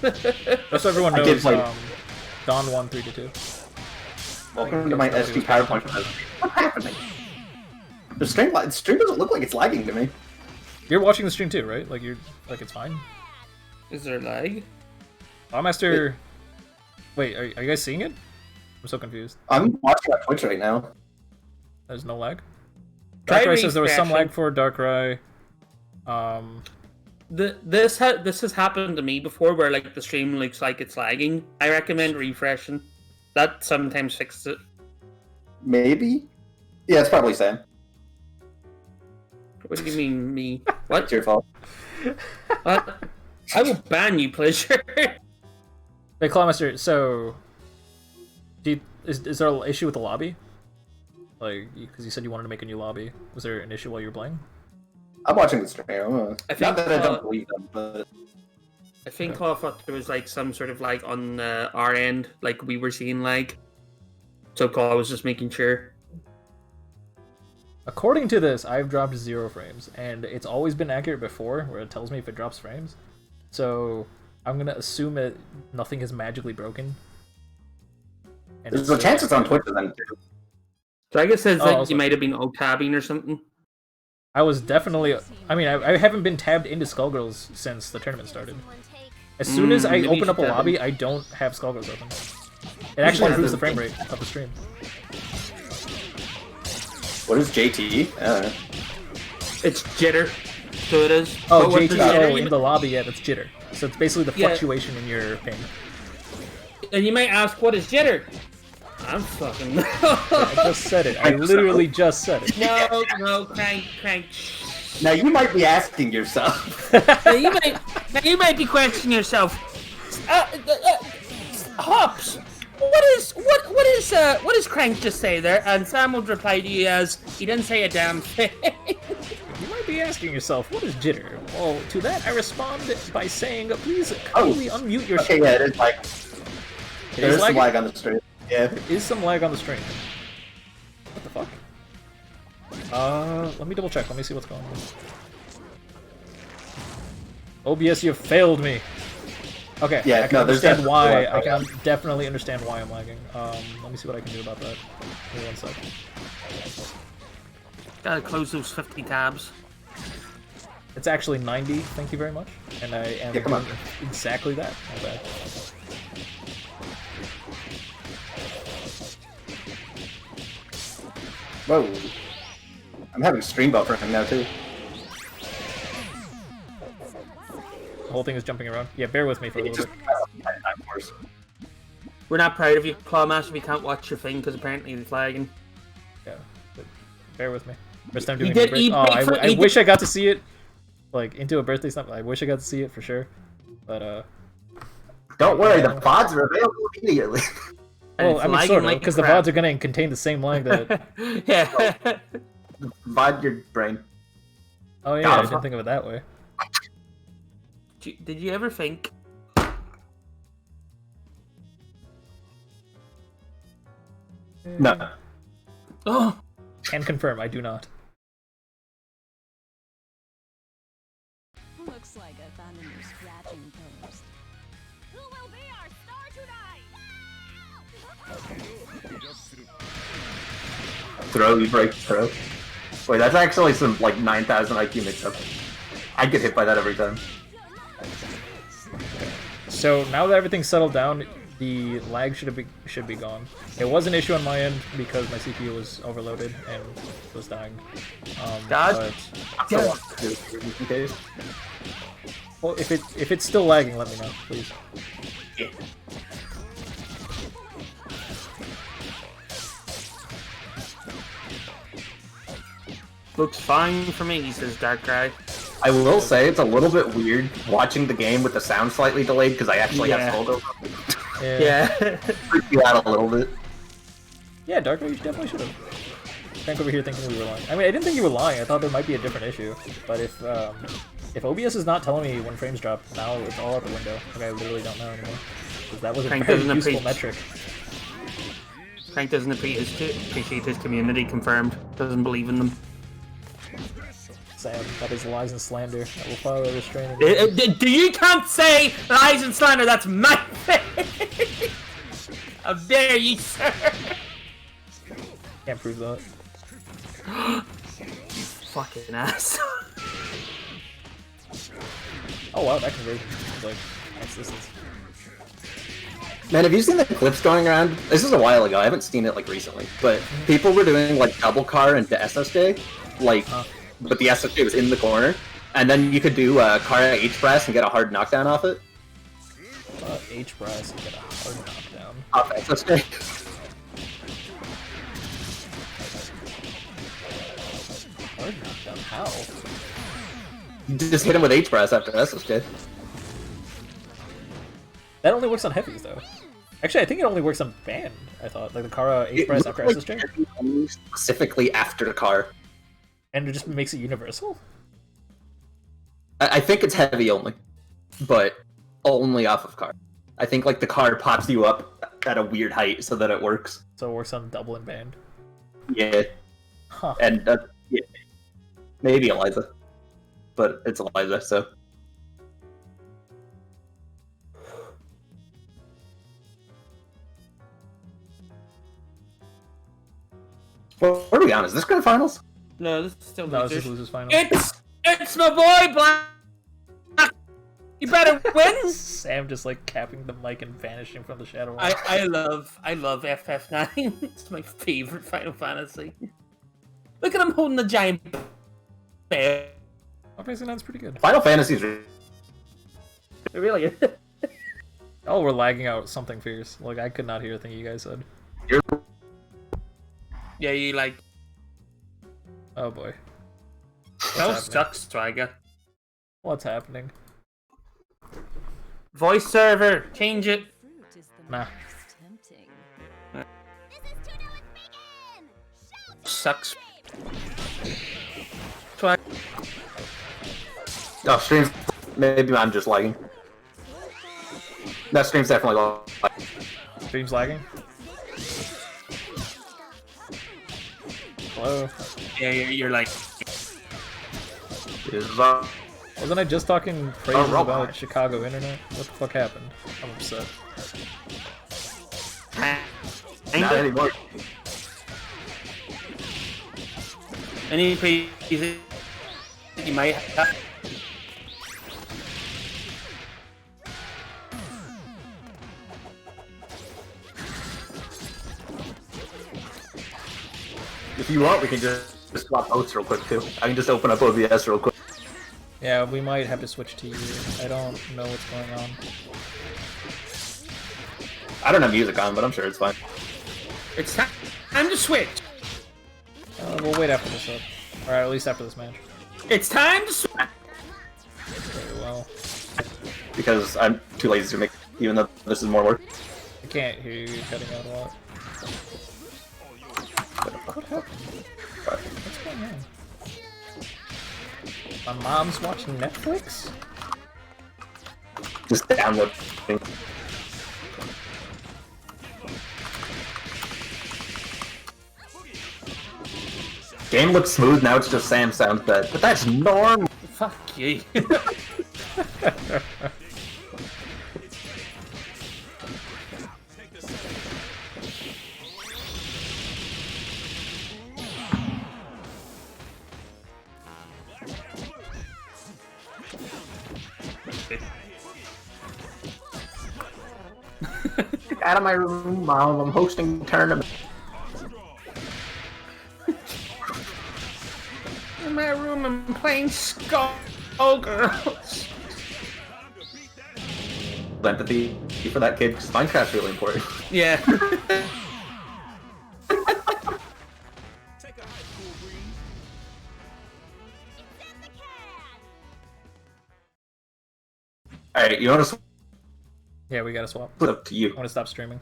Just so everyone I did knows, play- Don won 3-2. Welcome to my SD PowerPoint. What's happening? The stream doesn't look like it's lagging to me. You're watching the stream too, right? Like it's fine. Is there lag? Lawmaster. Wait, are you guys seeing it? I'm so confused. I'm watching on Twitch right now. There's no lag. Try Darkrai says there was some refreshing. lag for Darkrai. This has happened to me before, where like the stream looks like it's lagging. I recommend refreshing. That sometimes fixes it. Maybe? Yeah, it's probably Sam. What do you mean, me? What? It's your fault. What? I will ban you, pleasure. Wait, Clawmaster, so is there an issue with the lobby? Like, because you said you wanted to make a new lobby. Was there an issue while you were playing? I'm watching the stream. I think, Not that I don't believe them, but I think I thought there was like some sort of like on our end, like we were seeing like. So I was just making sure. According to this, I've dropped 0 frames, and it's always been accurate before, where it tells me if it drops frames. So I'm gonna assume that nothing is magically broken. And there's a chance it's on Twitch then too. Dragon says Oh, that also- you might have been tabbing or something. I was definitely. I mean, I haven't been tabbed into Skullgirls since the tournament started. As soon as I maybe open you up a should tab lobby, in. I don't have Skullgirls open. It actually improves the frame rate of the stream. What is JT? I don't know. It's jitter, so it is. Oh, But with the JT, jitter, in the lobby, yeah, that's jitter. So it's basically the Yeah. fluctuation in your ping. And you might ask, what is jitter? I'm fucking. I just said it. I literally just said it. No, crank. Now you might be asking yourself. Now you might be questioning yourself. Hops. What does Crank just say there? And Sam would reply to you as he didn't say a damn thing. You might be asking yourself, what is jitter? Well, to that I respond by saying, please kindly unmute your Okay, stream. yeah, it is like It there is is some lagging? lag on the stream. Yeah. There is some lag on the stream. What the fuck? Let me double check. Let me see what's going on. OBS, you have failed me. Okay, Yeah, I can no, there's understand definitely why. lag I can going definitely understand why I'm lagging. Let me see what I can do about that. Give me 1 sec. Gotta close those 50 tabs. It's actually 90, thank you very much. And I am Yeah, come on. doing exactly that. My bad. Whoa. I'm having stream buffering now too. The whole thing is jumping around. Yeah, bear with me for a It's little just bit. We're not proud of you, Clawmaster. We can't watch your thing because apparently it's lagging. Yeah, but bear with me. First time He doing did- a he birthday. Oh, paid for- I he wish did- I got to see it. Like, into a birthday something. I wish I got to see it for sure. But, Don't worry, the VODs are available immediately. And well, it's I mean, lagging sort of, like because the crap. VODs are going to contain the same lag that... Yeah. VOD your brain. Oh, yeah, God, I didn't think of it that way. Did you ever think? No. Oh, Can confirm, I do not. Looks like I found a new scratching post. Who will be our star tonight? Throw, you break throw. Wait, that's actually some like 9,000 IQ mix up. I get hit by that every time. So, now that everything's settled down, the lag should be gone. It was an issue on my end because my CPU was overloaded and was dying. God. But, well, if it's still lagging, let me know, please. looks fine for me, says Darkrai. I will say it's a little bit weird watching the game with the sound slightly delayed because I actually have Skullgirls. Yeah. Freaked you out a little bit. Yeah, Darko, you definitely should have. Frank over here thinking we were lying. I mean, I didn't think you were lying. I thought there might be a different issue. But if OBS is not telling me when frames drop, now it's all out the window. Like, I literally don't know anymore. Because that was a very useful metric. Frank doesn't appreciate his community, confirmed. Doesn't believe in them. Sam, that is lies and slander. I will file a restraining order. You can't say lies and slander, that's my thing! How dare you, sir! Can't prove that. You fucking ass. Oh wow, that conversion is like existence. Man, have you seen the clips going around? This is a while ago. I haven't seen it like recently, but people were doing like double car into SSJ, like, but the SSJ was in the corner, and then you could do Kara H press and get a hard knockdown off it. H press and get a hard knockdown off SSJ. Hard knockdown? How? You just hit him with H press after SSJ. That only works on heavies, though. Actually, I think it only works on band. I thought, like the Kara H press after SSJ. Specifically after the car. And it just makes it universal. I think it's heavy only, but only off of car. I think like the car pops you up at a weird height so that it works. So it works on double and band. Yeah. Huh. And yeah. Maybe Eliza, but it's Eliza, so. What are we on? Is this grand finals? No, this is still no, losers. this is losers finals. It's my boy, Black! You better win! Sam just like capping the mic and vanishing from the shadow. I love FF9. It's my favorite Final Fantasy. Look at him holding the giant bear. Obviously, that's pretty good. Final Fantasy's really. Oh, we're lagging out something fierce. Like I could not hear a thing you guys said. Yeah, you like. Oh boy. That sucks, Striker. What's happening? Voice server, change it. Nah. Sucks. Try. Oh, streams. Maybe I'm just lagging. That stream's definitely lagging. Stream's lagging? Hello? Yeah, you're like. Wasn't I just talking praises about Chicago internet? What the fuck happened? I'm upset. Not anymore. Any praises you might have? If you want, we can just swap votes real quick too. I can just open up OBS real quick. Yeah, we might have to switch to you. I don't know what's going on. I don't have music on, but I'm sure it's fine. It's time to switch. We'll wait after this up. Or at least after this match. It's time to switch. Very well. Because I'm too lazy to make, even though this is more work. I can't hear you cutting out a lot. What happened? What's going on? My mom's watching Netflix? Just download things. Game looks smooth, now it's just Sam sounds bad. But that's normal! Fuck you. Get out of my room, Mom. I'm hosting a tournament. In my room, I'm playing Skullgirls. Empathy for that kid, because Minecraft's really important. Yeah. All right, you want to Yeah, we gotta swap. split up to you. I want to stop streaming.